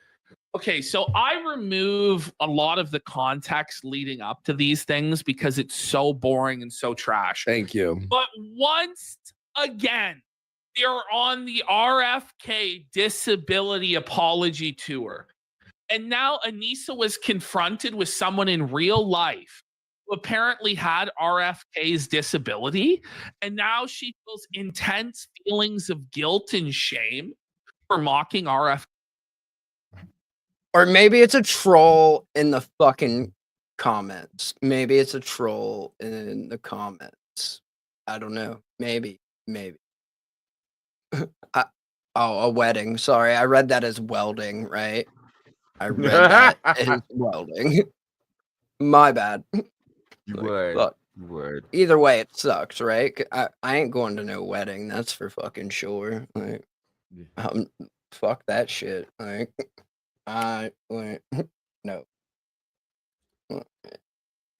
Okay, so I remove a lot of the context leading up to these things because it's so boring and so trash. Thank you. But once again, they're on the RFK disability apology tour. And now Anissa was confronted with someone in real life who apparently had RFK's disability. And now she feels intense feelings of guilt and shame for mocking RFK. Or maybe it's a troll in the fucking comments. Maybe it's a troll in the comments. I don't know. Maybe. Oh, a wedding. Sorry, I read that as welding, right? I read that as welding. My bad. You Like, would. fuck. You would. Either way, it sucks, right? I ain't going to no wedding. That's for fucking sure. Like, fuck that shit. Like, no.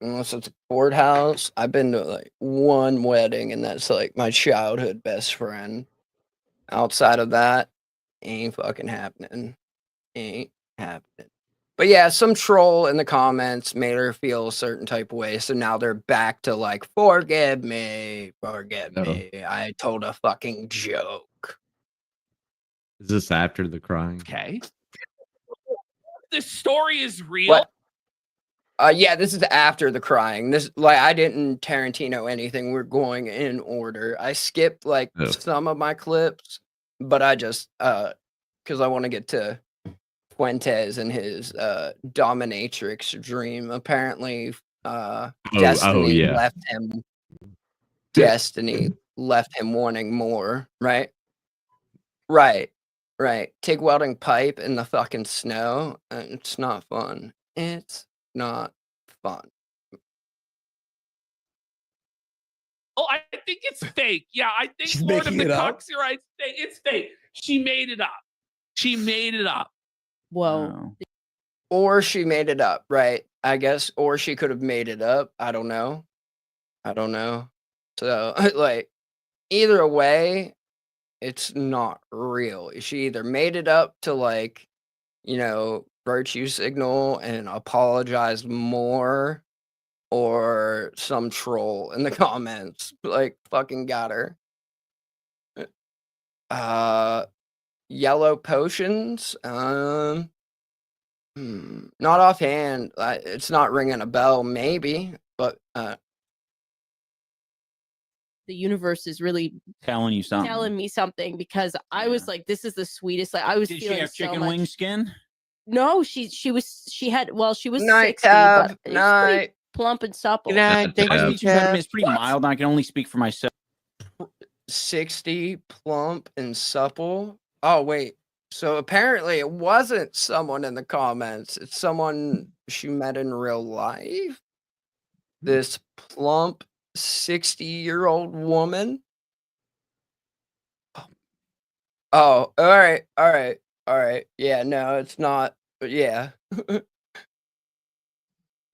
Unless it's a courthouse. I've been to like one wedding, and that's like my childhood best friend. Outside of that, ain't fucking happening. Ain't happening. But yeah, some troll in the comments made her feel a certain type of way. So now they're back to like, forgive me. I told a fucking joke. Is this after the crying? Okay. This story is real. What? Yeah, this is after the crying. This, like, I didn't Tarantino anything. We're going in order. I skipped like some of my clips, but I just because I want to get to Fuentes and his dominatrix dream. Apparently, Destiny yeah. left him. Destiny left him wanting more. Right. Take welding pipe in the fucking snow. It's not fun. It's not fun. Oh, I think it's fake. Yeah, I think She's Lord of making the it up? Cucks, you're right. It's fake. She made it up. She made it up. Whoa. Or she made it up, right? I guess. Or she could have made it up. I don't know. So, like, either way, it's not real. She either made it up to, like, virtue signal and apologize more, or some troll in the comments like fucking got her. Yellow potions. Not offhand. It's not ringing a bell. Maybe, but The universe is really Telling you something. telling me something, because I was like, this is the sweetest. Like, I was Did she feeling have so chicken much. wing skin? No, she was 60, Night, but Tab. it was Night. pretty plump and supple. My speech impediment is pretty mild, and I can only speak for myself. 60, plump and supple. Oh wait. So apparently it wasn't someone in the comments. It's someone she met in real life. This plump 60-year-old woman. Oh, all right. Yeah, no, it's not. But yeah.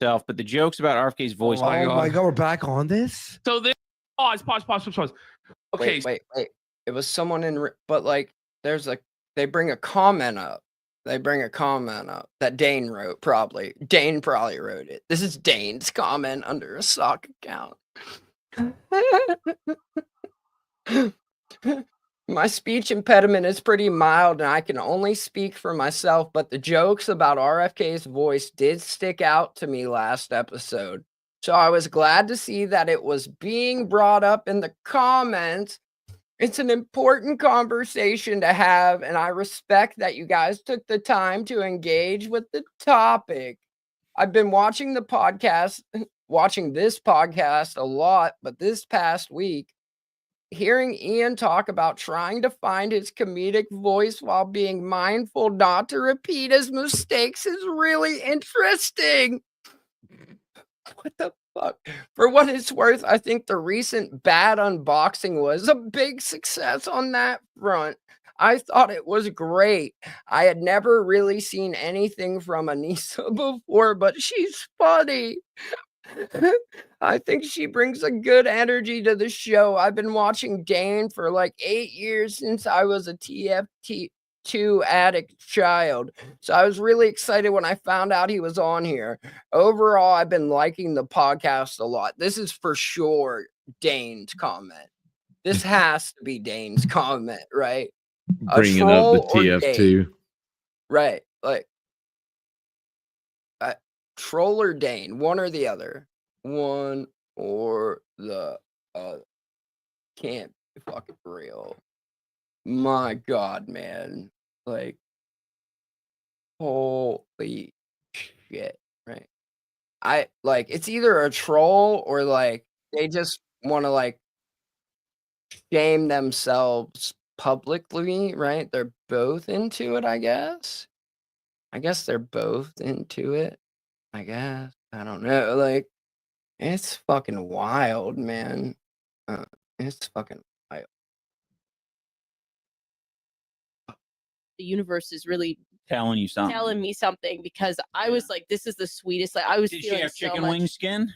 But the jokes about RFK's voice. Oh my god, we're back on this? So this pause. Okay. Wait. It was someone but like there's they bring a comment up. That Dane wrote, probably. Dane probably wrote it. This is Dane's comment under a sock account. My speech impediment is pretty mild, and I can only speak for myself, but the jokes about RFK's voice did stick out to me last episode. So I was glad to see that it was being brought up in the comments. It's an important conversation to have, and I respect that you guys took the time to engage with the topic. I've been watching this podcast a lot, but this past week, hearing Ian talk about trying to find his comedic voice while being mindful not to repeat his mistakes is really interesting. What the fuck? For what it's worth, I think the recent bad unboxing was a big success on that front. I thought it was great. I had never really seen anything from Anissa before, but she's funny. I think she brings a good energy to the show. I've been watching Dane for like 8 years since I was a TFT2 addict child. So I was really excited when I found out he was on here. Overall, I've been liking the podcast a lot. This is for sure Dane's comment. This has to be Dane's comment, right? Bringing up the TF2. Right. Like, troll or Dane, one or the other. One or the other. Can't be fucking real. My God, man. Like, holy shit, right? It's either a troll or like they just want to like shame themselves publicly, right? They're both into it, I guess. I guess they're both into it. I guess. I don't know. Like, it's fucking wild, man. It's fucking wild. The universe is really Telling you something. telling me something because I was like, this is the sweetest. Like, I was Did she feeling have so chicken much. wing skin?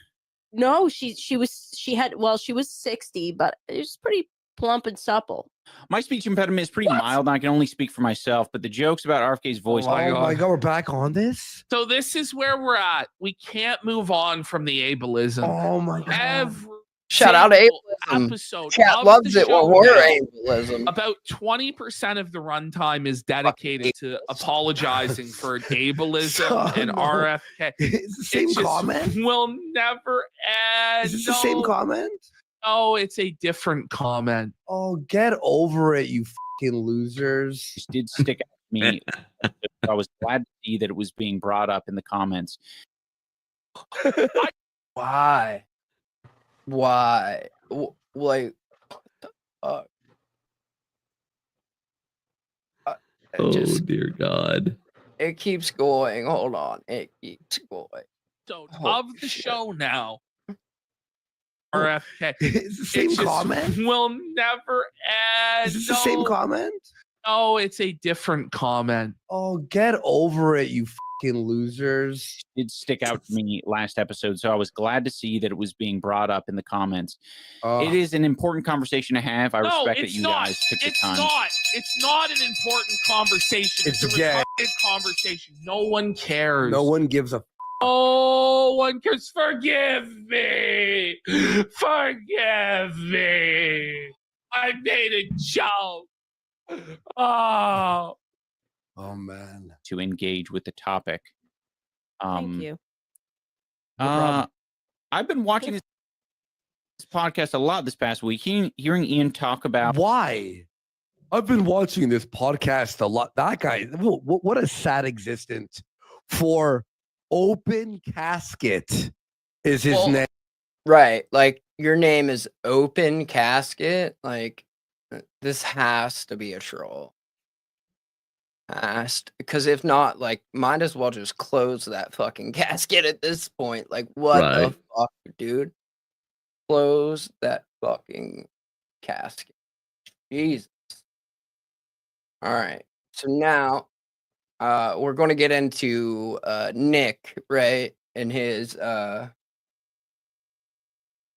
No, she was 60, but it was pretty plump and supple. My speech impediment is pretty mild, and I can only speak for myself. But the jokes about RFK's voice. Oh my god, we're back on this. So this is where we're at. We can't move on from the ableism. Oh my god. Every Shout out to single ableism. episode Chat of loves the it when show we're now, ableism. about 20% of the runtime is dedicated to apologizing for ableism and RFK. It's the same comment? Will never end. Is this the same comment? No, it's a different comment. Oh, get over it, you fucking losers. This did stick out to me. I was glad to see that it was being brought up in the comments. Why? Why? Like, what the fuck? Oh dear God. It keeps going. Hold on. It keeps going. So Holy of the shit. show now. RFK. It's the same comment? Will never end. Is this the same comment? No, it's a different comment. Oh, get over it, you fucking losers. It did stick out to me last episode, so I was glad to see that it was being brought up in the comments. It is an important conversation to have. I respect that you guys took the time. It's not an important conversation. It's a gay. retarded conversation. No one cares. No one gives a No one cares. Forgive me. Forgive me. I made a joke. Oh. Oh man. To engage with the topic. Thank you. I've been watching this podcast a lot this past week. Hearing Ian talk about why. I've been watching this podcast a lot. That guy, what a sad existence for Open Casket is his name. Right. Like, your name is Open Casket. Like, this has to be a troll. Because if not, like, might as well just close that fucking casket at this point. Like, what the fuck, dude? Close that fucking casket. Jesus. All right. So now we're going to get into Nick, right? And his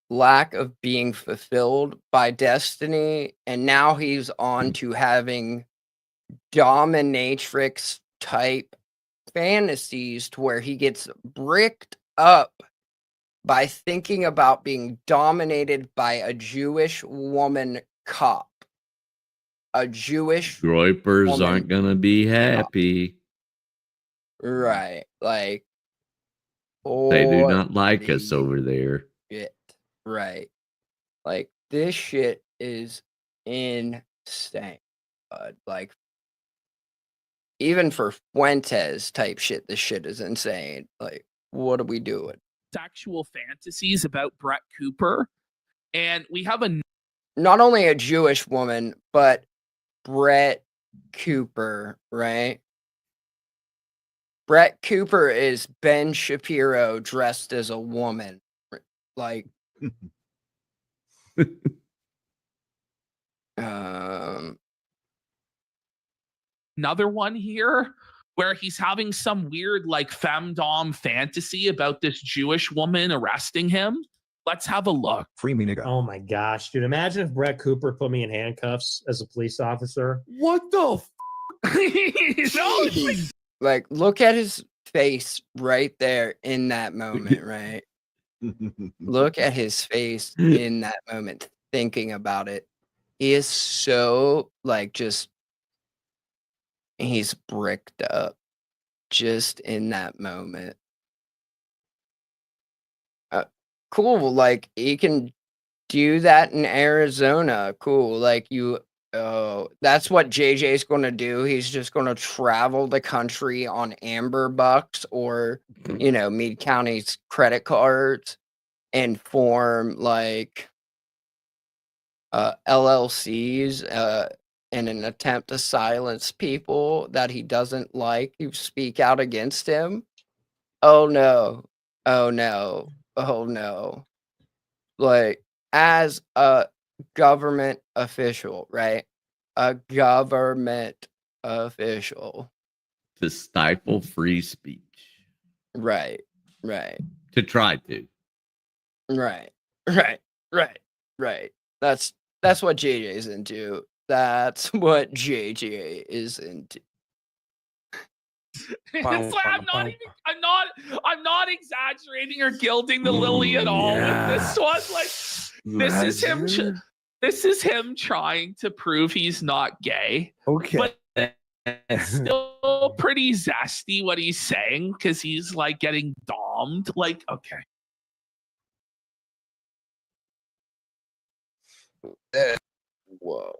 lack of being fulfilled by destiny. And now he's on to having dominatrix type fantasies to where he gets bricked up by thinking about being dominated by a Jewish woman cop. A Jewish Groypers woman aren't gonna be happy. Right. Like, They do not like us over there. shit. Right. Like, this shit is insane. Like, even for Fuentes type shit, this shit is insane. Like, what are we doing? Sexual fantasies about Brett Cooper. And we have a Not only a Jewish woman, but Brett Cooper, right? Brett Cooper is Ben Shapiro dressed as a woman. Like, another one here where he's having some weird like femdom fantasy about this Jewish woman arresting him. Let's have a look. Free me, nigga. Oh my gosh, dude. Imagine if Brett Cooper put me in handcuffs as a police officer. What the like, look at his face right there in that moment, right? Look at his face in that moment, thinking about it. He is so, like, just, he's bricked up just in that moment. Cool. Like, he can do that in Arizona. Cool. Like, that's what JJ's going to do. He's just going to travel the country on Amber Bucks or, Meade County's credit cards and form like LLCs in an attempt to silence people that he doesn't like who speak out against him. Oh no. Oh no. Oh no. Like, as a government official, right? A government official. To stifle free speech. Right. Right. To try to. Right. Right. Right. Right. That's what JJ's into. That's what JJ is into. It's like, I'm not exaggerating or gilding the lily at all with this one. Like, this is him trying to prove he's not gay. Okay. But it's still pretty zesty what he's saying, because he's like getting domed. Like, okay. Whoa.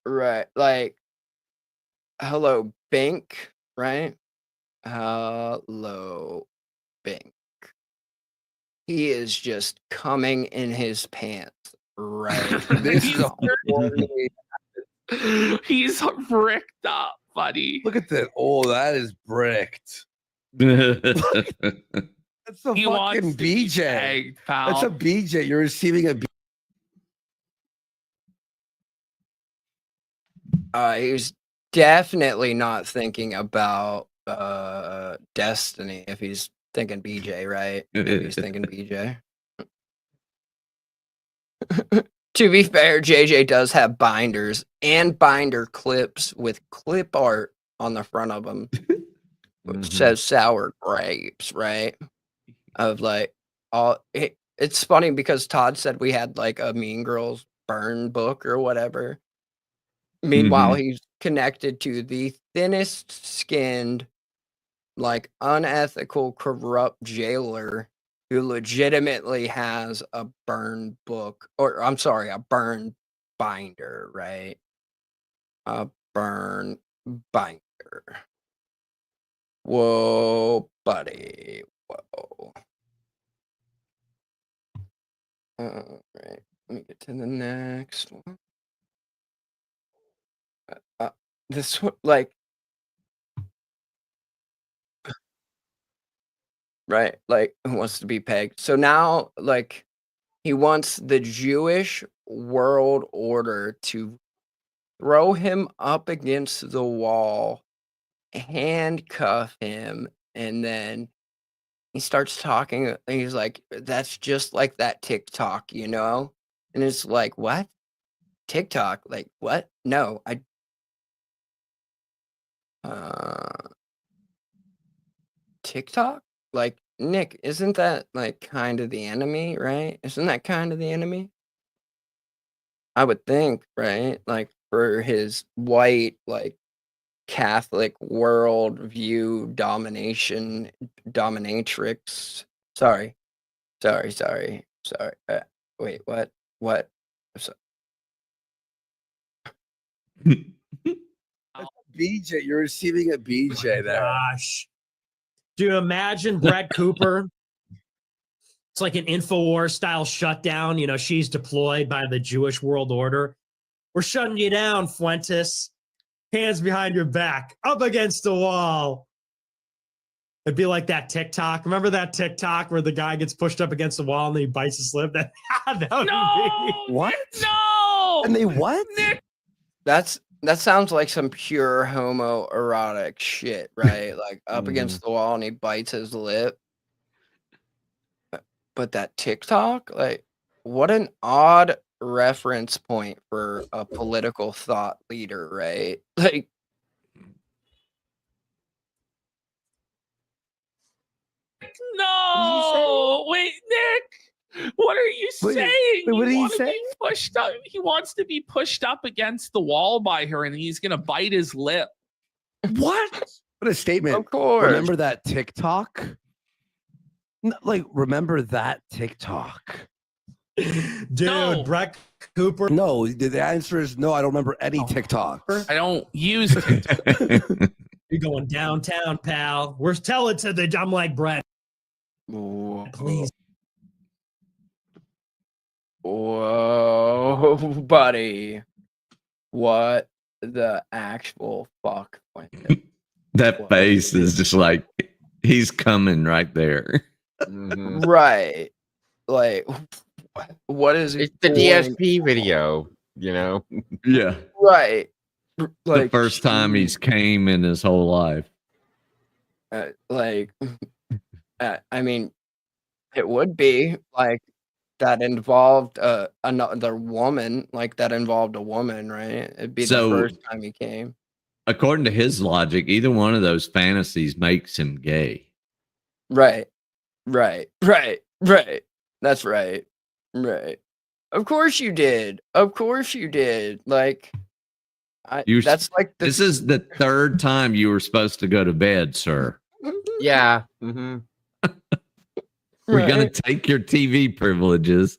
Right. Like, hello, Bink, right? Hello, Bink. He is just coming in his pants, right? This is He's bricked up, buddy. Look at that. Oh, that is bricked. That's a He wants fucking to be BJ. tagged, pal. That's a BJ. You're receiving a. He's definitely not thinking about Destiny if he's thinking BJ, right? If he's thinking BJ. To be fair, JJ does have binders and binder clips with clip art on the front of them. Which says sour grapes, right? Of like it's funny because Todd said we had like a Mean Girls burn book or whatever. Meanwhile, he's connected to the thinnest skinned, like unethical, corrupt jailer who legitimately has a burn book, or I'm sorry, a burn binder, right? A burn binder. Whoa, buddy. Whoa. All right. Let me get to the next one. This one, like, right? Like, who wants to be pegged? So now, like, he wants the Jewish world order to throw him up against the wall, handcuff him, and then he starts talking. And he's like, that's just like that TikTok, you know? And it's like, what? TikTok? Like, what? No, TikTok? Like, Nick, isn't that like kind of the enemy, right? Isn't that kind of the enemy? I would think, right? Like, for his white, like, Catholic world view dominatrix. Sorry. Wait, what? So- BJ, you're receiving a BJ there. Gosh. Do you imagine Brett Cooper? It's like an InfoWars style shutdown. You know, she's deployed by the Jewish world order. We're shutting you down, Fuentes. Hands behind your back, up against the wall. It'd be like that TikTok. Remember that TikTok where the guy gets pushed up against the wall and then he bites his lip? That would be what? No. And they what? That sounds like some pure homoerotic shit, right? Like up against the wall and he bites his lip. But that TikTok, like, what an odd reference point for a political thought leader, right? Like, no, wait, Nick, what are you saying? what did he wanna say? be pushed up. He wants to be pushed up against the wall by her, and he's gonna bite his lip. What? What a statement. Of course. Remember that TikTok? Like, remember that TikTok? Dude, Brett Cooper. No, the answer is no. I don't remember any TikTok. I don't use TikTok. You're going downtown, pal. We're telling to the. I'm like Brett. Whoa. Please. Whoa, buddy. What the actual fuck? That face is just like he's coming right there. Right. Like, what is It's the DSP video, you know? Yeah. Right. The Like, first time he's came in his whole life. I mean, it would be like that involved another woman, like that involved a woman, right? It'd be the So- first time he came. According to his logic, either one of those fantasies makes him gay. Right. That's right. Right. Of course you did. Like, that's like This is the third time you were supposed to go to bed, sir. Yeah. We're gonna take your TV privileges.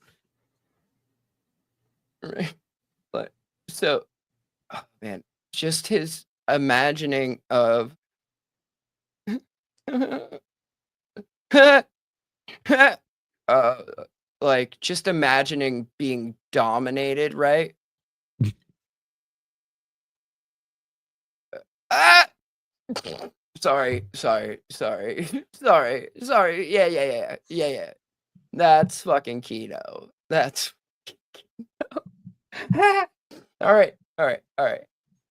Right. But so, oh, man, just his imagining of like just imagining being dominated, right? Ah! Sorry. Yeah. That's fucking keto. That's all right.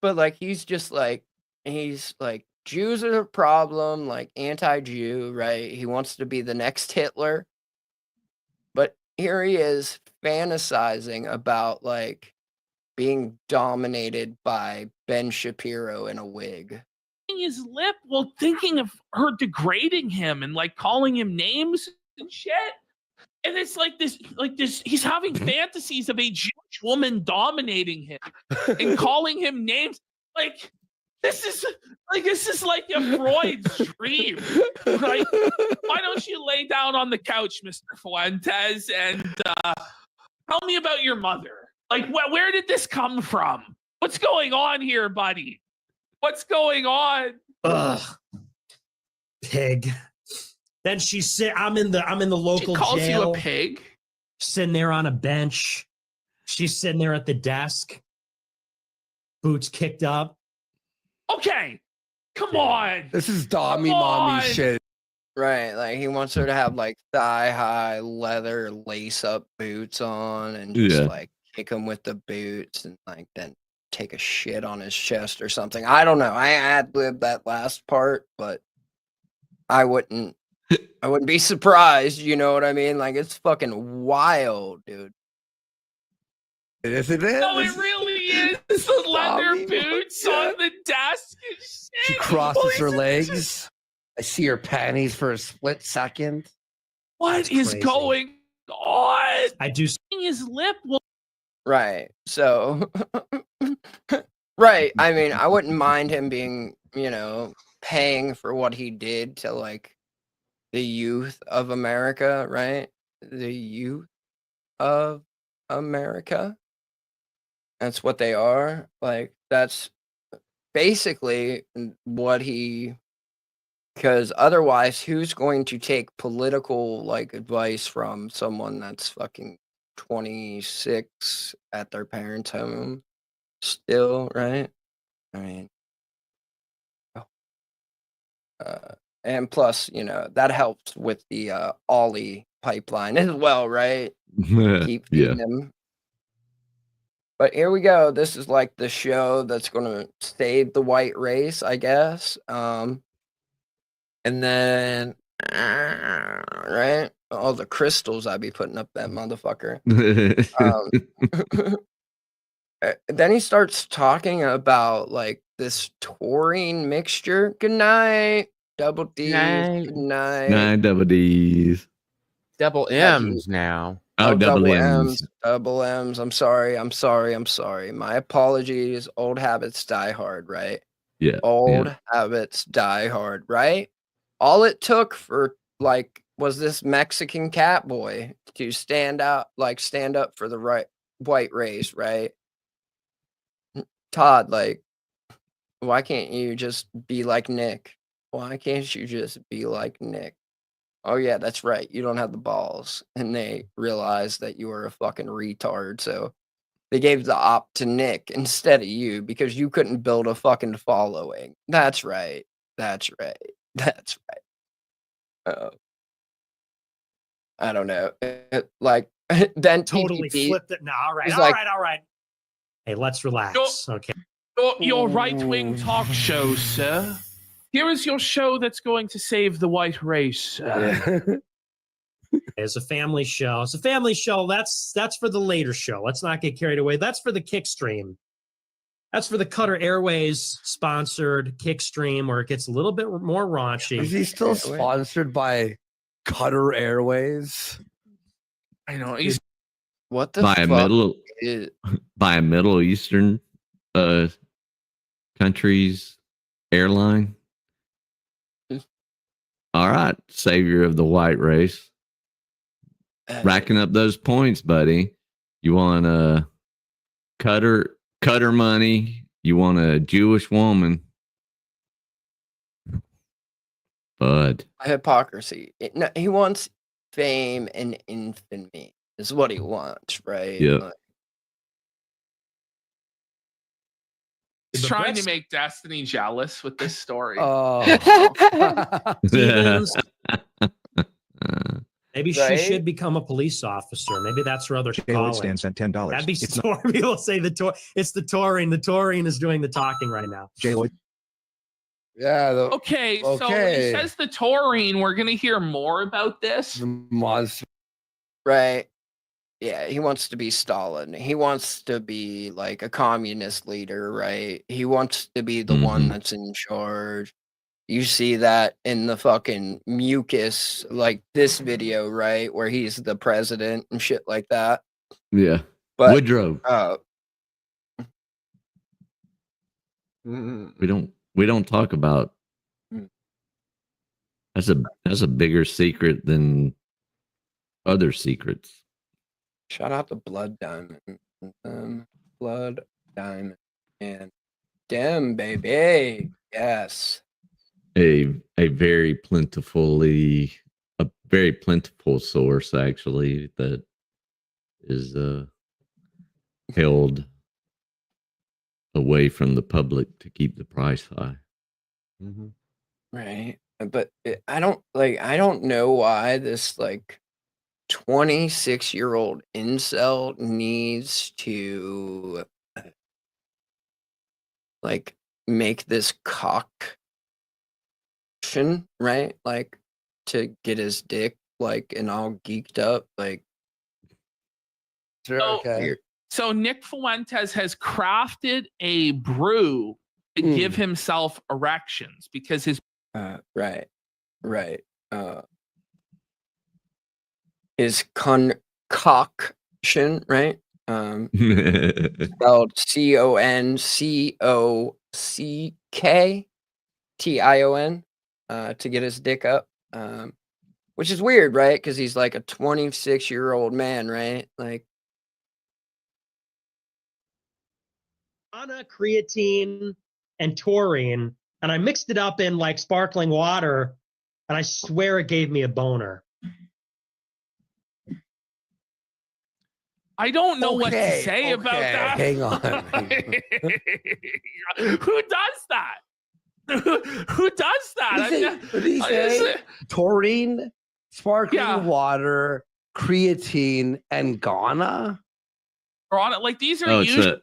But like he's like Jews are a problem, like anti-Jew, right? He wants to be the next Hitler. But here he is fantasizing about like being dominated by Ben Shapiro in a wig. His lip while thinking of her degrading him and like calling him names and shit. And it's like this, he's having fantasies of a Jewish woman dominating him and calling him names. Like, this is like a Freud's dream. Like, why don't you lay down on the couch, Mr. Fuentes, and tell me about your mother? Like, where did this come from? What's going on here, buddy? What's going on? Ugh. Pig. Then I'm in the local She calls jail. you a pig? Sitting there on a bench. She's sitting there at the desk. Boots kicked up. Okay. Come on. This is Dommy mommy shit. Right, like he wants her to have like thigh-high leather lace-up boots on and just Yeah. like kick him with the boots and like then take a shit on his chest or something. I don't know. I ad-libbed that last part, but I wouldn't be surprised, you know what I mean? Like it's fucking wild, dude. Yes, it is. No, it really is. The leather boots on the desk and shit. She crosses her legs. I see her panties for a split second. What is crazy. going on? I do. His lip. Right. So right. I mean, I wouldn't mind him being, you know, paying for what he did to like the youth of America, right? The youth of America. That's what they are. Like that's basically what he, because otherwise who's going to take political like advice from someone that's fucking 26 at their parents' home still, right? I mean, and plus, you know, that helps with the Ollie pipeline as well, right? Keep feeding them. But here we go. This is like the show that's going to save the white race, I guess. And then, right? All the crystals I be putting up that motherfucker. Then he starts talking about like this taurine mixture. Good night. Double D's. Good night. 9 double D's. Double M's now. Oh, double M's. Double M's. I'm sorry. My apologies. Old habits die hard, right? Yeah. Old habits die hard, right? All it took for like was this Mexican cat boy to stand up for the white race, right? Todd, like, why can't you just be like Nick? Why can't you just be like Nick? Oh yeah, that's right. You don't have the balls, and they realized that you were a fucking retard. So they gave the op to Nick instead of you because you couldn't build a fucking following. That's right. That's right. That's right. I don't know. Like then Totally TPP flipped it. No, all right, is all like, right, all right. Hey, let's relax. Okay. Your right-wing talk show, sir. Here is your show that's going to save the white race, sir. It's a family show. It's a family show. That's for the later show. Let's not get carried away. That's for the kick stream. That's for the Cutter Airways sponsored kick stream where it gets a little bit more raunchy. Is he still sponsored by Cutter Airways? I know. He's what the by fuck? by a Middle Eastern country's airline. All right, savior of the white race. Racking up those points, buddy. You want cutter money. You want a Jewish woman. Bud. Hypocrisy. No, he wants fame and infamy is what he wants, right? Yeah. Like, He's trying to make Destiny jealous with this story. Stevens. Maybe she Right? should become a police officer. Maybe that's her other calling. stands at $10. That'd be It's Taurine. People say it's the Taurine. The Taurine is doing the talking right now. Yeah. Okay, so when he says the Taurine, we're gonna hear more about this. right. Yeah, he wants to be Stalin. He wants to be like a communist leader, right? He wants to be the one that's in charge. You see that in the fucking mucus, like this video, right? Where he's the president and shit like that. Yeah. But Woodrow. We don't talk about that's a bigger secret than other secrets. Shout out to Blood Diamond. Blood Diamond. And Dem, baby. Yes. A very plentiful source actually that is held away from the public to keep the price high. Right. But I don't know why this like 26-year-old incel needs to like make this cock, right? Like to get his dick like and all geeked up, like. So Nick Fuentes has crafted a brew to give himself erections because his right. His concoction, right? Spelled CONCOCKTION, to get his dick up. Which is weird, right? Because he's like a 26-year-old man, right? Like Creatine and taurine, and I mixed it up in like sparkling water, and I swear it gave me a boner. I don't know what to say about that. Hang on. Who does that? Who does that? What did he say? Taurine, sparkling water, creatine, and Ghana? Like these are usually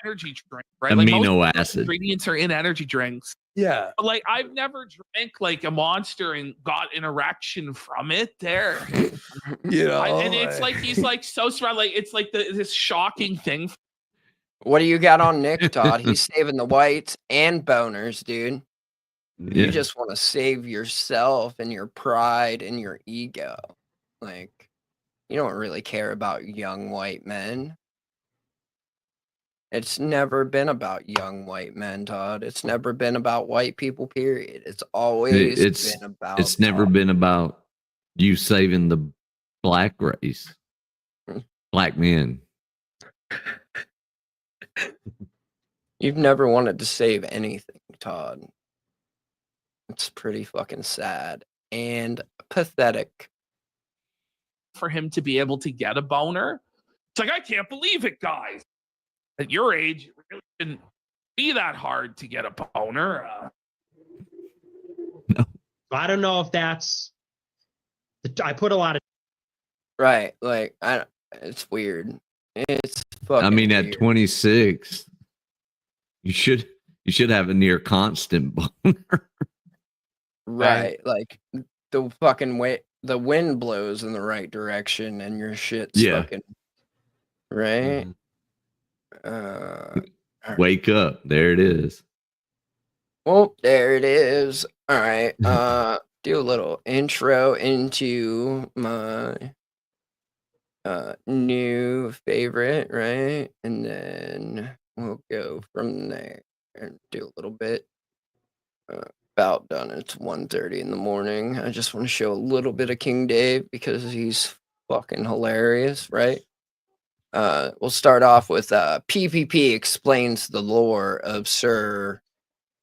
energy drinks, right? Amino like most acid. Ingredients are in energy drinks. Yeah. But like I've never drank like a Monster and got an erection from it. There, and it's like he's like so surrounded. Like it's like this shocking thing. What do you got on Nick, Todd? He's saving the whites and boners, dude. Yeah. You just want to save yourself and your pride and your ego. Like, you don't really care about young white men. It's never been about young white men, Todd. It's never been about white people, period. It's always been about. It's never been about you saving the black race, black men. You've never wanted to save anything, Todd. It's pretty fucking sad. and pathetic. For him to be able to get a boner, it's like, I can't believe it, guys. At your age, it really shouldn't be that hard to get a boner. I don't know if that's. I put a lot of. Right, like it's weird. It's fucking. I mean, at weird. 26, you should have a near constant boner. Right, like the fucking way the wind blows in the right direction and your shit's fucking right. Wake up! There it is. Well, there it is. All right. Do a little intro into my new favorite, right? And then we'll go from there and do a little bit. About done. It's 1:30 in the morning. I just want to show a little bit of King Dave because he's fucking hilarious, right? We'll start off with PPP explains the lore of Sir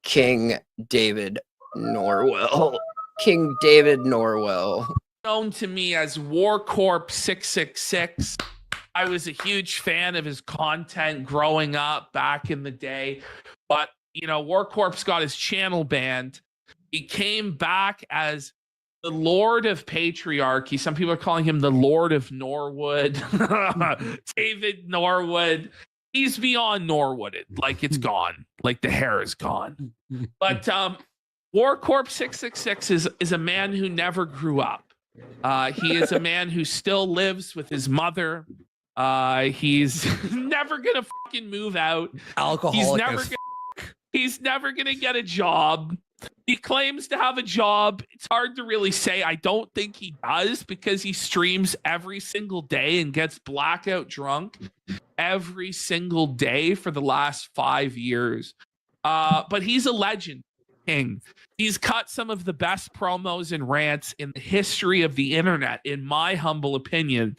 King David Norwell. King David Norwell. Known to me as War Corp 666. I was a huge fan of his content growing up back in the day, but War Corp's got his channel banned. He came back as the Lord of Patriarchy. Some people are calling him the Lord of Norwood. David Norwood. He's beyond Norwooded. Like, it's gone. Like, the hair is gone. But War Corp 666 is a man who never grew up. He is a man who still lives with his mother. He's never going to fucking move out. Alcoholic. He's never going to get a job. He claims to have a job. It's hard to really say. I don't think he does because he streams every single day and gets blackout drunk every single day for the last 5 years. But he's a legend. King. He's cut some of the best promos and rants in the history of the internet, in my humble opinion.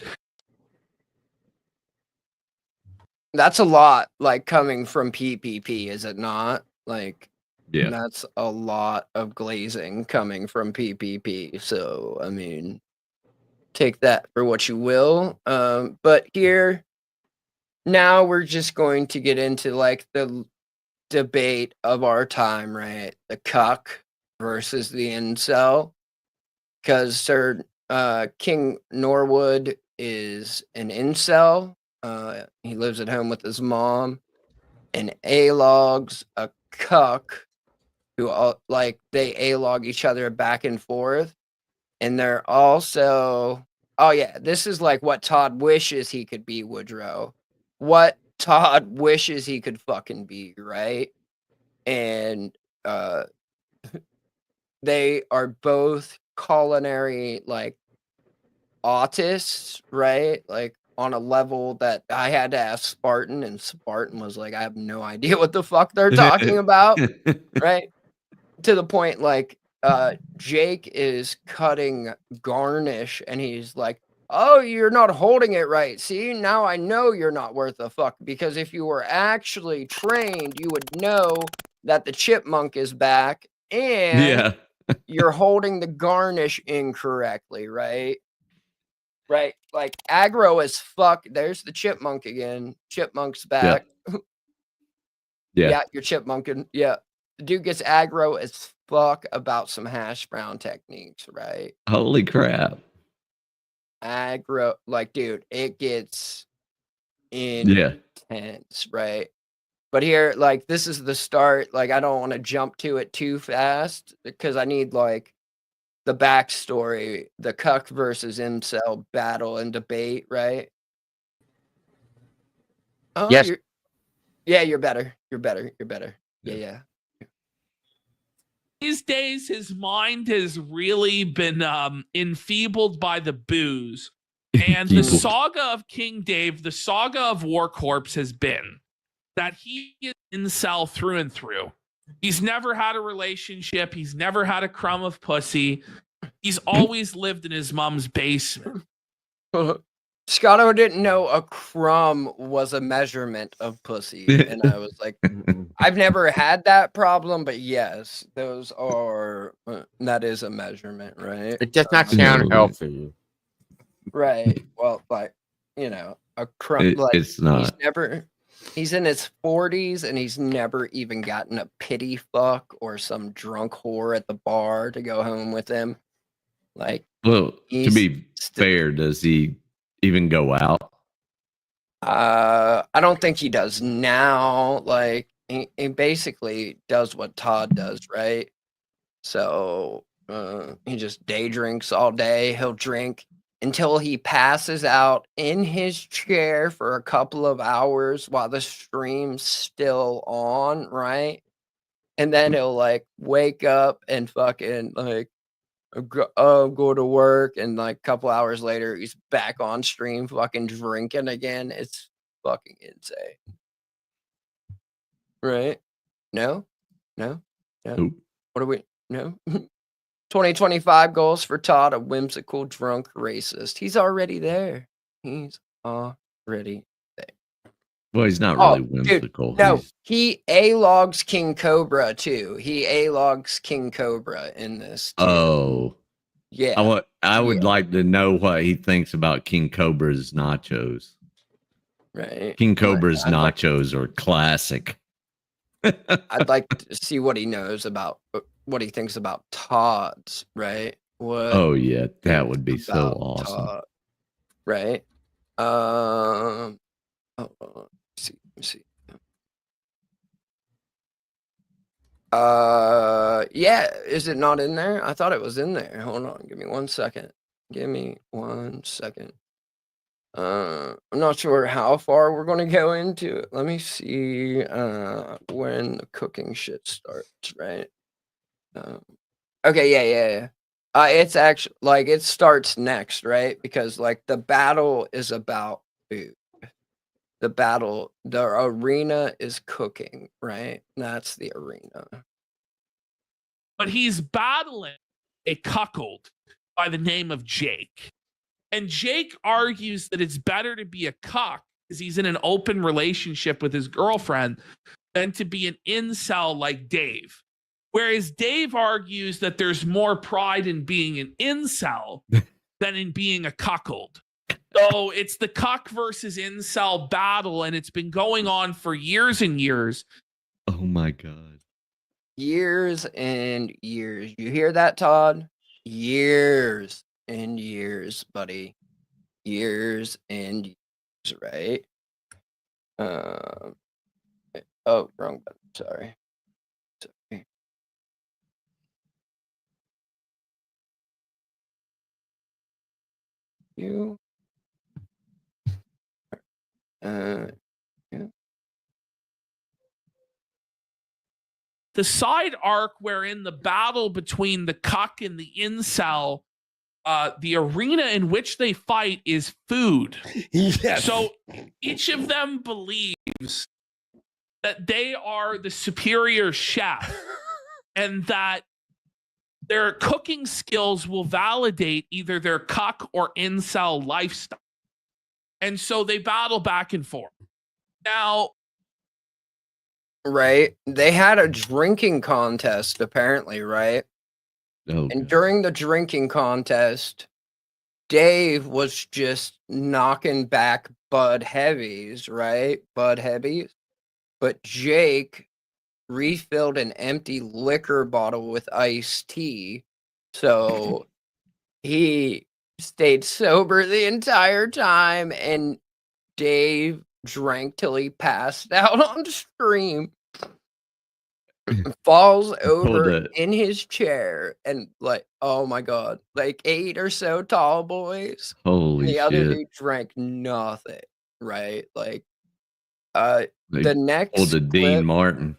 That's a lot, like, coming from PPP, is it not? Like, yeah, that's a lot of glazing coming from PPP. So, I mean, take that for what you will. But here, now we're just going to get into, like, the debate of our time, right? The cuck versus the incel. Because Sir King Norwood is an incel. He lives at home with his mom, and A-Log's a cuck who they A-Log each other back and forth. And they're also, oh yeah, this is like what Todd wishes he could be, Woodrow. What Todd wishes he could fucking be, right? And they are both culinary, like, autists, right? Like, on a level that I had to ask Spartan, and Spartan was like, I have no idea what the fuck they're talking about, right? To the point, like, Jake is cutting garnish, and he's like, oh, you're not holding it right. See, now I know you're not worth a fuck, because if you were actually trained, you would know that the chipmunk is back, and you're holding the garnish incorrectly, right? Right, like, aggro as fuck. There's the chipmunk again. Chipmunk's back. Yeah, you're chipmunking. Yeah, the dude gets aggro as fuck about some hash brown techniques, right? Holy crap. Aggro, like, dude, it gets intense, right? But here, like, this is the start. Like, I don't want to jump to it too fast because I need, like, the backstory, the cuck versus incel battle and debate, right? Oh, yes. You're better. You're better. Yeah. These days, his mind has really been enfeebled by the booze. And the saga of King Dave, the saga of War Corps has been that he is incel through and through. He's never had a relationship. He's never had a crumb of pussy. He's always lived in his mom's basement. Scotto didn't know a crumb was a measurement of pussy. And I was like, I've never had that problem, but yes, those are that is a measurement, right? It does not sound healthy. Right. Well, like, you know, It's not. He's in his 40s and he's never even gotten a pity fuck or some drunk whore at the bar to go home with him. Like, Well, to be fair, does he even go out? I don't think he does now. Like, he basically does what Todd does, right? So he just day drinks all day. He'll drink until he passes out in his chair for a couple of hours while the stream's still on, right? And then he'll like wake up and fucking like go to work, and like a couple hours later he's back on stream fucking drinking again. It's fucking insane. Right? No? Nope. What are we? No? 2025 goals for Todd, a whimsical drunk racist. He's already there. He's already there. Well, he's not really whimsical. Dude, no, he A-logs King Cobra too. He A-logs King Cobra in this too. Oh. Yeah. I would like to know what he thinks about King Cobra's nachos. Right. King Cobra's nachos are classic. I'd like to see what he knows about what he thinks about Todd's, right? Oh yeah, that would be so awesome. Todd, right? Let's see. Yeah, is it not in there? I thought it was in there. Hold on, give me 1 second. I'm not sure how far we're going to go into it. Let me see when the cooking shit starts, right? Okay, yeah. It's actually like it starts next, right? Because like the battle is about food. The arena is cooking, right? That's the arena. But he's battling a cuckold by the name of Jake. And Jake argues that it's better to be a cuck because he's in an open relationship with his girlfriend than to be an incel like Dave. Whereas Dave argues that there's more pride in being an incel than in being a cuckold. So it's the cuck versus incel battle, and it's been going on for years and years. Oh my God. Years and years. You hear that, Todd? Years and years, buddy. Years and years, right? Oh, wrong button. Sorry. You. Yeah. The side arc wherein the battle between the cuck and the incel, the arena in which they fight is food. Yes. So each of them believes that they are the superior chef and that their cooking skills will validate either their cuck or incel lifestyle. And so they battle back and forth. Now, right? They had a drinking contest, apparently, right? Oh, and during the drinking contest, Dave was just knocking back Bud Heavies, right? Bud Heavies. But Jake refilled an empty liquor bottle with iced tea. So he stayed sober the entire time, and Dave drank till he passed out on stream. Falls over in his chair and like, oh my God, like 8 or so tall boys. Holy the shit. other dude drank nothing, right? Like the next pulled a Dean clip, Martin.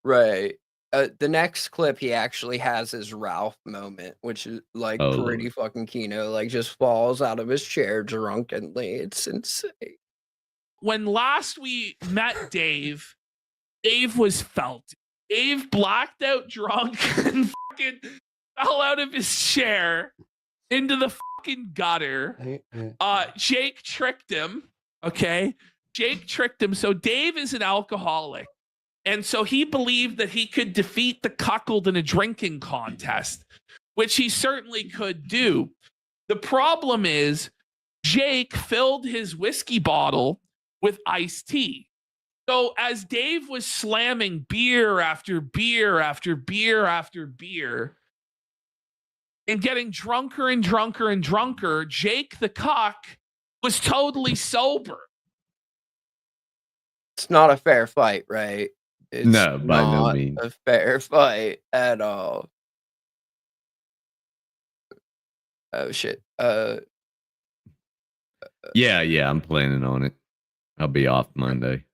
right? The next clip he actually has his Ralph moment, which is like pretty fucking kino, like just falls out of his chair drunkenly. It's insane. When last we met Dave was felt. Dave blacked out drunk and fucking fell out of his chair into the fucking gutter. Jake tricked him. Okay. Jake tricked him. So Dave is an alcoholic. And so he believed that he could defeat the cuckold in a drinking contest, which he certainly could do. The problem is Jake filled his whiskey bottle with iced tea. So as Dave was slamming beer after beer after beer after beer and getting drunker and drunker and drunker, Jake the cuck was totally sober. It's not a fair fight, right? It's No, by no not means. a fair fight at all. Oh shit. Yeah, I'm planning on it. I'll be off Monday.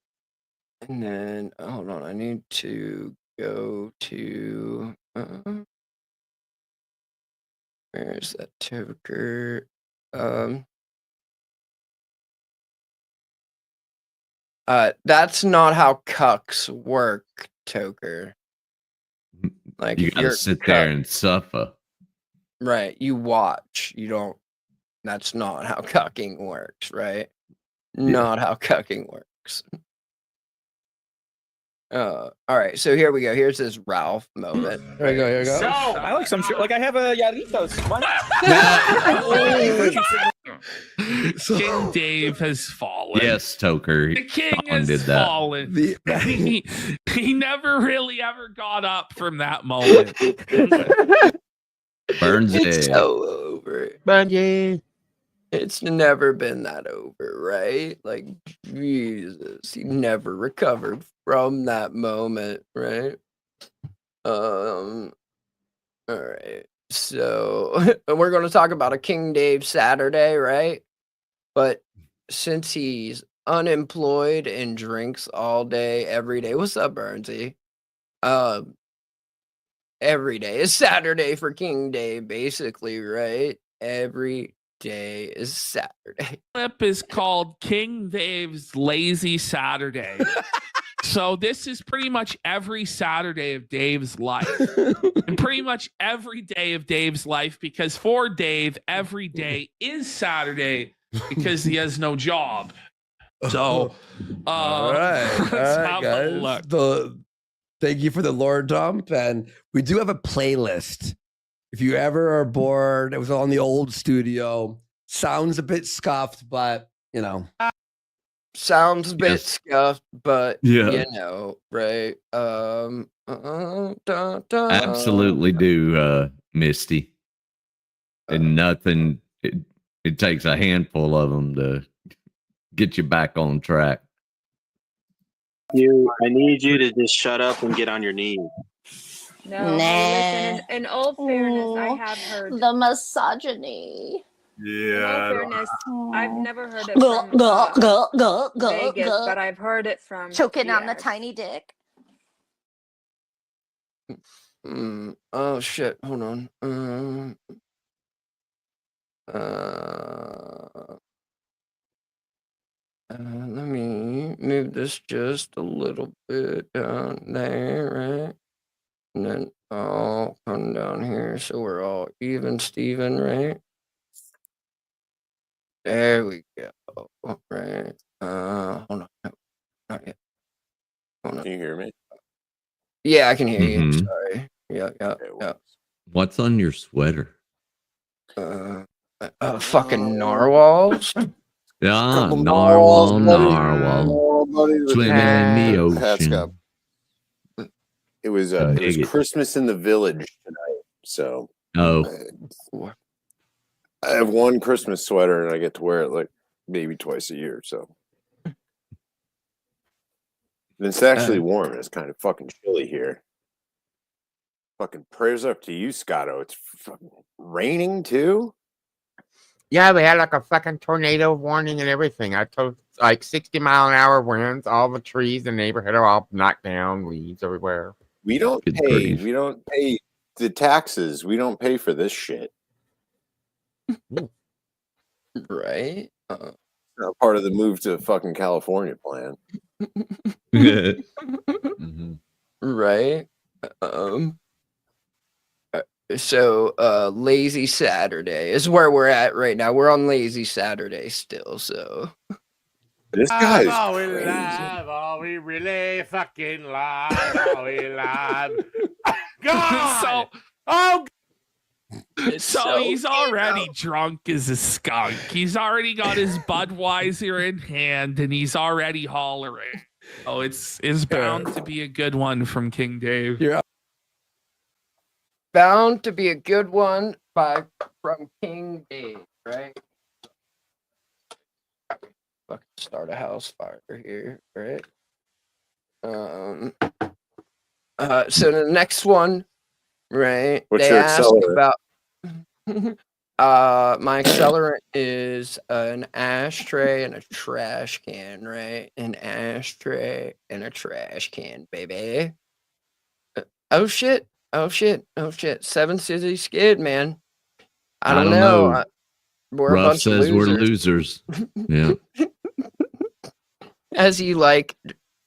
And then hold on, I need to go to where's that toker? That's not how cucks work, toker. Like You if gotta you're sit cuck- there and suffer. Right, you watch. You don't. That's not how cucking works, right? Not how cucking works. All right, so here we go. Here's this Ralph moment. Here we go. Here we go. So- I like some shit. Like I have a Yarritos. Why not? King Dave has fallen. Yes, Toker. The king Colin has did that. fallen. He never really ever got up from that moment. Burns It's it. so over. Bungie. It's never been that over, right? Like Jesus, he never recovered from that moment, right? All right. So we're going to talk about a King Dave Saturday, right? But since he's unemployed and drinks all day, every day. What's up, Burnsy? Every day is Saturday for King Dave, basically, right? Every day is Saturday. Clip is called King Dave's Lazy Saturday. So this is pretty much every Saturday of Dave's life. And pretty much every day of Dave's life, because for Dave, every day is Saturday because he has no job. So all right, let's have a guys. look. Thank you for the lore dump, and we do have a playlist. If you ever are bored, it was on the old studio. Sounds a bit scuffed, but you know. Sounds a bit scuffed, but Yeah. you know, right? Absolutely do, Misty. And nothing. It takes a handful of them to get you back on track. I need you to just shut up and get on your knees. No, listen, in all fairness, I have heard the misogyny. In all fairness, I've never heard it Go, from go, Vegas, go. but I've heard it from Choking on the GX. tiny dick. Oh shit! Hold on. Let me move this just a little bit down there, right? And then I'll come down here so we're all even, Steven, right? There we go. Right. Hold on. No, not yet. Hold on. Can you hear me? Yeah, I can hear you. Mhm. Sorry. Yeah. What's on your sweater? Fucking narwhals. Yeah, Couple narwhal, narwhals, buddy. narwhal. Swimming in the Hats ocean. up. It was Christmas in the village tonight, so Oh, I have one Christmas sweater and I get to wear it like maybe twice a year. So and it's actually warm. It's kind of fucking chilly here. Fucking prayers up to you, Scotto. It's fucking raining too. Yeah, we had like a fucking tornado warning and everything. I told like 60-mile-an-hour winds. All the trees in the neighborhood are all knocked down, leaves everywhere. We don't Good pay. grief. We don't pay the taxes. We don't pay for this shit. Right? Not part of the move to fucking California plan. Right. So lazy Saturday is where we're at right now. We're on lazy Saturday still, so This guy is Are we crazy. live? Are we really fucking live? Are we live? God! So he's already drunk as a skunk. He's already got his Budweiser in hand, and he's already hollering. Oh, it's bound to be a good one from King Dave. Bound to be a good one from King Dave, right? Fucking start a house fire here, right? So the next one, right? What's they your ask accelerant? about my accelerant is an ashtray and a trash can, right? An ashtray and a trash can, baby. Oh shit. 7 City Skid, man. I don't know. We're a Ruff bunch of says we're losers. losers. Yeah. As he like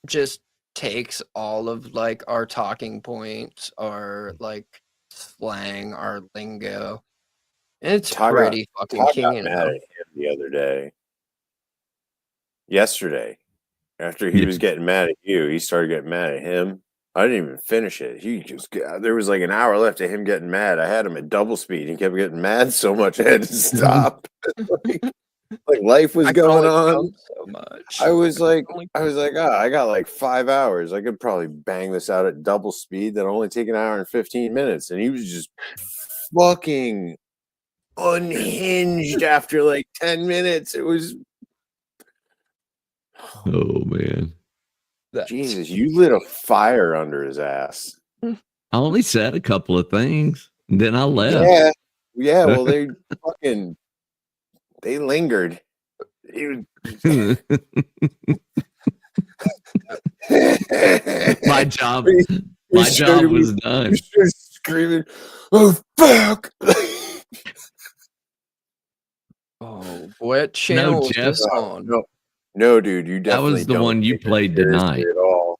just takes all of like our talking points, our like slang, our lingo. It's pretty fucking king got mad at him the other day. Yesterday, after he was getting mad at you, he started getting mad at him. I didn't even finish it. There was like an hour left of him getting mad. I had him at double speed. He kept getting mad so much I had to stop. like life was going on so much. I was like, I got like 5 hours. I could probably bang this out at double speed. That'll only take an hour and 15 minutes. And he was just fucking unhinged after like 10 minutes. It was Oh man. Jesus, you lit a fire under his ass. I only said a couple of things, and then I left. Yeah. Well, they lingered. My job We started- was we done. started screaming, "Oh fuck!" Oh, what channel was Jeff. this on? No, dude, you That definitely was the don't one you take it played seriously tonight. at all.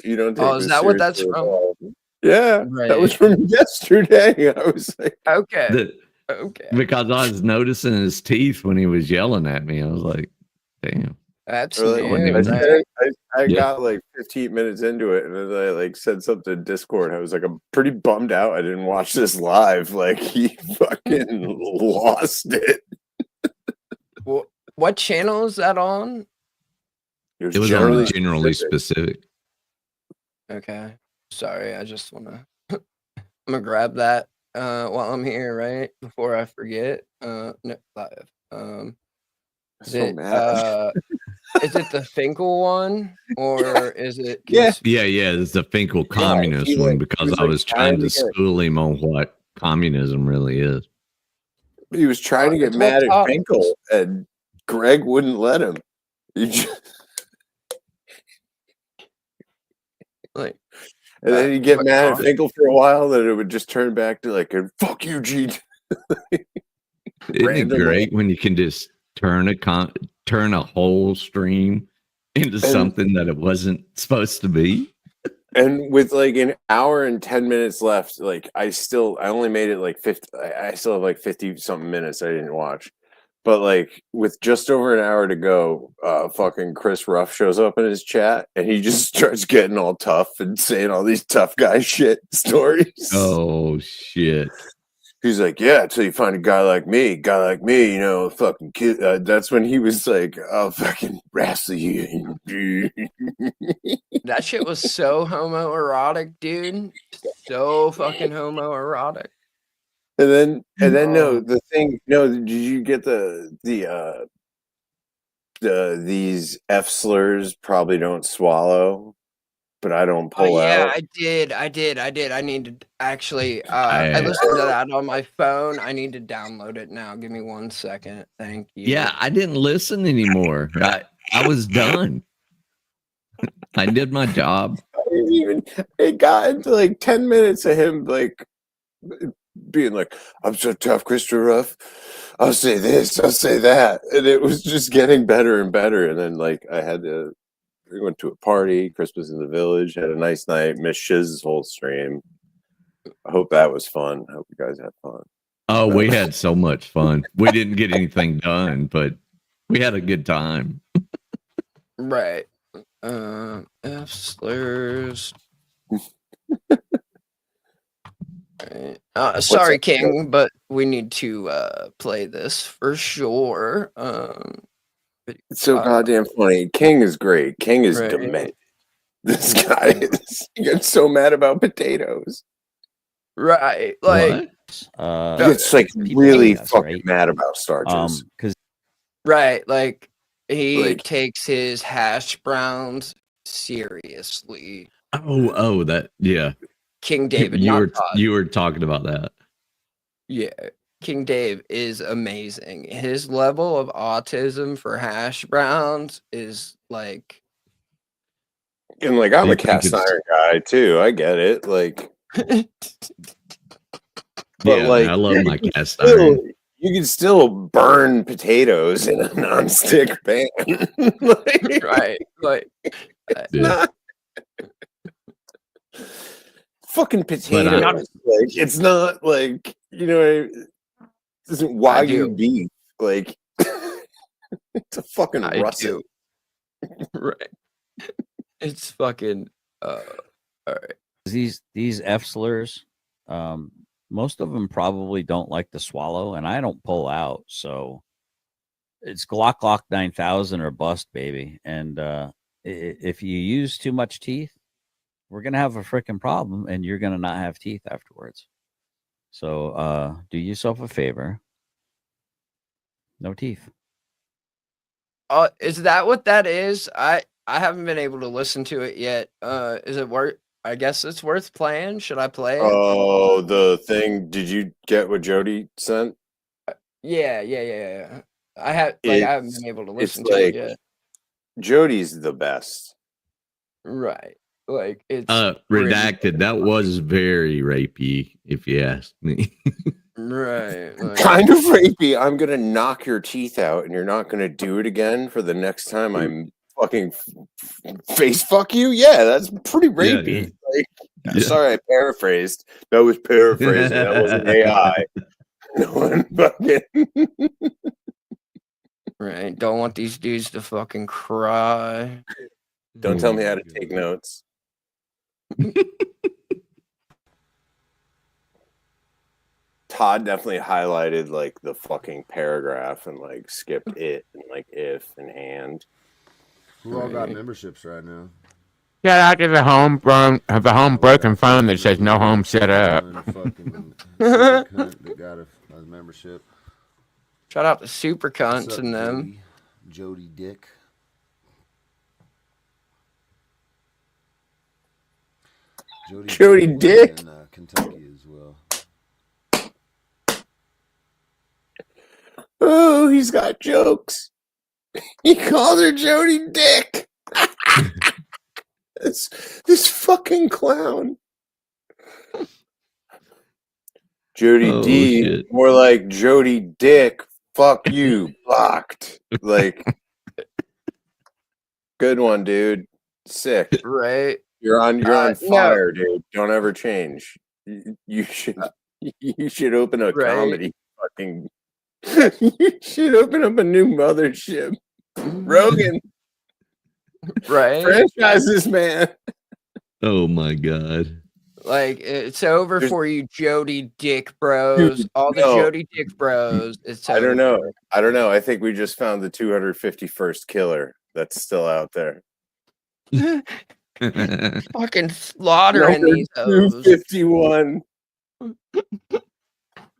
You don't take Oh, is this that what that's seriously at from? all. Yeah, that was Right. from yesterday. I was like, Okay. Okay. Because I was noticing his teeth when he was yelling at me. I was like, damn. That's Really? new, I right? I Yeah. got like 15 minutes into it, and then I like said something in Discord. I was like, I'm pretty bummed out. I didn't watch this live. Like he fucking lost it. What channel is that on? It was generally specific. Okay. Sorry, I just wanna I'm gonna grab that while I'm here, right? Before I forget. No, live. Is So it mad. is it the Finkel one or is it Yeah, it's the Finkel communist he, one like, because was, I like, was trying trying to to get- school him on what communism really is. He was trying to get it's mad what at Finkel, and Greg wouldn't let him. He just, like and then he'd get what mad at con- Finkel for a while, then it would just turn back to like, "Fuck you, Gene." Isn't it Randomly. great when you can just turn a whole stream into something that it wasn't supposed to be? And with like an hour and 10 minutes left, like I only made it like 50. I still have like 50 something minutes I didn't watch. But like with just over an hour to go, fucking Chris Ruff shows up in his chat and he just starts getting all tough and saying all these tough guy shit stories. Oh shit. He's like, yeah, until you find a guy like me, you know, fucking kid. That's when he was like, I'll fucking wrestle you. that shit was so homoerotic, dude. So fucking homoerotic. And then no, the thing, no, did you get the these F slurs probably don't swallow, but I don't pull yeah, out. I did. I need to actually I listened to that on my phone. I need to download it now. Give me 1 second. Thank you. Yeah, I didn't listen anymore. I was done. I did my job. It got into like 10 minutes of him like being like, I'm so tough, Christopher Ruff. I'll say this, I'll say that. And it was just getting better and better. And then like we went to a party, Christmas in the Village, had a nice night, missed Shiz's whole stream. I hope that was fun. I hope you guys had fun. Oh, we had so much fun. We didn't get anything done, but We had a good time. Right. F slurs. Right. Sorry, King, but we need to play this for sure. It's so goddamn funny. King is great. King is Right. demented. This guy is he gets so mad about potatoes. Right. Like He gets like really fucking mad about starches. Because right, like he takes his hash browns seriously. Oh, that yeah. King David, you not were Todd. you were talking about that. Yeah, King Dave is amazing. His level of autism for hash browns is like, And like I'm I a think cast it's- iron guy too. I get it. Like Yeah, like I love you my can cast still- iron. You can still burn potatoes in a nonstick pan. Like, right, like Yeah. fucking potatoes. Like it's not like this isn't Wagyu beef. Like it's a fucking russet. right. It's fucking all right. these F slurs, most of them probably don't like to swallow, and I don't pull out, so it's Glock 9000 or bust, baby. And if you use too much teeth, we're gonna have a freaking problem, and you're gonna not have teeth afterwards. So do yourself a favor. No teeth. Is that what that is? I haven't been able to listen to it yet. Is it worth? I guess it's worth playing. Should I play it? Oh, the thing. Did you get what Jody sent? Yeah. I haven't been able to listen to it yet. Jody's the best. Right. Like it's redacted. That was very rapey, if you ask me. right. Like, Kind of rapey. I'm gonna knock your teeth out, and you're not gonna do it again for the next time I'm fucking face fuck you. Yeah, that's pretty rapey. Yeah. Like, sorry, I paraphrased. That was paraphrasing. That wasn't AI. No one fucking. right. Don't want these dudes to fucking cry. Don't tell me how to take notes. Todd definitely highlighted like the fucking paragraph and like skipped it and like if and and. Who all got memberships right now? Shout out to the home broken phone that says no home set up. Fucking cunt that got a membership. Shout out to super cunts What's up, and them. Jody Dick. Jody Dick. In Kentucky as well. Oh, he's got jokes. He called her Jody Dick. this fucking clown. Jody D. Shit. More like Jody Dick. Fuck you. Blocked. Like, good one, dude. Sick. Right. You're on No. fire, dude. Don't ever change. You should open a Right. comedy fucking. You should open up a new mothership. Rogan. Right. Franchises, man. Oh my god. Like it's over for you, Jody Dick Bros. Dude, All the no. Jody Dick Bros. It's I don't over. know. I don't know. I think we just found the 251st killer that's still out there. Fucking slaughtering Number these hoes. 251.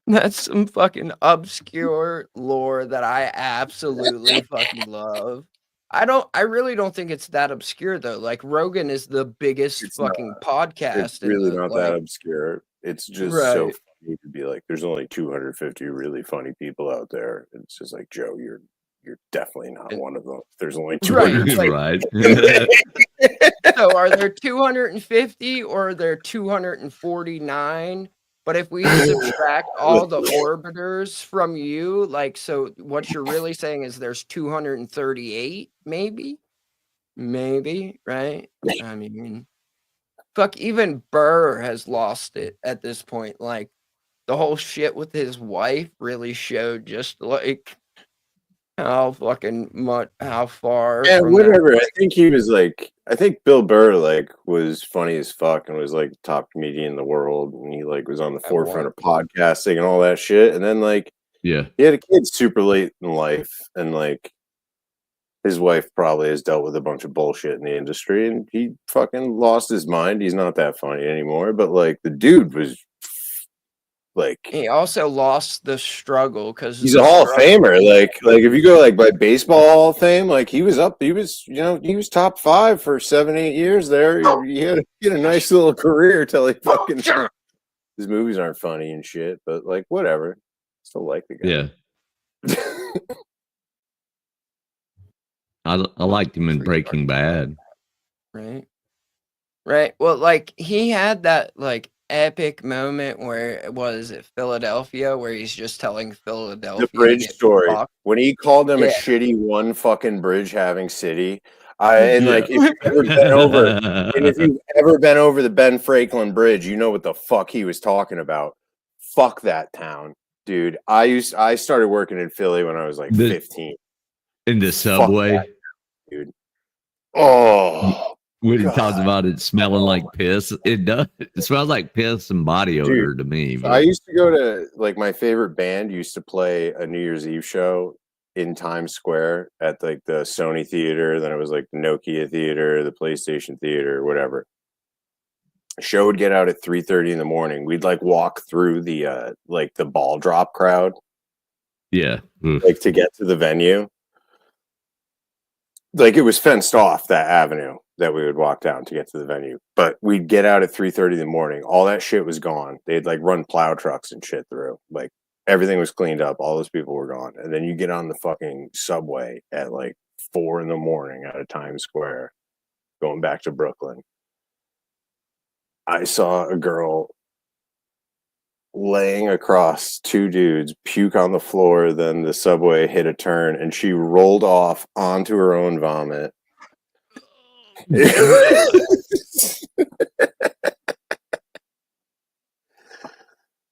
That's some fucking obscure lore that I absolutely fucking love. I really don't think it's that obscure though. Like Rogan is the biggest fucking podcast. It's really not that obscure. It's just so Right. funny to be like, there's only 250 really funny people out there. It's just like, Joe, you're definitely not one of them. There's only Right, 250. Right. So are there 250 or are there 249? But if we subtract all the orbiters from you, like, so what you're really saying is there's 238, maybe, right? I mean, fuck, even Burr has lost it at this point. Like, the whole shit with his wife really showed just like how fucking much, how far. Yeah, from whatever. that. I think he was like, I think Bill Burr like was funny as fuck and was like top comedian in the world, and he like was on the forefront of podcasting and all that shit. And then like, yeah, he had a kid super late in life, and like, his wife probably has dealt with a bunch of bullshit in the industry, and he fucking lost his mind. He's not that funny anymore, but like, the dude was like, He also lost the struggle because he's a Hall of Famer. Like if you go like by baseball Hall of Fame, like he was up. He was, you know, he was top 5 for 7-8 years there. He had a nice little career till he fucking. His movies aren't funny and shit, but like whatever. Still like the guy. Yeah. I liked him in Breaking Bad. Right. Right. Well, like he had that like epic moment where it was at Philadelphia where he's just telling Philadelphia The bridge story fucked. when he called them a Yeah. shitty one fucking bridge having city. Like if you've ever been over, and if you've ever been over the Ben Franklin Bridge, you know what the fuck he was talking about. Fuck that town, dude. I started working in Philly when I was like 15. In the subway, that, dude. Oh, when he God. talks about it smelling like piss, it does. It smells like piss and body odor to me. So I used to go to like my favorite band used to play a New Year's Eve show in Times Square at like the Sony Theater. Then it was like the Nokia Theater, the PlayStation Theater, whatever. The show would get out at 3:30 in the morning. We'd like walk through the like the ball drop crowd. Yeah. Like to get to the venue. Like it was fenced off, that avenue that we would walk down to get to the venue. But we'd get out at 3:30 in the morning. All that shit was gone. They'd like run plow trucks and shit through. Like everything was cleaned up. All those people were gone. And then you get on the fucking subway at like 4 in the morning out of Times Square, going back to Brooklyn. I saw a girl laying across 2 dudes, puke on the floor, then the subway hit a turn and she rolled off onto her own vomit.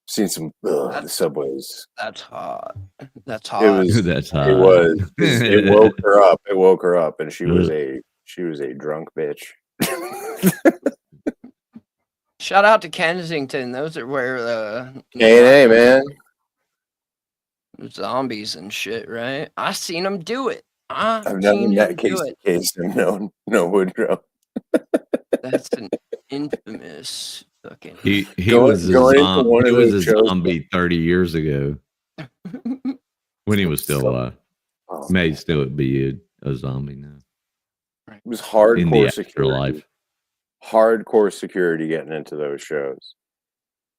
Seen some the subways. That's hot. That's hot. It was that's hot. It was. It woke her up. It woke her up, and she was a drunk bitch. Shout out to Kensington. Those are where the Hey, man. Zombies and shit, right? I seen them do it. I've never met Casey Kasem, no Woodrow. That's an infamous fucking. He was a zombie 30 years ago when he was still alive. May still be a zombie now. It was in the hardcore security. afterlife. Hardcore security getting into those shows.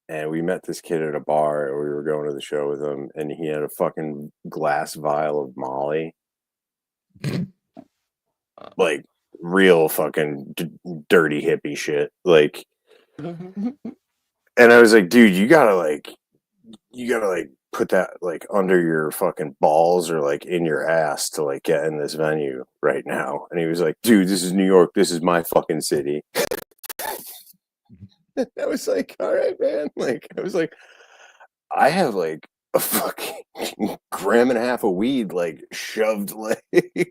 And we met this kid at a bar, and we were going to the show with him, and he had a fucking glass vial of Molly. Like real fucking dirty hippie shit. Like, and I was like, dude, you gotta put that like under your fucking balls or like in your ass to like get in this venue right now. And he was like, dude, this is New York. This is my fucking city. I was like, all right, man. Like, I was like, I have like a fucking 1.5 grams of weed like shoved like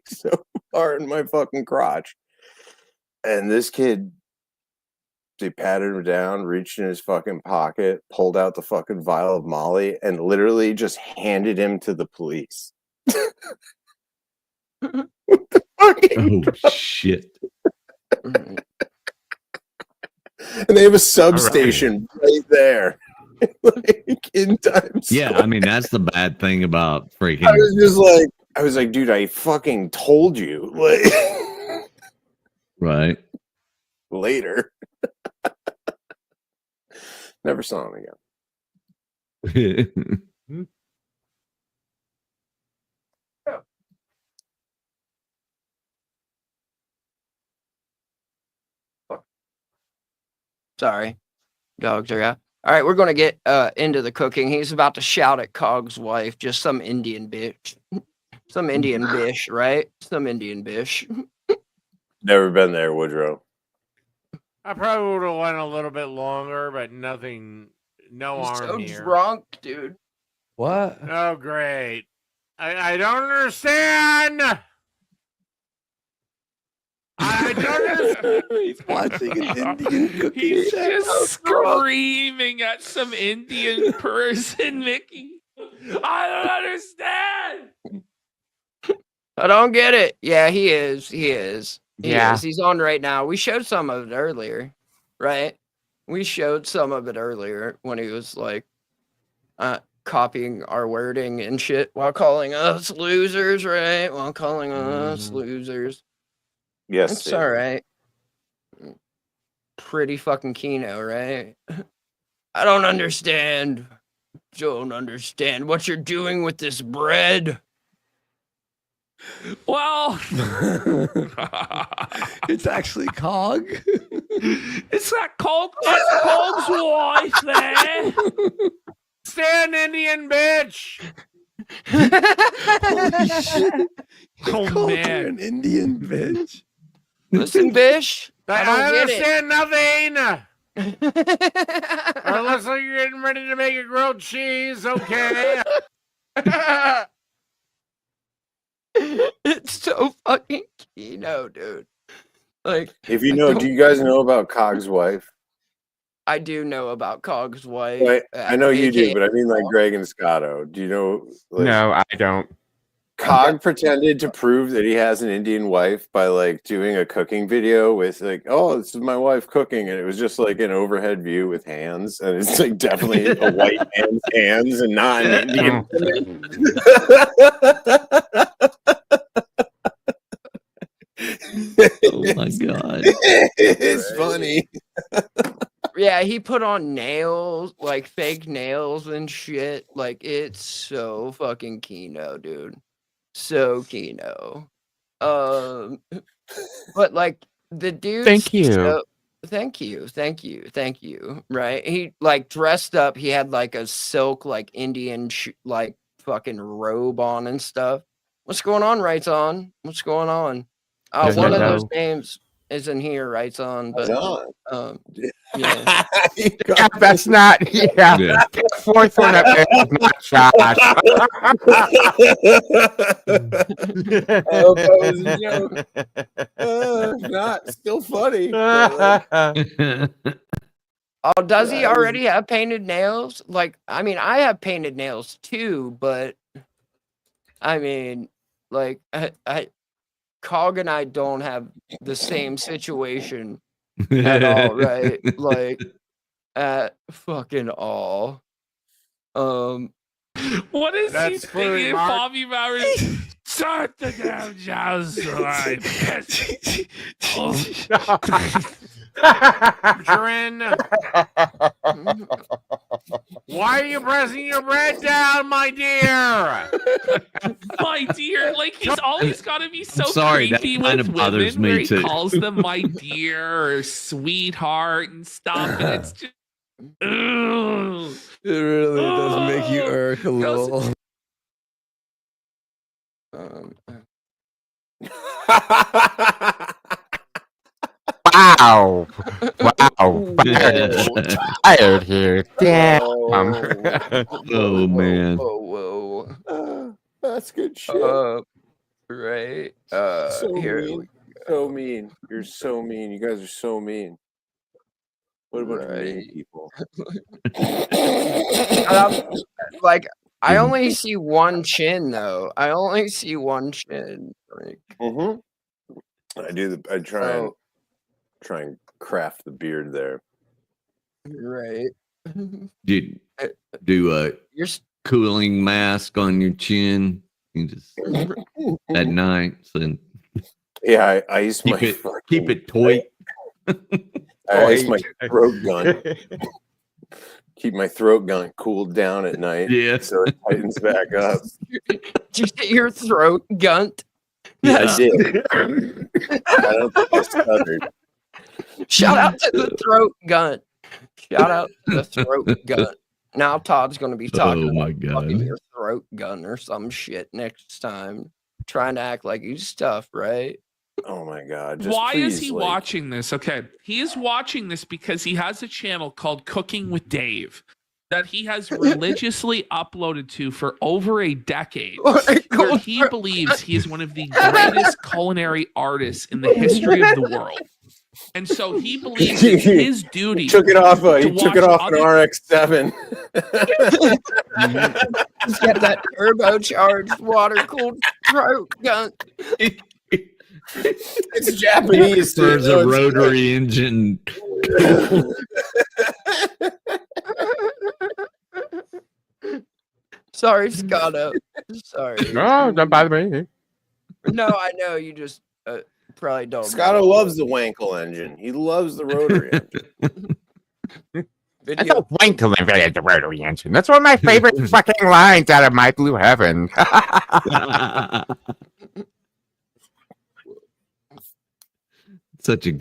so far in my fucking crotch. And this kid, they patted him down, reached in his fucking pocket, pulled out the fucking vial of Molly, and literally just handed him to the police. What the fucking shit. And they have a substation right there. Like in Times Yeah, Square. I mean that's the bad thing about freaking. I was like, dude, I fucking told you. Like Right. later. Never saw him again. Sorry, dogs are out. All right, we're gonna get into the cooking. He's about to shout at Cog's wife, just some Indian bitch, some Indian bish, right? Some Indian bish. Never been there, Woodrow. I probably would have went a little bit longer, but nothing, no He's harm so here. drunk, dude. What? Oh, great. I don't understand. I don't understand. He's watching an Indian cooking He's channel. just screaming at some Indian person, Mickey. I don't understand. I don't get it. Yeah, he is. He is. He Yeah. is. He's on right now. We showed some of it earlier, right? We showed some of it earlier when he was like copying our wording and shit while calling us losers, right? While calling us losers. Yes, It's David. all right. Pretty fucking Kino, right? I don't understand. Don't understand what you're doing with this bread. Well, It's actually Cog. it's that Cog's wife there. Stand Indian bitch. Holy shit. He Oh, called her man. an Indian bitch. Listen, Bish. I don't I get it. understand nothing. Unless you're getting ready to make a grilled cheese, okay? It's so fucking Kino, dude. Like, If you know, do you guys know about Cog's wife? I do know about Cog's wife. Like, I know you do, AKA but I mean like Greg and Scotto. Do you know? Like, No, I don't. Cog pretended to prove that he has an Indian wife by like doing a cooking video with like, oh, this is my wife cooking, and it was just like an overhead view with hands, and it's like definitely a white man's hands and not an Indian. Oh my god. It's funny. Yeah, he put on nails, like fake nails and shit. Like, it's so fucking Kino, dude. So Kino. But like the dude. Thank you. Thank you. Right? He like dressed up. He had like a silk, like Indian, like fucking robe on and stuff. What's going on, Writes On? What's going on? One of those names isn't here, Writes On, but yeah. Yeah, that's not. Yeah, the fourth one up there is not Josh. I hope that was a joke. Not still funny. Oh, does he already have painted nails? Like, I mean, I have painted nails too, but I mean, like, I Cog and I don't have the same situation at all, right? Like, at fucking all. What is That's he food, thinking, Mark. Bobby Bowers? Start the damn jazz line. Drin. Why are you pressing your bread down, my dear? My dear, like he's always got to be so sorry, that creepy kind with of bothers women, me where he too. calls them my dear or sweetheart and stuff, and it's just. Ugh. It really does make you irk a little. Wow. Wow. Tired here. Damn. Oh man. Whoa. That's good shit. Right. So Here. mean. So mean. You're so mean. You guys are so mean. What about mean people? Like, I only see one chin though. I only see one chin. Like, I do. I try and craft the beard there. right. Do a You're cooling mask on your chin. You just at night. So Yeah, I use my keep it toy. I use my throat gun. Keep my throat gun cooled down at night. Yeah, so it tightens back up. Did you get your throat gunt? Yeah, I did. I don't think I stuttered. Shout out to the throat gun. Shout out to the throat gun. Now Todd's going to be talking Oh my about fucking god. your throat gun or some shit next time. Trying to act like he's tough, right? Oh my god. Why is he watching this? Okay. He is watching this because he has a channel called Cooking with Dave. that he has religiously uploaded to for over a decade, where he believes he is one of the greatest culinary artists in the history of the world. And so he believes it's his duty. He took it off an other- RX-7. He's got that turbocharged water-cooled throat gun. It's Japanese. There's a rotary engine. Sorry, Scotto. Sorry. No, don't bother me. No, I know you just probably don't. Scotto loves the wankel engine. He loves the rotary engine. I don't wankel invade the rotary engine. That's one of my favorite fucking lines out of My Blue Heaven. Such a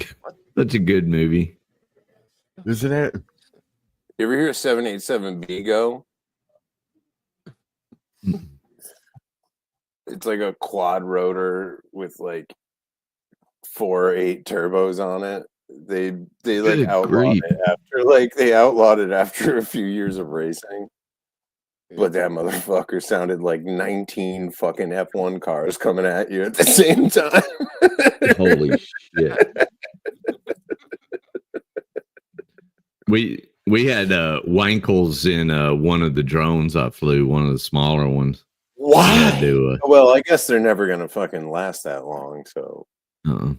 good movie. Isn't it? You ever hear 787B go? It's like a quad rotor with like 4 or 8 turbos on it. They like Good outlawed grief. it after a few years of racing. But that motherfucker sounded like 19 fucking F1 cars coming at you at the same time. Holy shit. We had wankles in one of the drones I flew, one of the smaller ones. Why? Yeah, Well, I guess they're never gonna fucking last that long. So, yeah,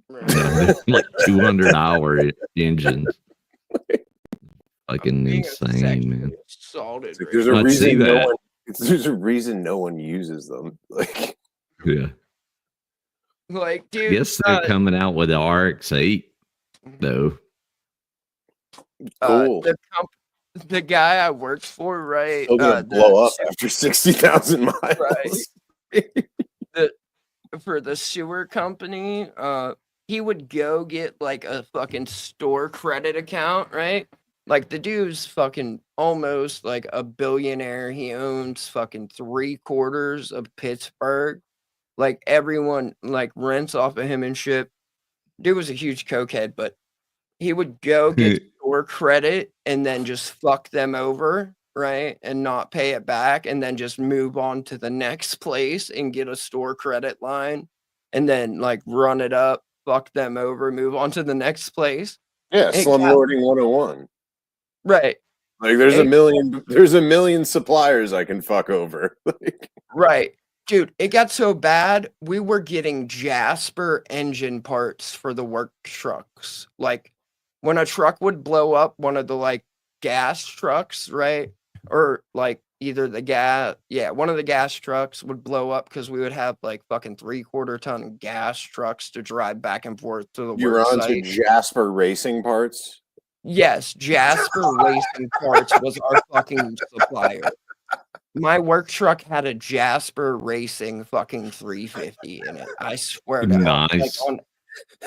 they're like 200-hour engines. Fucking insane, man. Solid. It's like there's a Let's see reason that. there's a reason no one uses them. Like, Yeah. Like, dude. Guess they're coming out with the RX-8 though. Cool. The guy I worked for, right? Still gonna blow up after 60,000 miles. Right. For the sewer company, he would go get like a fucking store credit account, right? Like the dude's fucking almost like a billionaire. He owns fucking 3/4 of Pittsburgh. Like everyone like rents off of him and shit. Dude was a huge cokehead, but he would go get store credit and then just fuck them over, right? And not pay it back and then just move on to the next place and get a store credit line and then like run it up, fuck them over, move on to the next place. Yeah, slumlording 101. Right. Like there's a million suppliers I can fuck over. Like, right. Dude, it got so bad, we were getting Jasper engine parts for the work trucks. Like when a truck would blow up, one of the like gas trucks, right? Or like either one of the gas trucks would blow up because we would have like fucking 3/4 ton gas trucks to drive back and forth to the you're work on site. to Jasper Racing Parts. Yes, Jasper Racing Parts was our fucking supplier. My work truck had a Jasper Racing fucking 350 in it. I swear to God. Nice. Like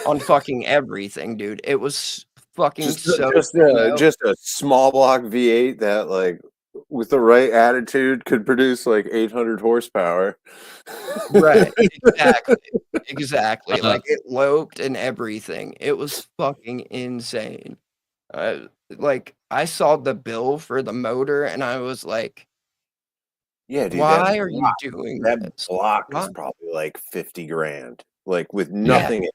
on fucking everything, dude. It was fucking just a small block V8 that like with the right attitude could produce like 800 horsepower. Right. Exactly. Like it loped and everything. It was fucking insane. Like I saw the bill for the motor and I was like, yeah, dude, why are you doing that? Block is probably like 50 grand, like with nothing,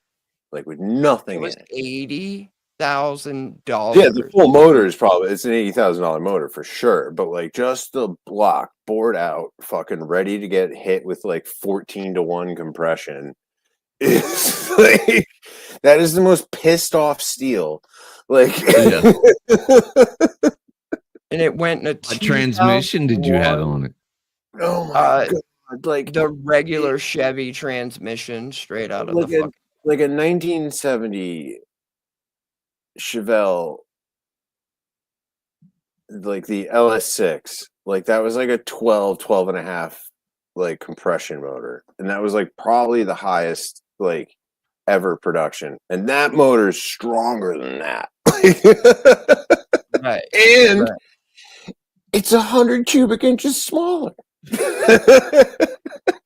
with nothing. It was in $80,000. Yeah, the full motor is probably it's an $80,000 motor for sure, but like just the block bored out, fucking ready to get hit with like 14-to-1 compression. Is like that is the most pissed off steel. Like, and it went in a What transmission did you have on it? Oh my God. Like the regular Chevy transmission straight out of like the fucking like a 1970 Chevelle, like the LS6, like that was like a 12 and a half like compression motor, and that was like probably the highest like ever production, and that motor is stronger than that. Right. And it's 100 cubic inches smaller.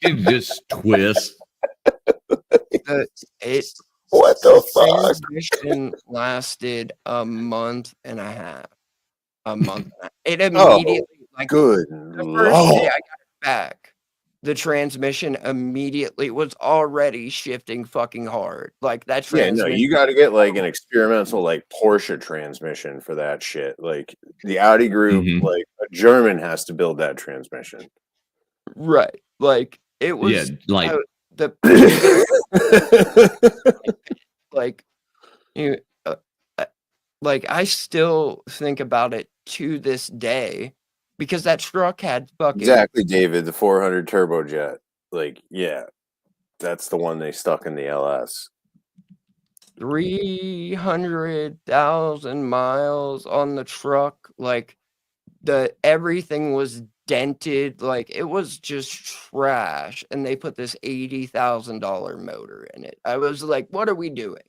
You just twist. What the fuck? Transmission lasted a month and a half. a month. It Oh, immediately, like, good the first day lord. I got it back, the transmission immediately was already shifting fucking hard. Like, that Yeah, no, transmission. you got to get like an experimental like Porsche transmission for that shit. Like the Audi group, like a German has to build that transmission. Right. Like, it Yeah, was like the like you like I still think about it to this day because that truck had fucking Exactly, David, the 400 turbojet. Like, yeah, that's the one they stuck in the LS. 300,000 miles on the truck. Like, everything was dented, like it was just trash, and they put this $80,000 motor in it. I was like, what are we doing?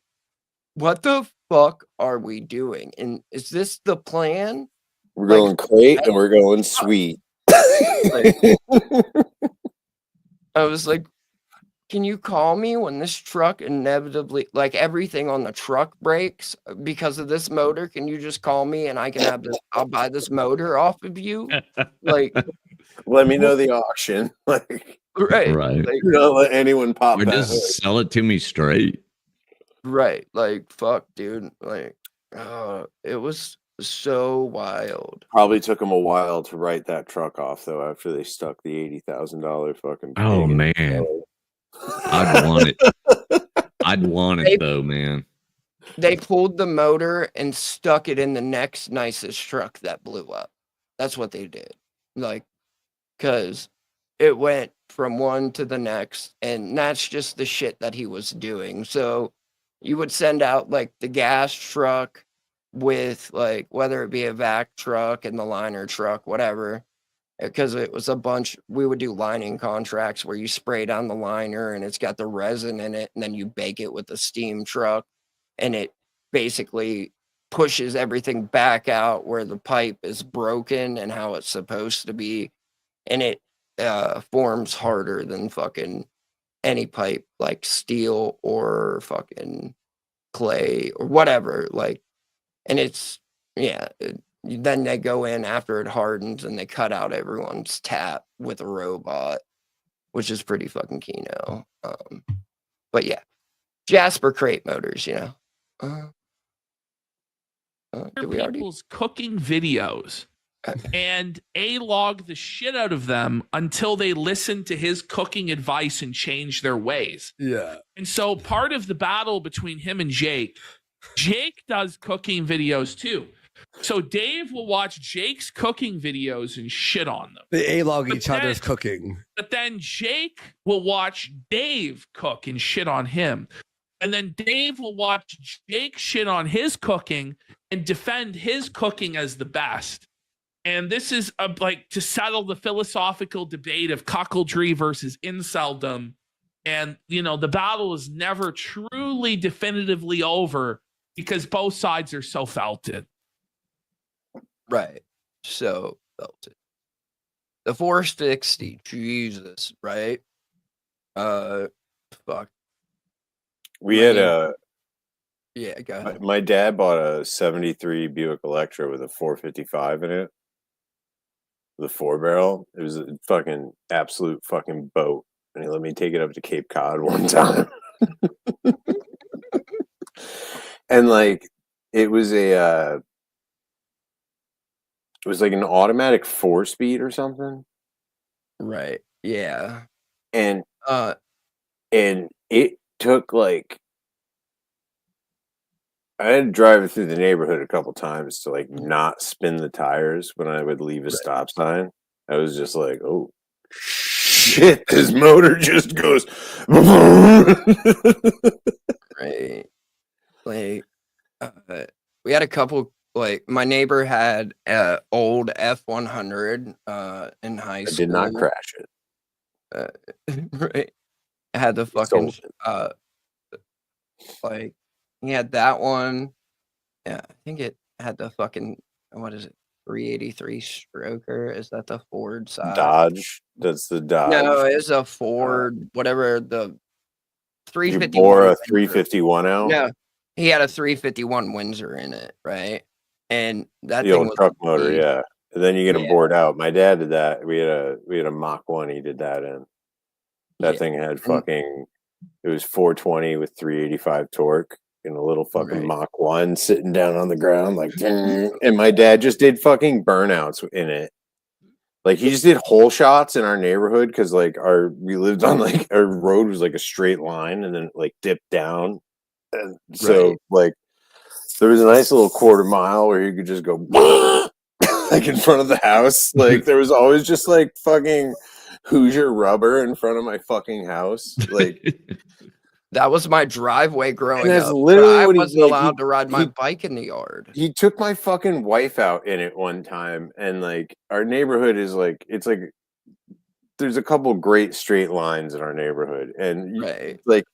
What the fuck are we doing? And is this the plan? We're Like, going crate and we're going sweet. like, I was like, can you call me when this truck inevitably, like everything on the truck breaks because of this motor? Can you just call me and I can have this? I'll buy this motor off of you. Like, let me know the auction. Like, right. Right. Like, don't let anyone pop Or that. just sell it to me straight. right. Like, fuck, dude. Like, it was so wild. Probably took them a while to write that truck off though. After they stuck the $80,000 fucking. Oh pig in the man, belly. I'd want it. I'd want it though, man. They pulled the motor and stuck it in the next nicest truck that blew up. That's what they did. Like, because it went from one to the next, and that's just the shit that he was doing. So you would send out like the gas truck with like whether it be a vac truck and the liner truck, whatever. Because it was a bunch, we would do lining contracts where you spray down the liner and it's got the resin in it, and then you bake it with a steam truck, and it basically pushes everything back out where the pipe is broken and how it's supposed to be, and it forms harder than fucking any pipe, like steel or fucking clay or whatever. Like, and it's, yeah. Then they go in after it hardens and they cut out everyone's tap with a robot, which is pretty fucking kino. But yeah, Jasper crate motors, you know. Did we already? People's cooking videos and log the shit out of them until they listen to his cooking advice and change their ways. Yeah. And so part of the battle between him and Jake does cooking videos too. So Dave will watch Jake's cooking videos and shit on them. They A-log each other's cooking. But then Jake will watch Dave cook and shit on him. And then Dave will watch Jake shit on his cooking and defend his cooking as the best. And this is like to settle the philosophical debate of cuckoldry versus inceldom. And, you know, the battle is never truly definitively over because both sides are so felted. Right. So felted. The 460, Jesus, right? Fuck. We had a. Yeah, go ahead. My dad bought a 73 Buick Electra with a 455 in it. The 4-barrel. It was a fucking absolute fucking boat. And he let me take it up to Cape Cod one time. And like it was like an automatic 4-speed or something. Right. Yeah. And it took like I had to drive it through the neighborhood a couple times to like not spin the tires when I would leave a stop sign. I was just like, oh shit, this motor just goes. Right. Like we had a couple, like my neighbor had an old F100 in high school. I did not crash it. Right. I had the fucking like he had that one. Yeah, I think it had the fucking, what is it? 383 stroker. Is that the Ford side? Dodge. That's the Dodge. No, it's a Ford, whatever the 351. You bore a 351 out? No, he had a 351 Windsor in it, right? and that The thing old was truck motor, huge. yeah. And then you get them Yeah. bored out. My dad did that. We had a Mach 1 he did that in. That Yeah. thing had And fucking, it was 420 with 385 torque in a little fucking Right. Mach 1 sitting down on the ground like, and my dad just did fucking burnouts in it. Like he just did hole shots in our neighborhood because like we lived on like our road was like a straight line and then it, like dipped down. And so Right. like there was a nice little quarter mile where you could just go like in front of the house. Like there was always just like fucking Hoosier rubber in front of my fucking house. Like That was my driveway growing that's up. literally I what he wasn't did. allowed to ride my bike in the yard. He took my fucking wife out in it one time, and like our neighborhood is like it's like there's a couple great straight lines in our neighborhood, and Right. like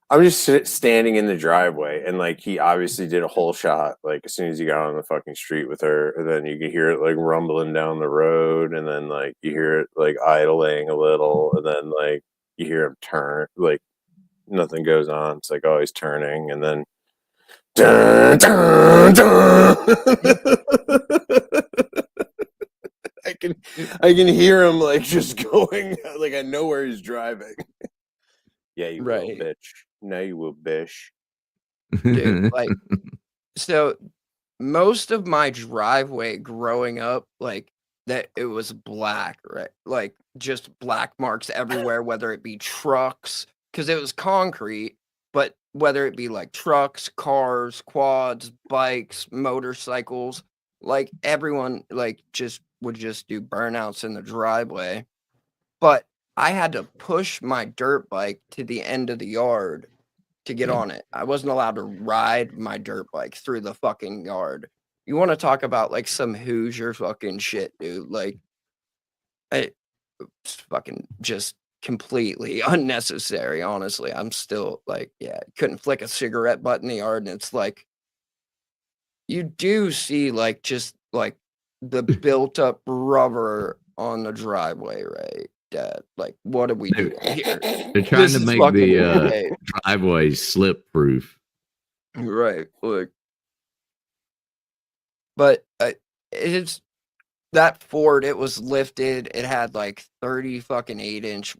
I'm just standing in the driveway, and like he obviously did a whole shot like as soon as he got on the fucking street with her, and then you could hear it like rumbling down the road, and then like you hear it like idling a little, and then like you hear him turn, like nothing goes on. It's like oh he's turning, and then dun, dun, dun. I can hear him like just going like I know where he's driving. Yeah, you will, Right. bitch. Now you will, bitch. Dude, like so most of my driveway growing up, like that it was black, right? Like just black marks everywhere, whether it be trucks, because it was concrete, but whether it be like trucks, cars, quads, bikes, motorcycles, like everyone like just would just do burnouts in the driveway. But I had to push my dirt bike to the end of the yard to get on it. I wasn't allowed to ride my dirt bike through the fucking yard. You want to talk about like some Hoosier fucking shit, dude? Like, it's fucking just completely unnecessary. Honestly, I'm still like, yeah, couldn't flick a cigarette butt in the yard, and it's like, you do see like just like the built up rubber on the driveway, right? Dad, like, what are we doing here? They're trying This to is make fucking the insane. driveway slip proof. Right. Like, but it's that Ford. It was lifted. It had like 30 fucking 8-inch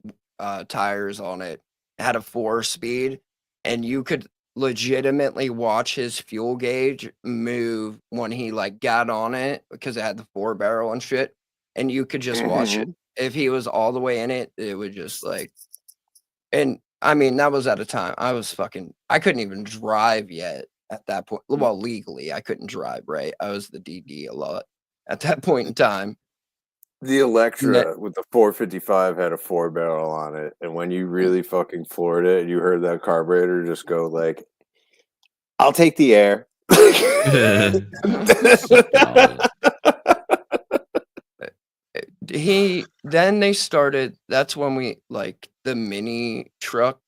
tires on it. It had a 4-speed, and you could legitimately watch his fuel gauge move when he like got on it because it had the 4-barrel and shit. And you could just watch it. If he was all the way in it, it would just like. And I mean, that was at a time I couldn't even drive yet at that point. Well, legally, I couldn't drive, right? I was the DD a lot at that point in time. The Electra with the 455 had a 4-barrel on it, and when you really fucking floored it, you heard that carburetor just go like, "I'll take the air." Then they started. That's when we like the mini truck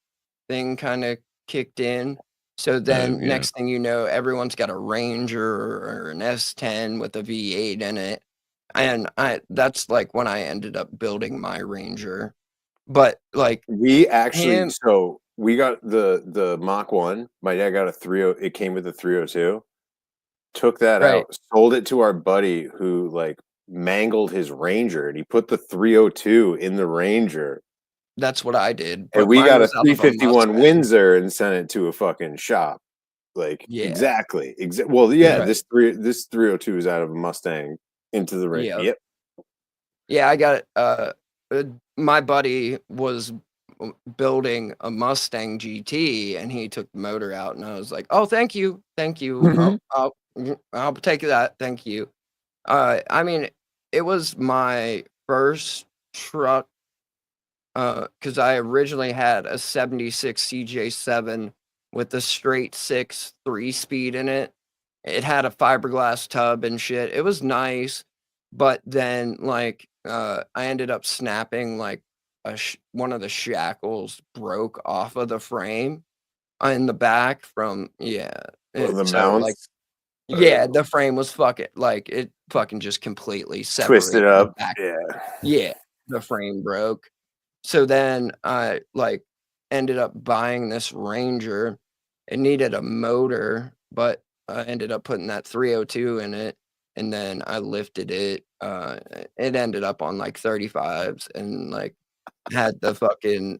thing kind of kicked in. So then next thing you know, everyone's got a Ranger or an S10 with a V8 in it. And that's like when I ended up building my Ranger. But like we actually so we got the Mach 1. My dad got a 30, it came with a 302. Took that out, sold it to our buddy who like mangled his Ranger, and he put the 302 in the Ranger. That's what I did. And we got a 351 Windsor and sent it to a fucking shop. Like exactly. Well, yeah, this 302 is out of a Mustang into the Ranger. Yep. Yeah, I got my buddy was building a Mustang GT, and he took the motor out, and I was like, "Oh, thank you. I'll take that. Thank you." I mean, it was my first truck because I originally had a 76 CJ7 with a straight 6 3-speed in it. It had a fiberglass tub and shit. It was nice, but then like I ended up snapping like one of the shackles broke off of the frame in the back from the mounts. Yeah, the frame was it fucking just completely separated. Twisted up. Yeah, the frame broke. So then I ended up buying this Ranger. It needed a motor, but I ended up putting that 302 in it, and then I lifted it. It ended up on like 35s, and like had the fucking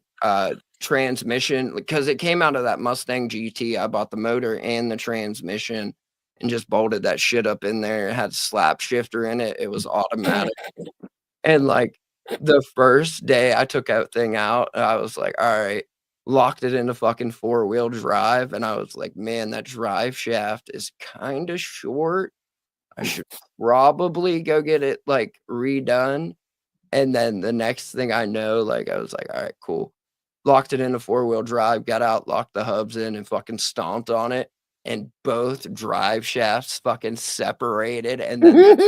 transmission because it came out of that Mustang GT. I bought the motor and the transmission and just bolted that shit up in there. It had a slap shifter in it. It was automatic. And like the first day I took that thing out, I was like, all right, locked it into fucking 4-wheel drive. And I was like, man, that drive shaft is kind of short. I should probably go get it like redone. And then the next thing I know, like I was like, all right, cool. Locked it into 4-wheel drive, got out, locked the hubs in, and fucking stomped on it. And both drive shafts fucking separated, and then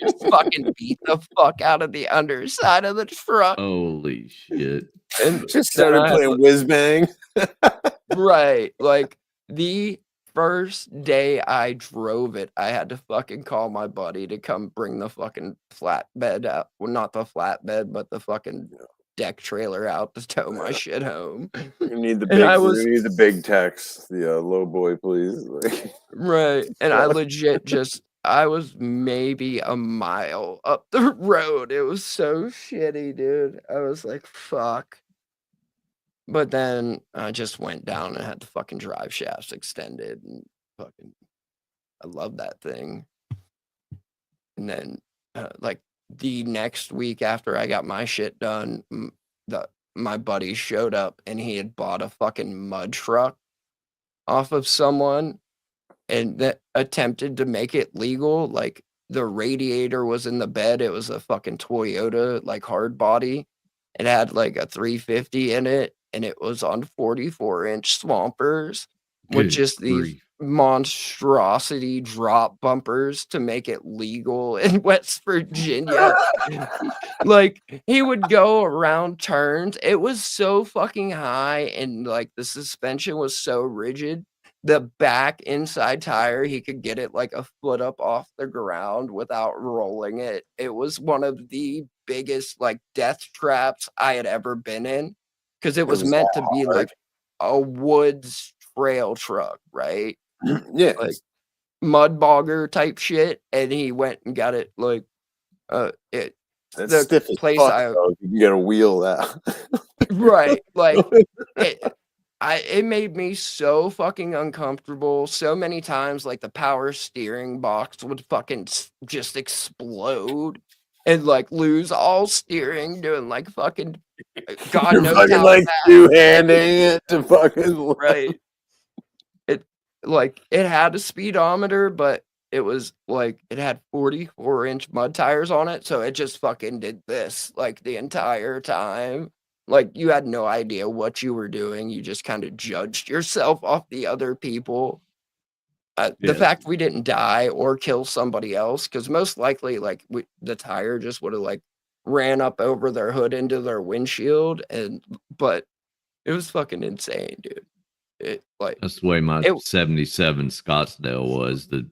just fucking beat the fuck out of the underside of the truck. Holy shit. And just started playing whiz bang. Right. Like the first day I drove it, I had to fucking call my buddy to come bring the fucking flatbed out. Well, not the flatbed, but the fucking deck trailer out to tow my shit home. You need the And big. I was- You need the big text. The low boy, please. Right. And I legit just, I was maybe a mile up the road. It was so shitty, dude. I was like, fuck. But then I just went down and had the fucking drive shafts extended, and fucking, I love that thing. And then, like the next week after I got my shit done, my buddy showed up and he had bought a fucking mud truck off of someone, and that attempted to make it legal. Like the radiator was in the bed. It was a fucking Toyota, like hard body. It had like a 350 in it, and it was on 44-inch swampers with Good just these grief. monstrosity drop bumpers to make it legal in West Virginia. Like he would go around turns. It was so fucking high, and like the suspension was so rigid. The back inside tire, he could get it like a foot up off the ground without rolling it. It was one of the biggest like death traps I had ever been in, because it was meant to be like a woods trail truck, right? Yeah, like mud bogger type shit. And he went and got it like it That's the stiff as place fuck, I though. You can get a wheel out. right, like it made me so fucking uncomfortable so many times. Like the power steering box would fucking just explode and like lose all steering, doing like fucking God You're knows fucking how like fast. two-handing it to fucking Right. It like it had a speedometer, but it was like it had 44-inch mud tires on it, so it just fucking did this like the entire time. Like you had no idea what you were doing. You just kind of judged yourself off the other people. The Yeah. fact we didn't die or kill somebody else, because most likely like the tire just would have like ran up over their hood into their windshield, but it was fucking insane, dude. It like That's the way my it- 77 Scottsdale was. The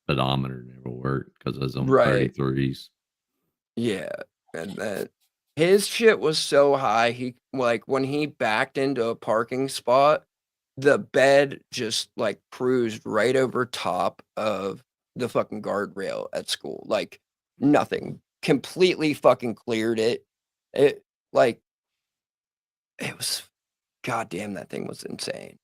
speedometer never worked because I was on Right. 33s. Yeah, and then his shit was so high. He like when he backed into a parking spot, the bed just like cruised right over top of the fucking guardrail at school. Like nothing, completely fucking cleared it. It like it was, goddamn, that thing was insane.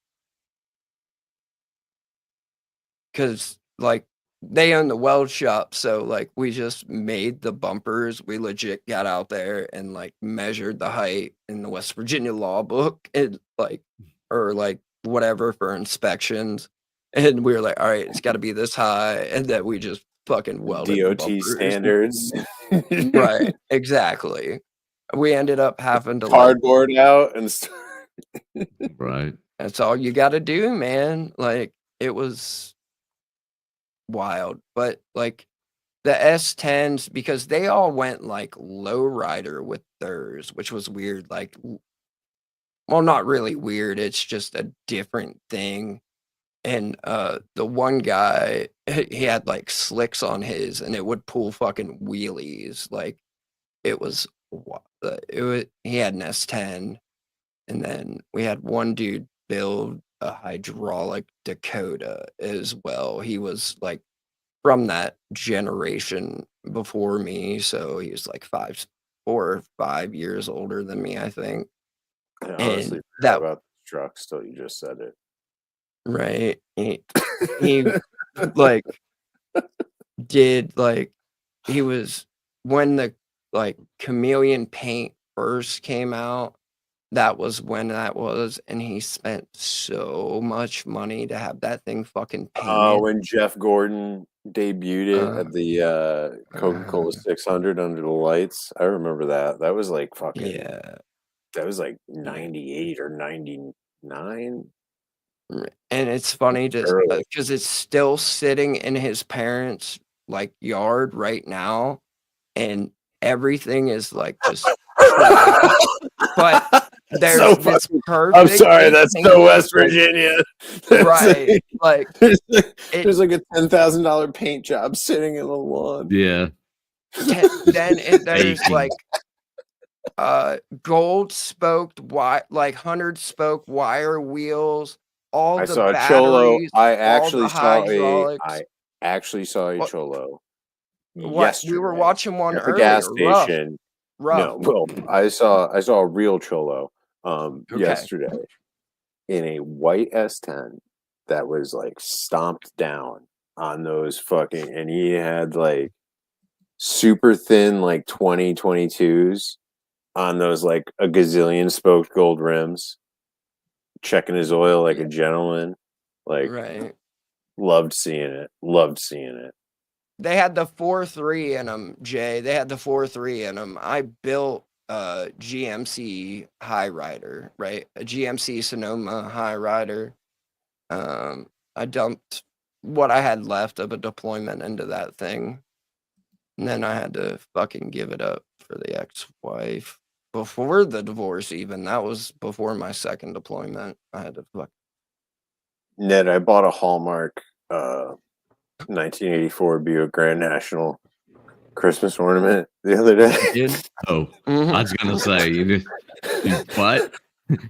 Because like they own the weld shop, so like we just made the bumpers. We legit got out there and like measured the height in the West Virginia law book and like or like whatever for inspections. And we were like, all right, it's got to be this high, and then we just fucking welded the DOT bumpers. standards. Right, exactly. We ended up having to like, Cardboard out and Right. that's all you got to do, man. Like it was wild, but like the S10s, because they all went like low rider with theirs, which was weird. Like, well, not really weird. It's just a different thing. And the one guy, he had like slicks on his, and it would pull fucking wheelies. Like it was he had an S10, and then we had one dude build a hydraulic Dakota as well. He was like from that generation before me, so he was like 4 or 5 years older than me, I think. I honestly And forgot that about the trucks till you just said it. right, he like did like he was when the like chameleon paint first came out. That was when that was, and he spent so much money to have that thing fucking painted. When Jeff Gordon debuted it at the Coca-Cola 600 under the lights, I remember that. That was like fucking. Yeah. That was like 98 or 99. And it's funny just Early. because it's still sitting in his parents' like yard right now, and everything is like just but there's So this fucking- perfect. I'm sorry, that's so West like- Virginia. right? Like there's like a $10,000 paint job sitting in the lawn. Yeah. then there's Aching. like gold spoked like 100 spoke wire wheels, all I the saw a cholo. batteries, I all the actually saw a What- cholo. What we were yesterday watching one at the earlier. gas Rough. station. Rough. No, well, I saw a real cholo Okay. yesterday in a white S10 that was like stomped down on those fucking, and he had like super thin like 2022s on those like a gazillion spoked gold rims, checking his oil like a gentleman. Like, Right. loved seeing it. Loved seeing it. They had the 4.3 in them, Jay. They had the 4.3 in them. I built a GMC High Rider, right? A GMC Sonoma High Rider. I dumped what I had left of a deployment into that thing. And then I had to fucking give it up for the ex-wife. Before the divorce, even. That was before my second deployment. I had to fuck. Ned, I bought a Hallmark 1984 Buick Grand National Christmas ornament the other day. Oh, I was gonna say you what?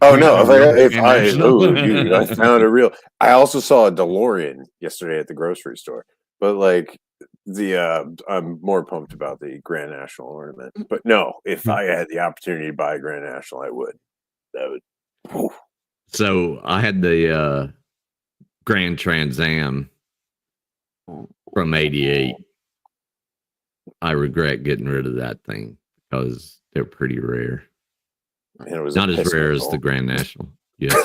Oh no! Grand I found a real. I also saw a DeLorean yesterday at the grocery store, but like I'm more pumped about the Grand National ornament. But no, if I had the opportunity to buy a Grand National, I would. That would. Whew. So I had the Grand Trans Am from '88. I regret getting rid of that thing because they're pretty rare. Man, it was not a as piss rare as missile. the Grand National. Yeah.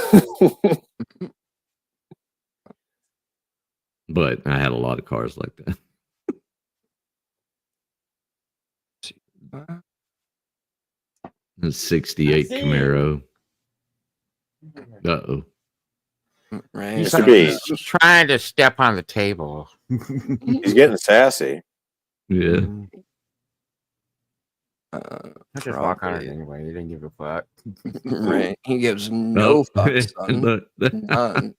But I had a lot of cars like that. A 68 Camaro. Uh-oh. Right. Mr. B. He's trying to step on the table. He's getting sassy. Yeah. I just walk on it anyway. He didn't give a fuck. Right. He gives no fucks, son. Look. None.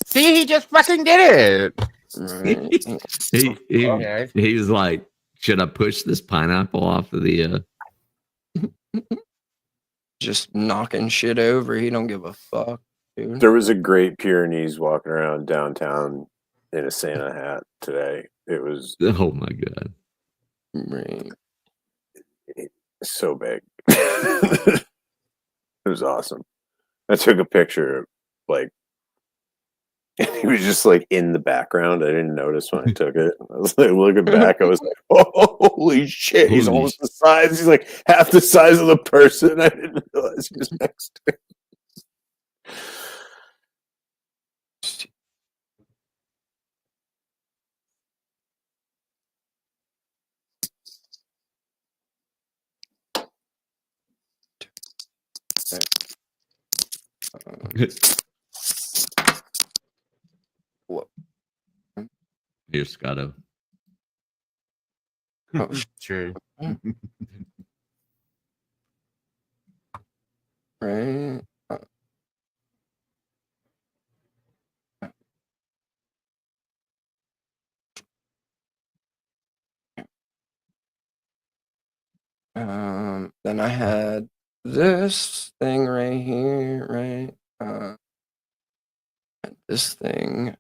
See, he just fucking did it. Right. he was like, should I push this pineapple off of the Just knocking shit over. He don't give a fuck, dude. There was a great Pyrenees walking around downtown in a Santa hat today. It was oh my god. Right. So big. It was awesome. I took a picture, like, and he was just like in the background. I didn't notice when I took it. I was like looking back. I was like, oh, holy shit! He's Holy almost the size. He's like half the size of the person. I didn't realize he was next to. What? Here's Scotto. Oh, True. Right. Then I had this thing right here, right? this thing.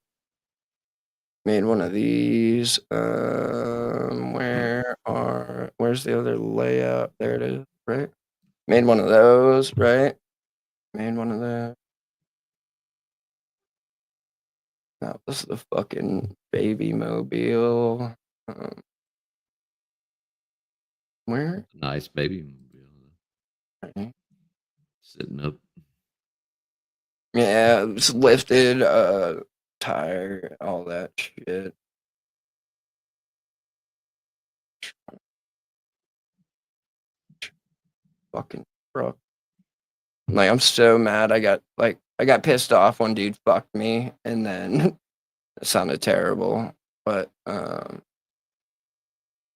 Made one of these. Where's the other layout? There it is, right? Made one of those, right? Made one of those. That was the fucking baby mobile. Where? Nice baby. Right. Sitting up. Yeah, it was lifted, tire, all that shit. Fucking truck. Like, I'm so mad. I got pissed off when dude fucked me, and then it sounded terrible. But and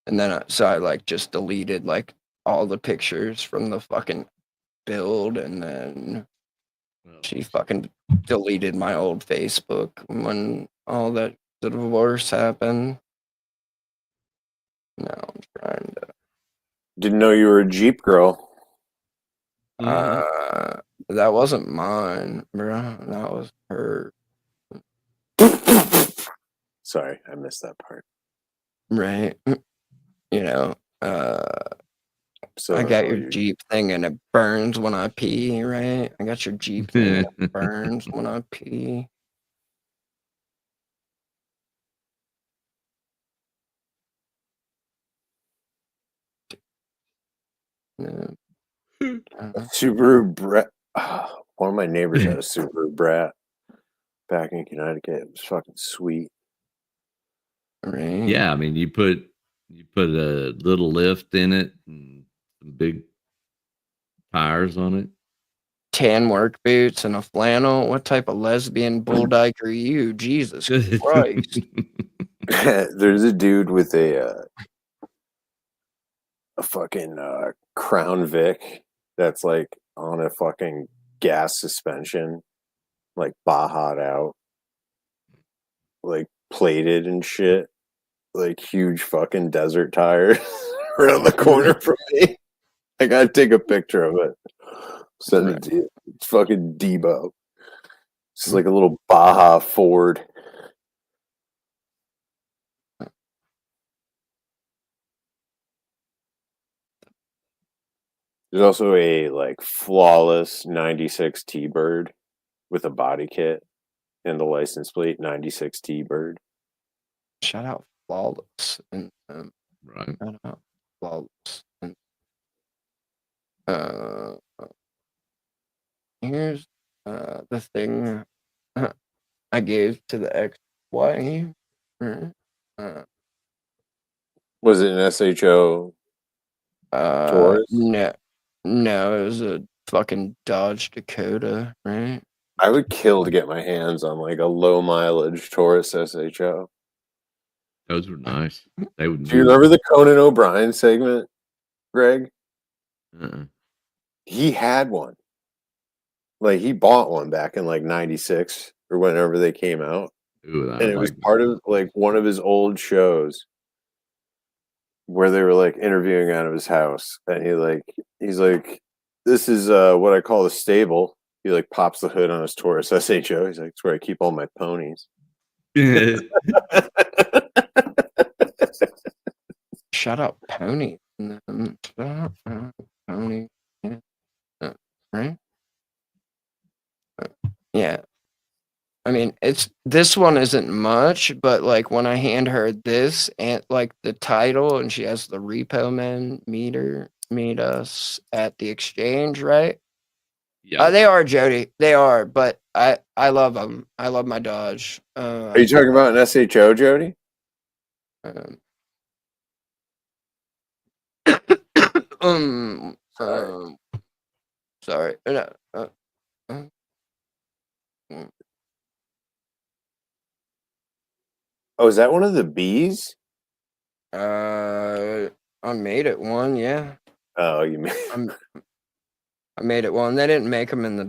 then so I like just deleted like all the pictures from the fucking build, and then she fucking deleted my old Facebook when all that the divorce happened. Now I'm trying to. Didn't know you were a Jeep girl. That wasn't mine, bro. That was her. Sorry, I missed that part. Right. You know, So I got your Jeep thing and it burns when I pee, right? I got your Jeep thing and it burns when I pee. No. Subaru Brat. One of my neighbors had a Subaru Brat back in Connecticut. It was fucking sweet. Right. Yeah, I mean, you put a little lift in it and some big tires on it. Tan work boots and a flannel. What type of lesbian bulldyke are you? Jesus Christ. There's a dude with a fucking Crown Vic that's like on a fucking gas suspension, like Baha'd out, like plated and shit, like huge fucking desert tires around the corner from me. I gotta take a picture of it. Send it to you. It's fucking Debo. It's like a little Baja Ford. There's also a like flawless 96 T-Bird with a body kit and the license plate 96 T-Bird. Shout out Flawless and right. Shout out Flawless and here's the thing I gave to the ex-wife. Was it an SHO Taurus? No, it was a fucking Dodge Dakota, right? I would kill to get my hands on like a low mileage Taurus SHO. Those were nice. They would. Do you remember the Conan O'Brien segment, Greg? He had one. Like he bought one back in like '96 or whenever they came out. Ooh, and it was part of like one of his old shows where they were like interviewing out of his house, and he's like, this is what I call the stable. He like pops the hood on his Taurus SHO. He's like, it's where I keep all my ponies. Shut up, pony. Shut up, pony. Right? Yeah. I mean, this one isn't much, but like when I hand her this and like the title, and she has the repo men meet us at the exchange, right? Yeah. They are, Jody. They are, but I love them. I love my Dodge. Are you talking about an SHO, Jody? Sorry. Oh, is that one of the Bs? I made it one, yeah. Oh, you made. I made it one. They didn't make them in the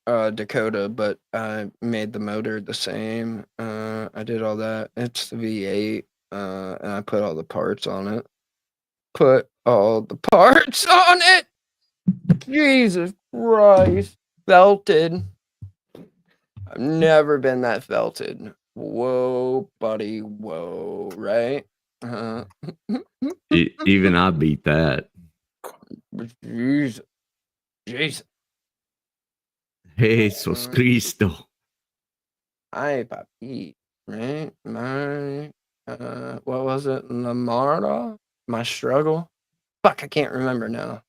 Dakota, but I made the motor the same. I did all that. It's the V8, and I put all the parts on it. Put all the parts on it. Jesus Christ, belted. I've never been that felted. Whoa, buddy. Whoa, right? Even I beat that. Jesus. Jesus. Jesus Cristo. Ay, papi. Right? My, what was it? Lamarda? My struggle? Fuck, I can't remember now.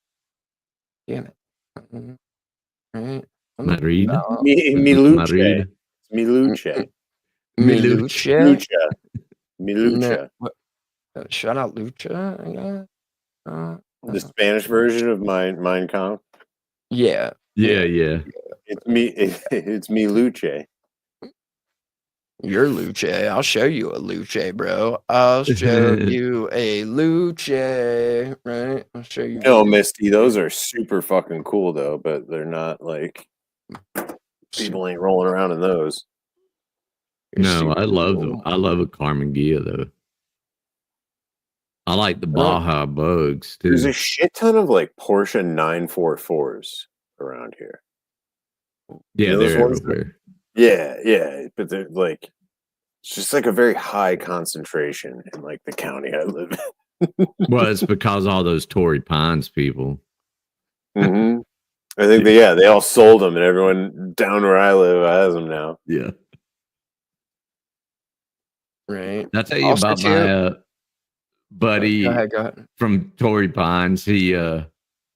Damn it. Right? Madrid? Miluche. Miluche. Miluche? Milucha. Shout out Lucha, I guess. The Spanish version of Mein Kampf. Yeah. Yeah. It's me. It's Miluche. You're Luce. I'll show you a Luce, bro. I'll show you a Luce. Right? I'll show you. No, Misty, those are super fucking cool though, but they're not like people ain't rolling around in those. No, I love them. I love a Carmen Gia though. I like the Baja Bugs too. There's a shit ton of like Porsche 944s around here. Yeah, You know they're those ones? everywhere. Yeah, but they're like it's just like a very high concentration in like the county I live in. Well, it's because all those Torrey Pines people. I think they all sold them, and everyone down where I live has them now. Yeah. Right. I'll tell you about my buddy Go ahead. from Torrey Pines. He had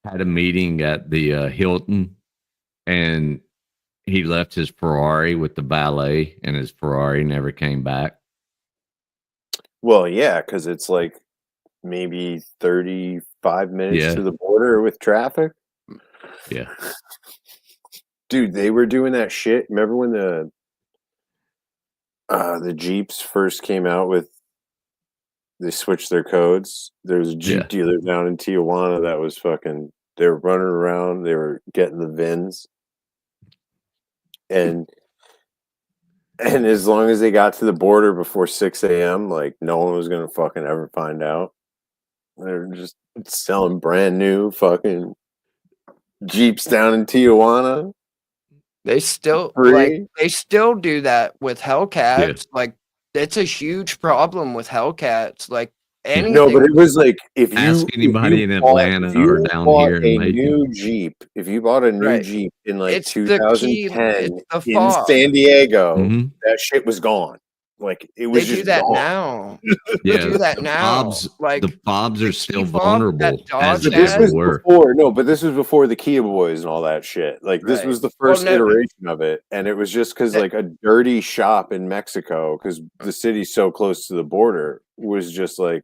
a meeting at the Hilton, and he left his Ferrari with the valet, and his Ferrari never came back. Well, yeah, because it's like maybe 35 minutes to the border with traffic. Yeah. Dude, they were doing that shit. Remember when the Jeeps first came out they switched their codes? There was a Jeep dealer down in Tijuana that was fucking, they were running around, they were getting the VINs. And as long as they got to the border before 6 a.m., like no one was gonna fucking ever find out. They're just selling brand new fucking Jeeps down in Tijuana. They still Free? they still do that with Hellcats. Like it's a huge problem with Hellcats. Like anything. No, but it was like if you ask anybody in Atlanta or down here in Macon. new Jeep, if you bought a new Jeep in like It's the key, 2010 it's the in fob. San Diego, that shit was gone. Like it was They do just that gone. now. Yeah, They do that now. Like the fobs are still fob vulnerable that as Dodge they This was were. before, no, but this was before the Kia Boys and all that shit. Like this Right. was the Well, first no- iteration of it, and it was just because like a dirty shop in Mexico, because the city's so close to the border, was just like,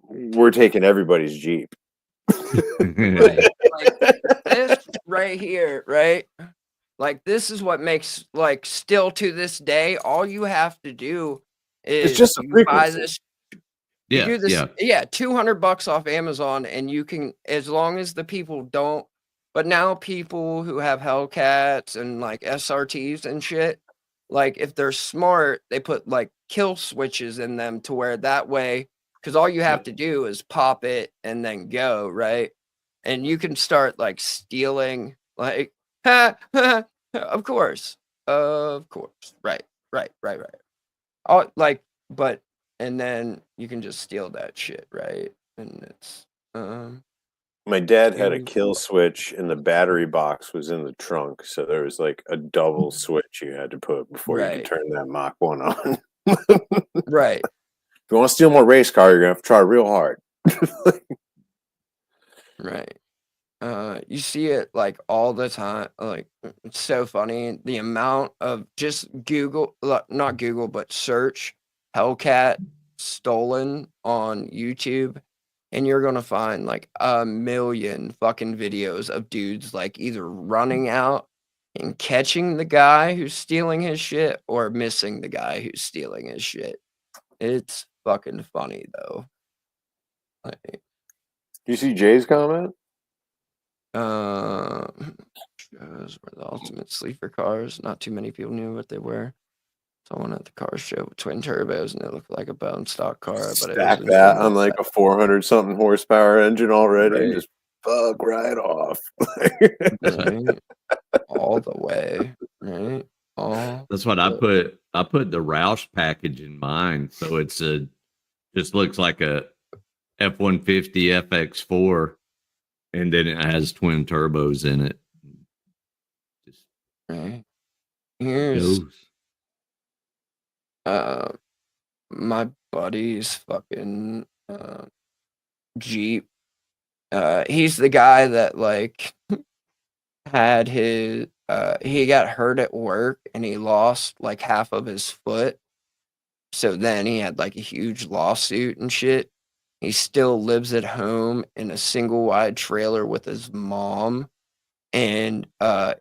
we're taking everybody's Jeep. Like this right here, right? Like this is what makes like still to this day, all you have to do is just a you buy frequency. this. Yeah, You do this, yeah. $200 off Amazon, and you can, as long as the people don't. But now people who have Hellcats and like SRTs and shit, like if they're smart, they put like kill switches in them to where that way, because all you have to do is pop it and then go, right? And you can start like stealing, like, of course, right. Oh, like, but, and then you can just steal that shit, right? And it's, My dad had a kill switch, and the battery box was in the trunk, so there was like a double switch you had to put before you could turn that Mach 1 on. Right. If you want to steal my race car, you're gonna have to try real hard. Right. You see it like all the time. Like it's so funny. The amount of just not Google, but search Hellcat stolen on YouTube, and you're gonna find like a million fucking videos of dudes like either running out and catching the guy who's stealing his shit or missing the guy who's stealing his shit. It's fucking funny though. Like, You see Jay's comment? shows were the ultimate sleeper cars. Not too many people knew what they were. Someone at the car show with twin turbos, and it looked like a bone stock car. But Stack it was that on like a 400 something horsepower engine already, and Right. just fuck right off. Right? All the way. Right. Oh, That's what I put. I put the Roush package in mine, so it's just looks like a F-150 FX4, and then it has twin turbos in it. Just right. Here's goes. my buddy's fucking Jeep. He's the guy that like had his he got hurt at work and he lost like half of his foot. So then he had like a huge lawsuit and shit. He still lives at home in a single wide trailer with his mom. And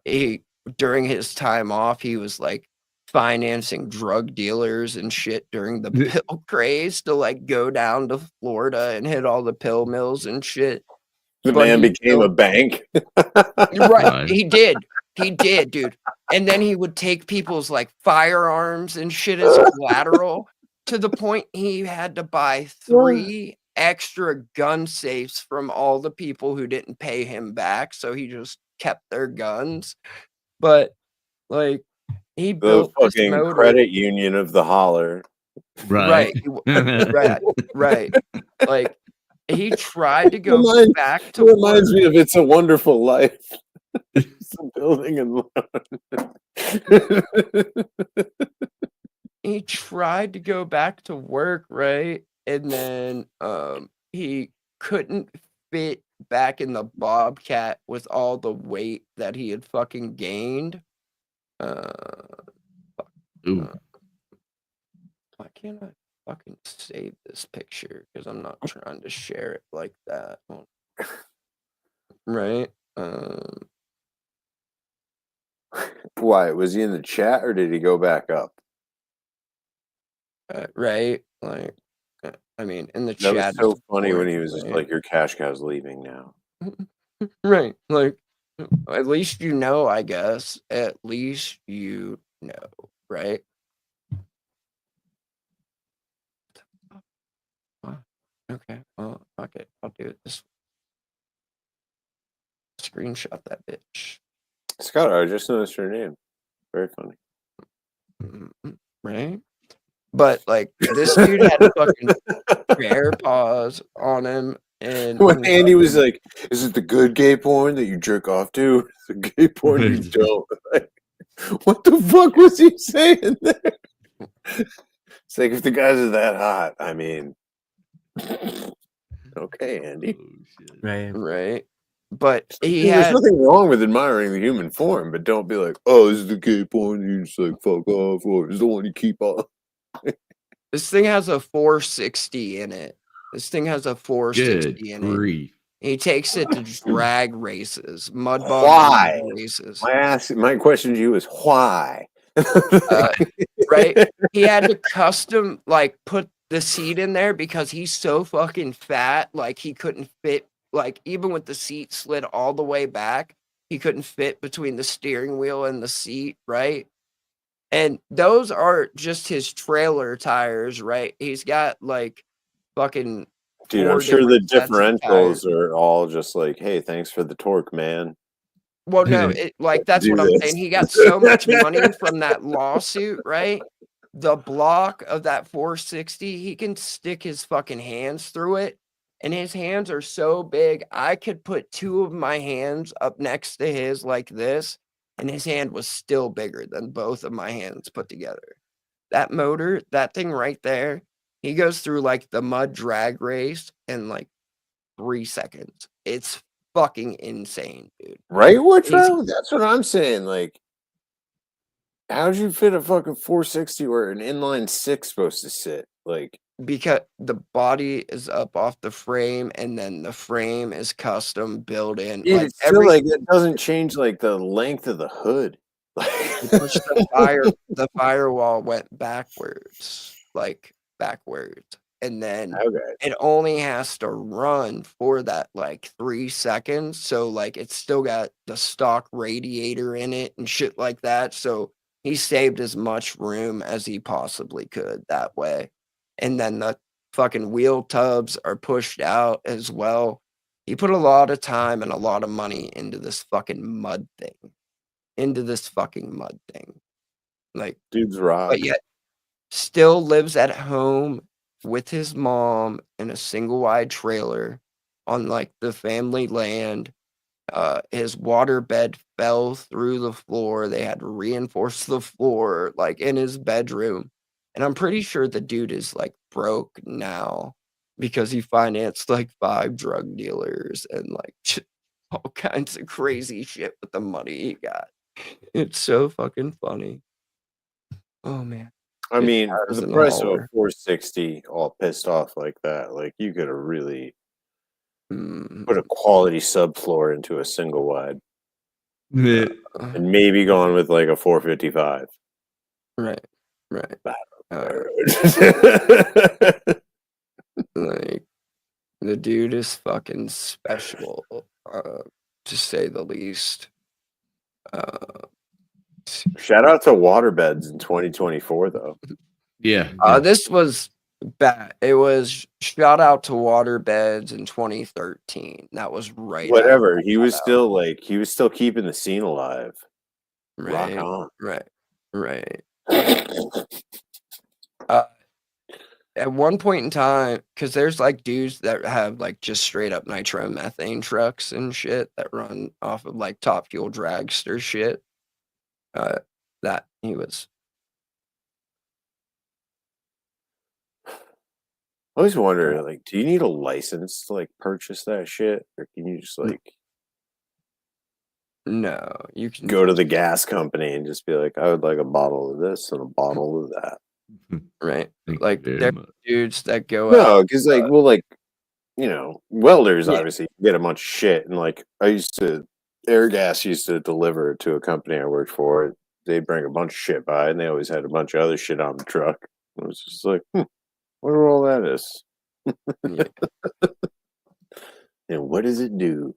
he during his time off, he was like financing drug dealers and shit during the pill craze to like go down to Florida and hit all the pill mills and shit. The But man he became still- a bank. Right. He did, dude. And then he would take people's like firearms and shit as collateral to the point he had to buy 3 extra gun safes from all the people who didn't pay him back. So he just kept their guns. But like he The built this fucking motor. credit union of the holler. Right. Right. Like he tried to go back to reminds work. me of It's a Wonderful Life. It's a building and loan. He tried to go back to work, right? And then he couldn't fit back in the Bobcat with all the weight that he had fucking gained. Ooh. Why can't I fucking save this picture? Because I'm not trying to share it like that. Right? Why? Was he in the chat or did he go back up? Right? Like, I mean, in the That chat. was so is funny when he important, was just right? like, your cash cow's leaving now. Right. Like, at least you know, I guess. At least you know, right? Okay. Well, fuck it. I'll do it this screenshot that bitch. Scott, I just noticed your name. Very funny. Right? But like this dude had fucking bear paws on him, and When Andy was like, "Is it the good gay porn that you jerk off to? The gay porn you don't?" Like, what the fuck was he saying there? It's like, if the guys are that hot, I mean, okay, Andy. right. But he There's had nothing wrong with admiring the human form, but don't be like, "Oh, this is the gay porn you just like fuck off," or "Is the one you keep on." this thing has a 460 in it. This thing has a 460 Good in grief. it. He takes it to drag races, mud bug Why? drag races. My question to you is why? Right? He had to custom like put the seat in there because he's so fucking fat. Like he couldn't fit. Like even with the seat slid all the way back, he couldn't fit between the steering wheel and the seat. Right? And those are just his trailer tires. Right? He's got like fucking. Dude, 4 I'm sure the different sets of tires. differentials are all just like, "Hey, thanks for the torque, man." Well, no, it like that's Do what I'm this. saying. He got so much money from that lawsuit, right? The block of that 460, he can stick his fucking hands through it, and his hands are so big. I could put 2 of my hands up next to his like this, and his hand was still bigger than both of my hands put together. That motor, that thing right there, he goes through like the mud drag race in like 3 seconds. It's fucking insane, dude. Right? What's He's- wrong? That's what I'm saying. Like, how'd you fit a fucking 460 where an inline 6 supposed to sit? Like, because the body is up off the frame, and then the frame is custom built in. dude, Like it's still like it doesn't change like the length of the hood. the firewall went backwards, and then it only has to run for that like 3 seconds. So like it's still got the stock radiator in it and shit like that. So he saved as much room as he possibly could that way. And then the fucking wheel tubs are pushed out as well. He put a lot of time and a lot of money into this fucking mud thing. into this fucking mud thing. Like, dude's rock. but yet still lives at home with his mom in a single wide trailer on like the family land. His water bed fell through the floor. They had to reinforce the floor like in his bedroom. And I'm pretty sure the dude is like broke now because he financed like 5 drug dealers and like all kinds of crazy shit with the money he got. It's so fucking funny. Oh man. I It's mean, for ours the in price of a hauler. 460, all pissed off like that, like you could have really Mm. put a quality subfloor into a single wide, Yeah. and maybe gone with like a 455. Right. Like the dude is fucking special, to say the least. Shout out to waterbeds in 2024, though. Yeah. This was bad. It was shout out to waterbeds in 2013. That was right. Whatever. after He that was out. still like he was still keeping the scene alive. Rock Right. on. Right. At one point in time, because there's like dudes that have like just straight up nitromethane trucks and shit that run off of like Top Fuel dragster shit. That he was. I always wonder, like, do you need a license to like purchase that shit, or can you just like No, you can go to the gas company and just be like, I would like a bottle of this and a bottle of that. Right. Thank Like you very there's much. dudes that go No, out. because like, well, like, you know, welders Yeah. obviously get a bunch of shit, and like, Air Gas used to deliver to a company I worked for. They'd bring a bunch of shit by, and they always had a bunch of other shit on the truck. It was just like, wonder all that is. And what does it do?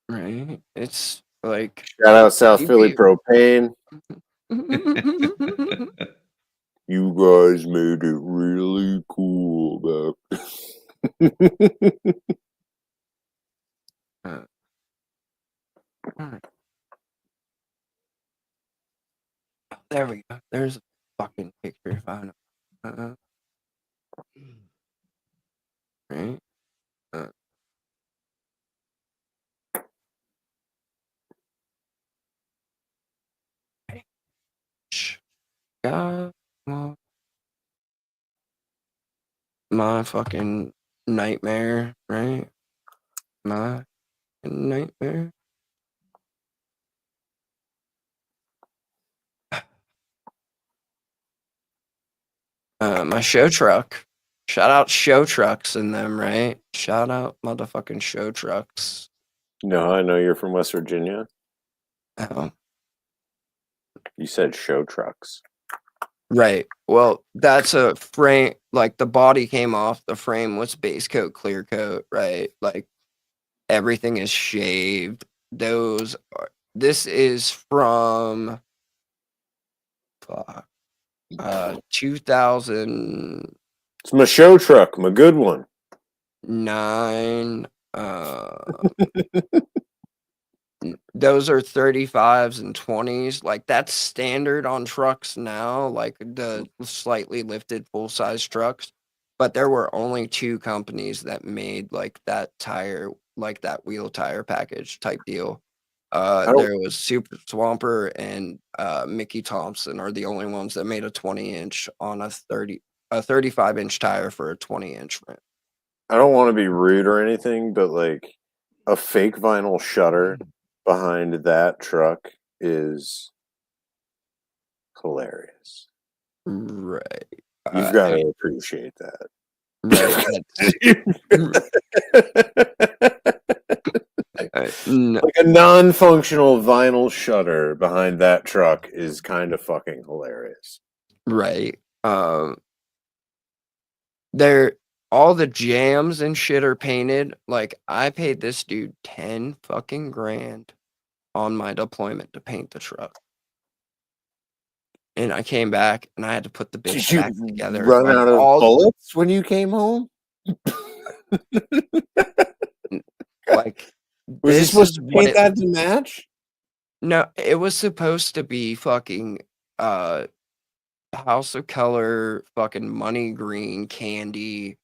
Right. It's like Shout out South Philly maybe- Propane. You guys made it really cool back. There we go. There's a fucking picture if I know. Right. God, my fucking nightmare, right? My nightmare. My show truck. Shout out show trucks in them, right? Shout out motherfucking show trucks. No, I know you're from West Virginia. Oh. You said show trucks. Right. Well, that's a frame. Like the body came off. The frame was base coat, clear coat. Right. Like everything is shaved. This is from 2009. It's my show truck, my good one. Those are 35s and 20s. Like that's standard on trucks now, like the slightly lifted full size trucks. But there were only 2 companies that made like that tire, like that wheel tire package type deal. There was Super Swamper and Mickey Thompson are the only ones that made a 20-inch on a 35-inch tire for a 20-inch rim. I don't want to be rude or anything, but like a fake vinyl shutter behind that truck is hilarious. Right. You've got to appreciate that. Like a non-functional vinyl shutter behind that truck is kind of fucking hilarious. Right. All the jams and shit are painted. Like I paid this dude 10 fucking grand on my deployment to paint the truck. And I came back and I had to put the bitch Did you back together. run Like, out of bullets when you came home? Like was you this supposed is to what paint it- that to match? No, it was supposed to be fucking House of Color, fucking money green candy,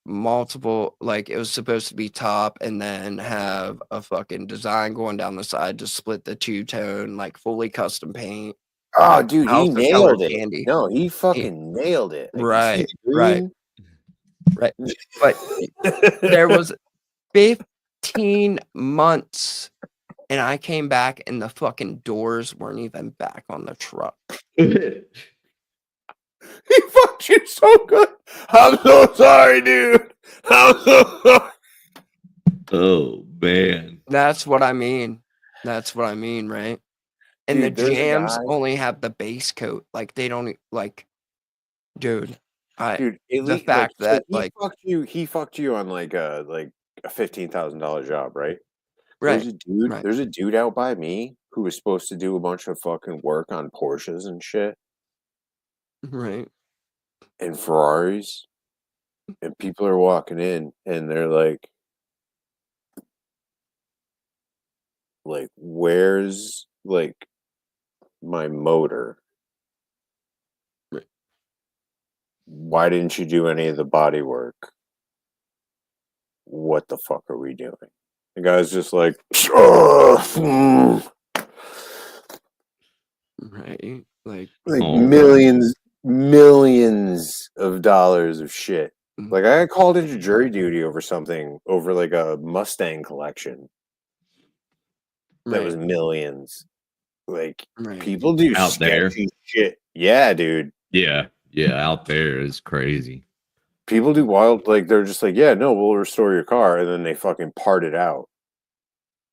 multiple, like it was supposed to be top and then have a fucking design going down the side to split the two-tone, like fully custom paint. Oh, dude, he House of Color nailed it. candy. No, he fucking nailed it. Like, you see Right, the right, green? right. But there was 15 months and I came back and the fucking doors weren't even back on the truck. He fucked you so good. I'm so sorry, dude. I'm so sorry. Oh man. That's what I mean. That's what I mean, right? And Dude, the there's a jams guy- only have the base coat. Like they don't like, dude. Dude, The elite, fact so that he like fucked you on like a $15,000 job, right? right, There's a dude out by me who was supposed to do a bunch of fucking work on Porsches and shit right. and Ferraris, and people are walking in and they're like, where's like my motor? Why didn't you do any of the body work? What the fuck are we doing? The guy's just like, Right. Like millions of dollars of shit. Mm-hmm. Like I got called into jury duty over something, over like a Mustang collection. That was millions. Like people do Out there. sketchy shit. Yeah, dude. Yeah. Out there is crazy. People do wild, like they're just like, yeah, no, we'll restore your car, and then they fucking part it out,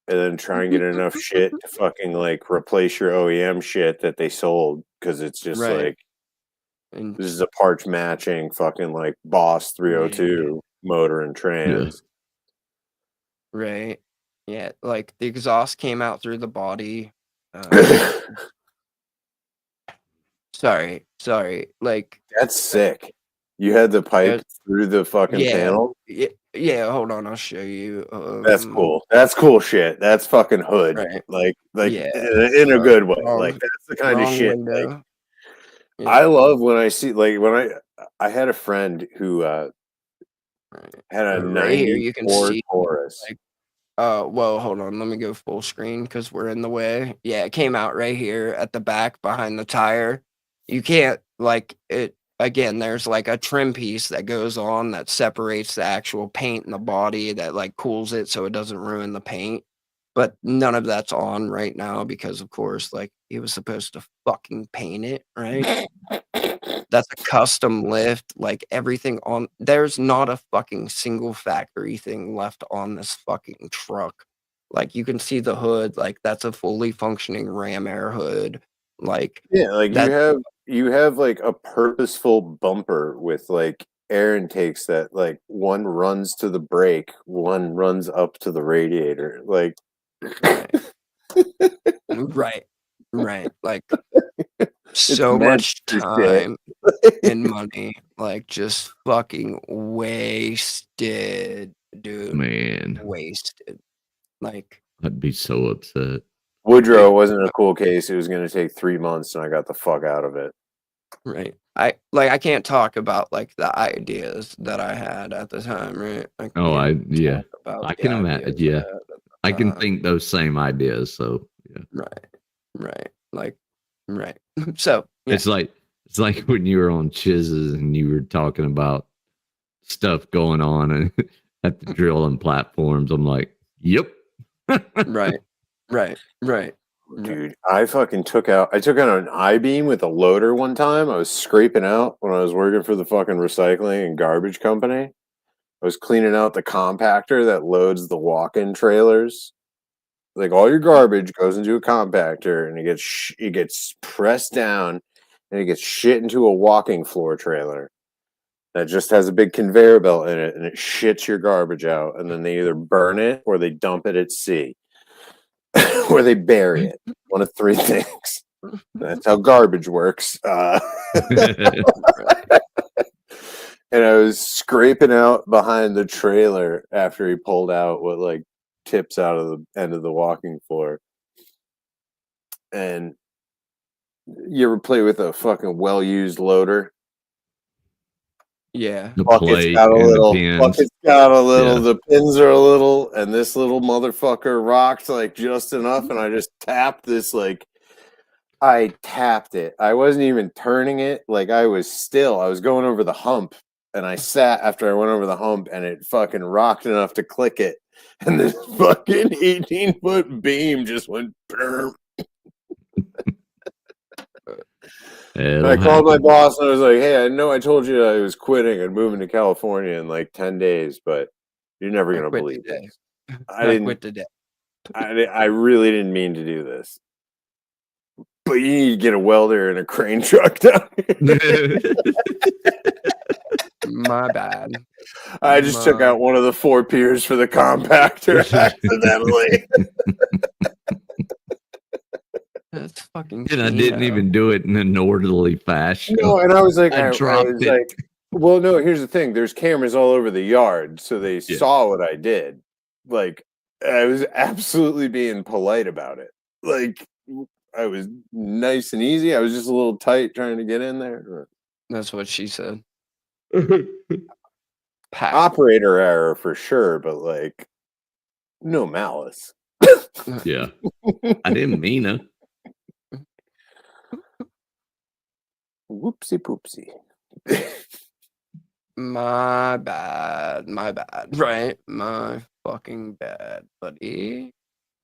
and then try and get enough shit to fucking like replace your OEM shit that they sold, because it's just like, this is a parts matching fucking like Boss 302 motor and trans. Right. Yeah, like the exhaust came out through the body. Sorry. Like that's sick. You had the pipe through the fucking panel. Yeah. Hold on, I'll show you. That's cool. That's cool shit. That's fucking hood. Like Yeah. in a good way. Like that's the kind of wrong shit. window. Like, I love when I see, like, when I had a friend who had a Right here you can 94 see Taurus. like well, hold on, let me go full screen because we're in the way. Yeah, it came out right here at the back behind the tire. You can't like it again, there's like a trim piece that goes on that separates the actual paint in the body that like cools it so it doesn't ruin the paint. But none of that's on right now because of course, like he was supposed to fucking paint it, right? That's a custom lift, like everything on there's not a fucking single factory thing left on this fucking truck. Like you can see the hood, like that's a fully functioning ram air hood. Like Yeah, like you have like a purposeful bumper with like air intakes that like one runs to the brake, one runs up to the radiator. Like right. Like so much time and money, like just fucking wasted, dude. Man. Wasted. Like I'd be so upset. Woodrow wasn't a cool case. It was going to take 3 months, and I got the fuck out of it. right. I can't talk about like the ideas that I had at the time, right? I can imagine. Yeah, I can think those same ideas. So yeah, right. Like right. So yeah. it's like when you were on Chiz's and you were talking about stuff going on and at the drilling platforms. I'm like, yep. right. Dude, I took out an I-beam with a loader one time. I was scraping out when I was working for the fucking recycling and garbage company. I was cleaning out the compactor that loads the walk-in trailers. Like all your garbage goes into a compactor and it gets pressed down and it gets shit into a walking floor trailer that just has a big conveyor belt in it, and it shits your garbage out, and then they either burn it or they dump it at sea. Or they bury it. One of three things. That's how garbage works. And I was scraping out behind the trailer after he pulled out what like tips out of the end of the walking floor. And you ever play with a fucking well-used loader? Yeah. The Bucket's plate got a and the little. pins. Bucket's got a little. Yeah. The pins are a little, and this little motherfucker rocked like just enough, and I just tapped this like. I tapped it. I wasn't even turning it. Like I was still. I was going over the hump, and I sat after I went over the hump, and it fucking rocked enough to click it, and this fucking 18-foot beam just went. Brrr. And I called my boss and I was like, "Hey, I know I told you I was quitting and moving to California in like 10 days, but you're never gonna believe today. this. I quit today. I really didn't mean to do this. But you need to get a welder and a crane truck down here." My bad. I just took out one of the 4 piers for the compactor accidentally. That's fucking. And I didn't even do it in an orderly fashion. No, and I was like, I dropped was it. like, well, no, here's the thing. There's cameras all over the yard, so they saw what I did. Like, I was absolutely being polite about it. Like, I was nice and easy. I was just a little tight trying to get in there. That's what she said. Operator error for sure, but like, no malice. Yeah. I didn't mean it. Whoopsie poopsie. My bad. Right? My fucking bad, buddy.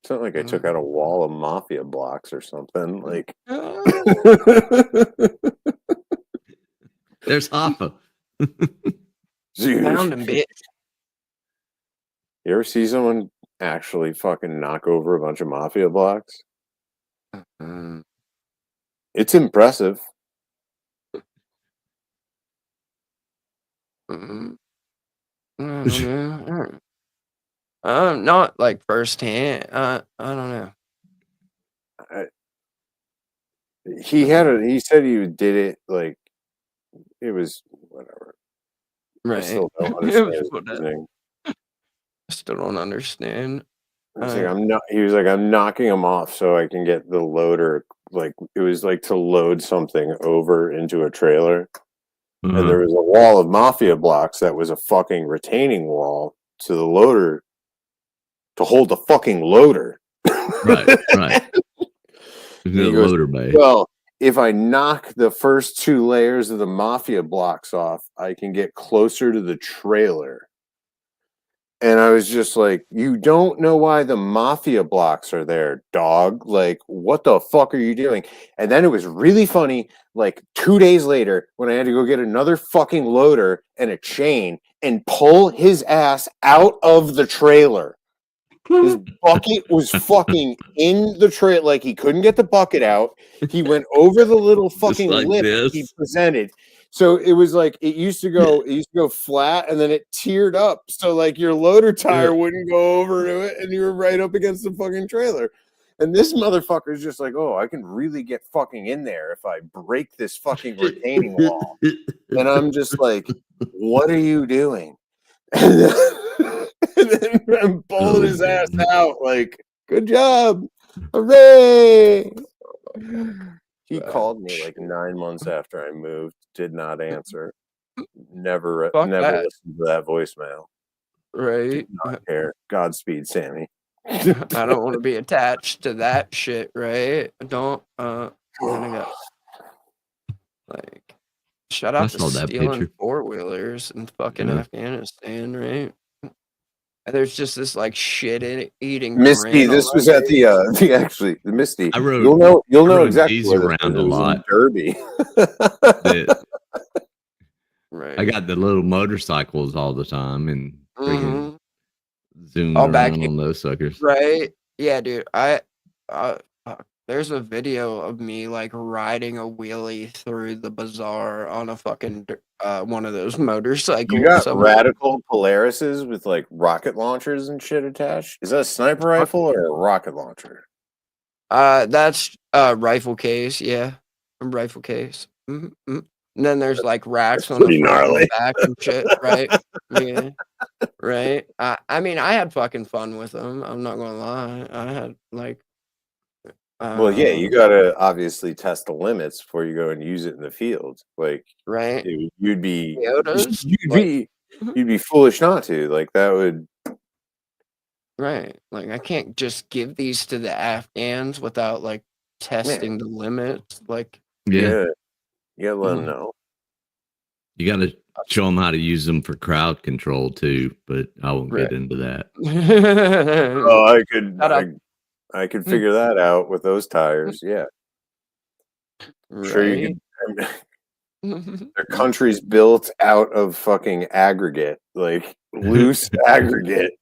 It's not like I took out a wall of mafia blocks or something. Like, there's Hoffa. Found him, bitch. You ever see someone actually fucking knock over a bunch of mafia blocks? It's impressive. Not like firsthand. I don't know. He said he did it like it was whatever. Right. I still don't understand his reasoning. I still don't understand. It's like he was like, I'm knocking him off so I can get the loader. Like it was like to load something over into a trailer. Mm-hmm. And there was a wall of mafia blocks that was a fucking retaining wall to the loader to hold the fucking loader. Right. The loader bay. Well, if I knock the first 2 layers of the mafia blocks off, I can get closer to the trailer. And I was just like, you don't know why the mafia blocks are there, dog. Like, what the fuck are you doing? And then it was really funny, like 2 days later, when I had to go get another fucking loader and a chain and pull his ass out of the trailer. His bucket was fucking in the trailer. Like, he couldn't get the bucket out. He went over the little fucking like lip this. he presented. So it was like it used to go flat and then it tiered up. So like your loader tire wouldn't go over to it and you were right up against the fucking trailer. And this motherfucker is just like, oh, I can really get fucking in there if I break this fucking retaining wall. And I'm just like, what are you doing? And then I'm pulling his ass out like, good job. Hooray. He called me like 9 months after I moved, did not answer. Never Fuck listened that. to that voicemail. Right. Did not care. Godspeed, Sammy. I don't want to be attached to that shit, right? I don't like shout out to saw that stealing picture. 4-wheelers in fucking Afghanistan, right? There's just this like shit eating Misty, grin this on was my at face. the Misty. I rode. You'll know rode exactly these where this around was. a It was in lot. Derby. Right. I got the little motorcycles all the time and freaking zoomed All back around on those suckers. Right? Yeah, dude. There's a video of me like riding a wheelie through the bazaar on a fucking one of those motorcycles. You got somewhere. radical Polarises with like rocket launchers and shit attached. Is that a sniper rifle or a rocket launcher? That's a rifle case, yeah. A rifle case. And then there's like racks on the pretty front and gnarly. the back and shit, right? Yeah. Right. I mean, I had fucking fun with them. I'm not gonna lie. I had like Well, yeah, you gotta obviously test the limits before you go and use it in the field. Like, right? you'd be Toyotas, you'd be foolish not to. Like that would. right. Like I can't just give these to the Afghans without like testing the limits. Like, Yeah. You gotta let them know. You got to show them how to use them for crowd control too, but I won't get into that. Oh, I could figure that out with those tires. Yeah. Sure, you could. Their country's built out of fucking aggregate, like loose aggregate.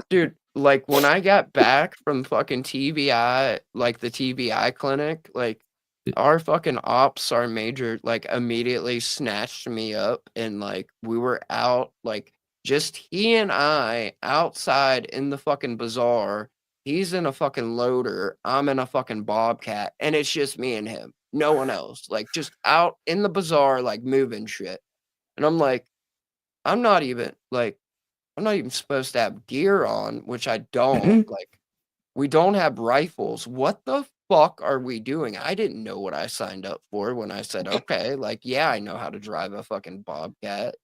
Dude, like when I got back from fucking TBI, like the TBI clinic, like our fucking ops, our major, like immediately snatched me up and like we were out, like just he and I outside in the fucking bazaar. He's in a fucking loader. I'm in a fucking bobcat, and it's just me and him. No one else. Like just out in the bazaar, like moving shit. And I'm like, I'm not even supposed to have gear on, which I don't. Like, we don't have rifles. What the fuck are we doing? I didn't know what I signed up for when I said, okay, like, yeah, I know how to drive a fucking bobcat.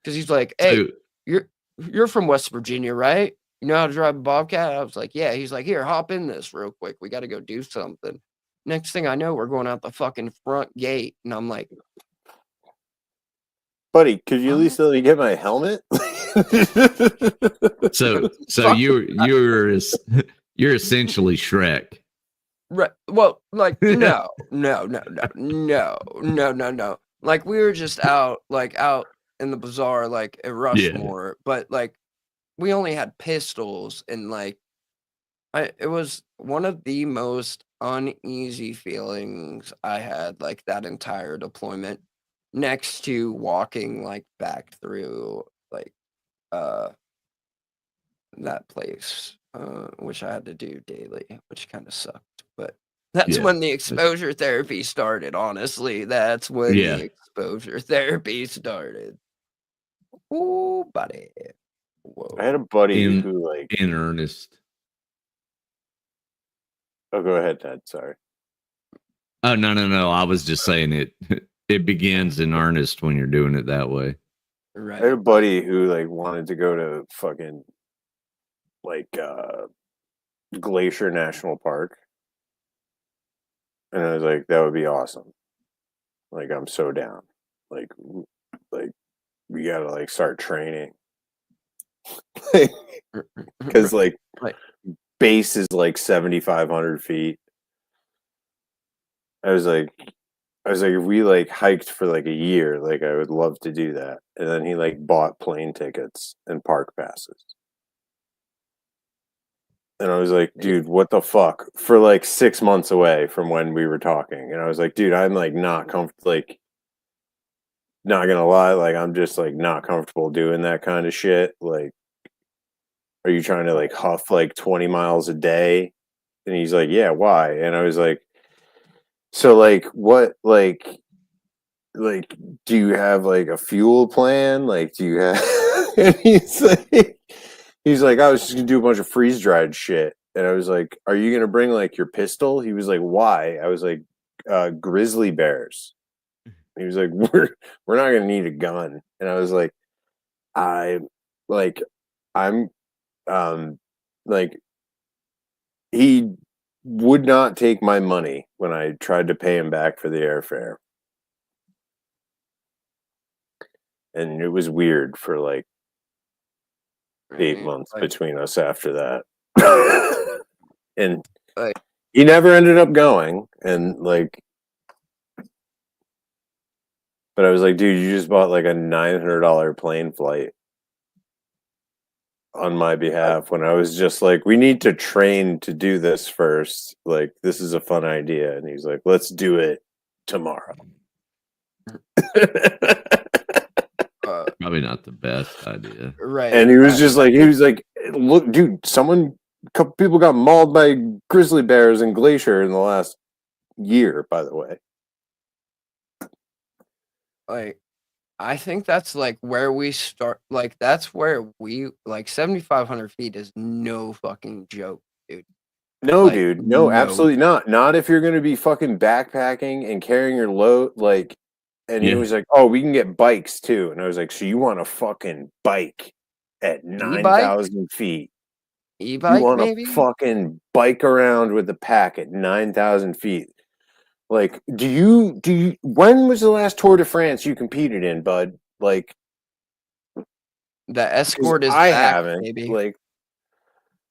Because he's like, hey, you're from West Virginia, right? You know how to drive a bobcat? I was like, yeah. He's like, here, hop in this real quick. We got to go do something. Next thing I know, we're going out the fucking front gate. And I'm like, buddy, could you at least let me get my helmet? So you're essentially Shrek. Right. Well, like, no. Like, we were just out in the bazaar, like at Rushmore, but like, we only had pistols, and like, it was one of the most uneasy feelings I had, like that entire deployment, next to walking like back through like that place, which I had to do daily, which kind of sucked. But that's when the exposure therapy started. Honestly, that's when the exposure therapy started. Ooh, buddy. Whoa. I had a buddy who, like, in earnest. Oh, go ahead, Ted. Sorry. Oh, no. I was just saying it begins in earnest when you're doing it that way. Right. I had a buddy who like wanted to go to fucking like Glacier National Park. And I was like, that would be awesome. Like, I'm so down. Like we gotta like start training. Because like base is like 7,500 feet. I was like, if we like hiked for like a year, like I would love to do that. And then he like bought plane tickets and park passes. And I was like, dude, what the fuck? For like 6 months away from when we were talking. And I was like, dude, I'm like not comfortable, like not gonna lie, like I'm just like not comfortable doing that kind of shit. Like, are you trying to like huff like 20 miles a day? And he's like, yeah, why? And I was like, so like what like do you have like a fuel plan? Like do you have and he's like, I was just gonna do a bunch of freeze dried shit. And I was like, are you gonna bring like your pistol? He was like, why? I was like, grizzly bears. He was like, we're not gonna need a gun. And I was like, I'm like he would not take my money when I tried to pay him back for the airfare. And it was weird for like 8 months between us after that. And he never ended up going. And like, but I was like, dude, you just bought like a $900 plane flight on my behalf when I was just like, we need to train to do this first. Like, this is a fun idea. And he's like, let's do it tomorrow. Probably not the best idea. Right. And he was just like, look, dude, a couple people got mauled by grizzly bears in Glacier in the last year, by the way. Like, I think that's like where we start. Like that's where we like 7,500 feet is no fucking joke, dude. No, Like, dude. No, absolutely not. Not if you're going to be fucking backpacking and carrying your load. Like, and he Yeah. was like, "Oh, we can get bikes too." And I was like, "So you want a fucking bike at 9,000 feet? You E-bike, want maybe? to fucking bike around with the pack at 9,000 feet? Like, do you? When was the last Tour de France you competed in, bud? Like, The escort is I back, haven't. maybe. Like,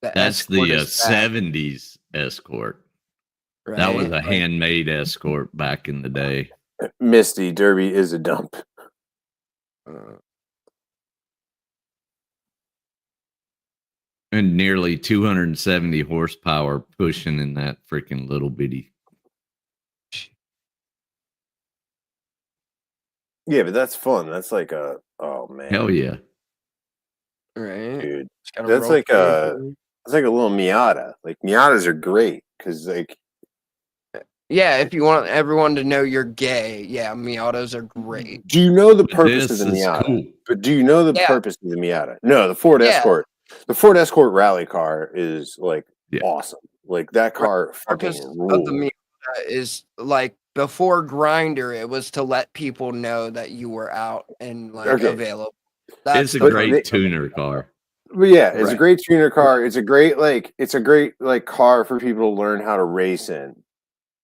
The That's escort the is back. 70s escort. That was Right? a handmade escort back in the day. Misty, Derby is a dump. And nearly 270 horsepower pushing in that freaking little bitty. Yeah, but that's fun. That's like a man. Hell yeah. Right. Dude. It's got a That's roll like cage. it's like a little Miata. Like Miatas are great because like Yeah, if you want everyone to know you're gay, yeah, Miatas are great. do you know the purpose This of the is Miata? cool. But do you know the Yeah. purpose of the Miata? No, the Ford Yeah. Escort. The Ford Escort rally car is like Yeah. awesome. Like that car Purpose fucking of the rules. Miata is like before Grinder, it was to let people know that you were out and like Okay. available. It's a But great tuner car. But yeah, it's a Right. great tuner car. It's a great car for people to learn how to race in.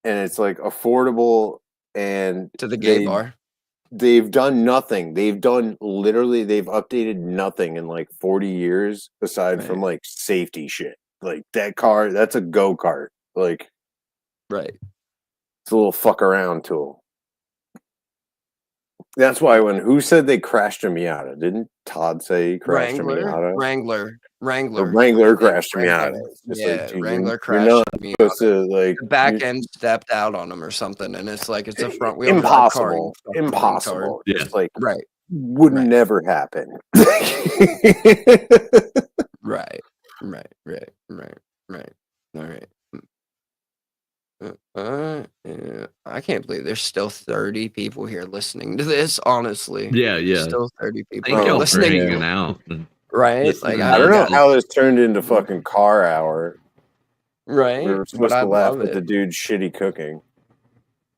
And it's like affordable and To the gay bar. They've done nothing. They've updated nothing in like 40 years aside from like safety shit. Like that car, that's a go-kart. Like Right. it's a little fuck around tool. That's why who said they crashed a Miata? Didn't Todd say he crashed a Miata? Wrangler. The Wrangler crashed a Miata. Wrangler. It's just Yeah, like, dude, Wrangler you're crashed not a Miata. supposed to like The back end stepped out on him or something, and it's like it's a front wheel drive car. impossible. you fucking Impossible. Yeah. Just like Right. would never happen. Right. All right. Yeah. I can't believe there's still 30 people here listening to this. Honestly, Yeah, yeah. still 30 people Thank y'all for listening. hanging out. Right? Listening Like I don't know got- how this turned into fucking car hour. Right? We were supposed But I to laugh love at the it. dude's shitty cooking.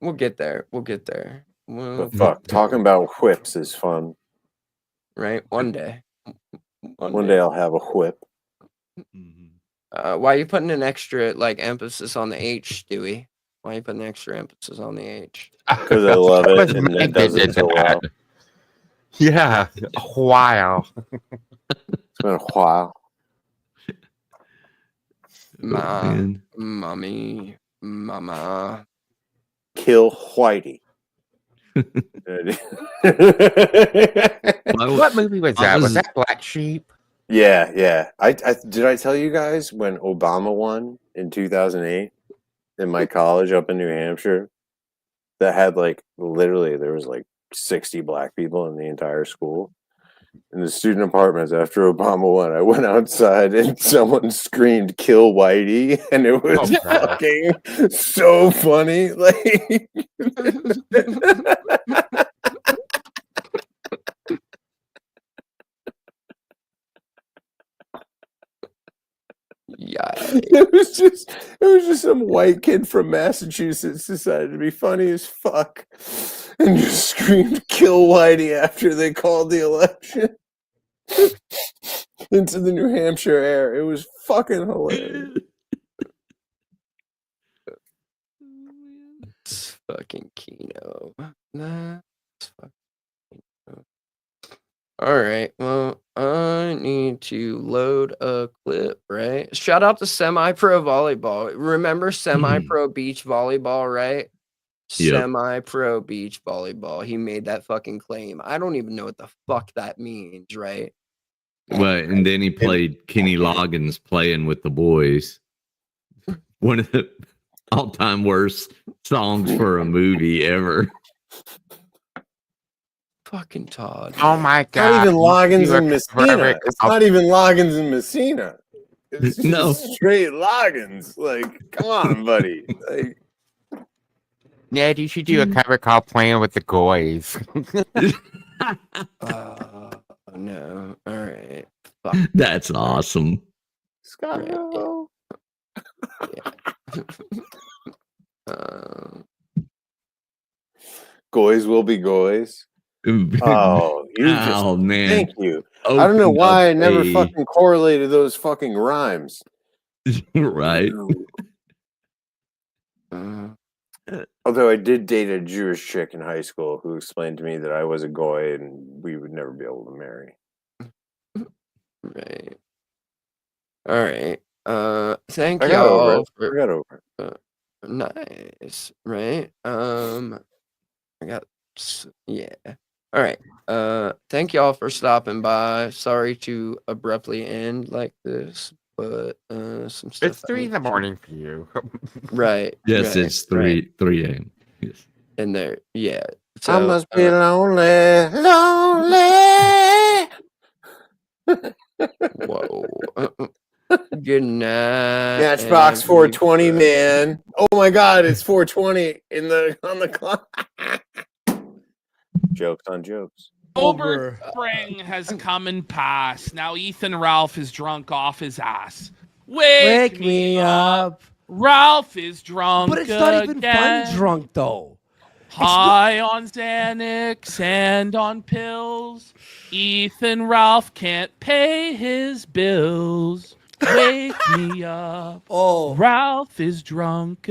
We'll get there. But fuck, talking about whips is fun. Right? One day. One day I'll have a whip. Why are you putting an extra like emphasis on the H, Stewie? Why are you putting extra emphasis on the H? Because I love That was it and Meg it that does it did so well. that. Yeah, a while. It's been a while. Mommy, mama. Kill Whitey. What movie was that? Was that Black Sheep? Yeah. I did I tell you guys when Obama won in 2008 in my college up in New Hampshire that had like literally there was like 60 black people in the entire school. In the student apartments after Obama won, I went outside and someone screamed "Kill Whitey," and it was fucking so funny. Like, Yeah. it was just some white kid from Massachusetts decided to be funny as fuck and just screamed "Kill Whitey" after they called the election into the New Hampshire air. It was fucking hilarious. It's fucking Kino. That's fucking Kino. All right. Well, I need to load a clip, right? Shout out to semi-pro volleyball. Remember semi-pro beach volleyball, right? Yep. Semi-pro beach volleyball. He made that fucking claim. I don't even know what the fuck that means, right? Well, and then he played Kenny Loggins playing with the boys. One of the all-time worst songs for a movie ever. Fucking Todd. Oh my god! Not even Loggins You and are Messina. forever- It's not even Loggins and Messina. It's just No. straight Loggins. Like, come on, buddy. Like, Ned, you should do a cover call playing with the Goys. No. All right. Fuck. That's awesome. Scott. Goys will be goys. Oh, you just man. thank you. I don't know Opened why up I never a- fucking correlated those fucking rhymes. right. Although I did date a Jewish chick in high school who explained to me that I was a goy and we would never be able to marry. Right. All right. Thank I got over y'all. it. I got over it. Nice. Right. I got. Yeah. All right. Thank y'all for stopping by. Sorry to abruptly end like this, but some stuff. It's 3 in the morning for you. Right. Yes, right, it's 3 a.m. Yes. And there, yeah. I So, must be lonely, lonely. Whoa. Good night. Matchbox 420, man. Oh my God, it's 420 on the clock. Jokes on jokes. Over spring has come and passed. Now Ethan Ralph is drunk off his ass. Wake me up. Ralph is drunk. But it's not even again. fun drunk though. High on Xanax and on pills. Ethan Ralph can't pay his bills. Wake me up. Oh, Ralph is drunk.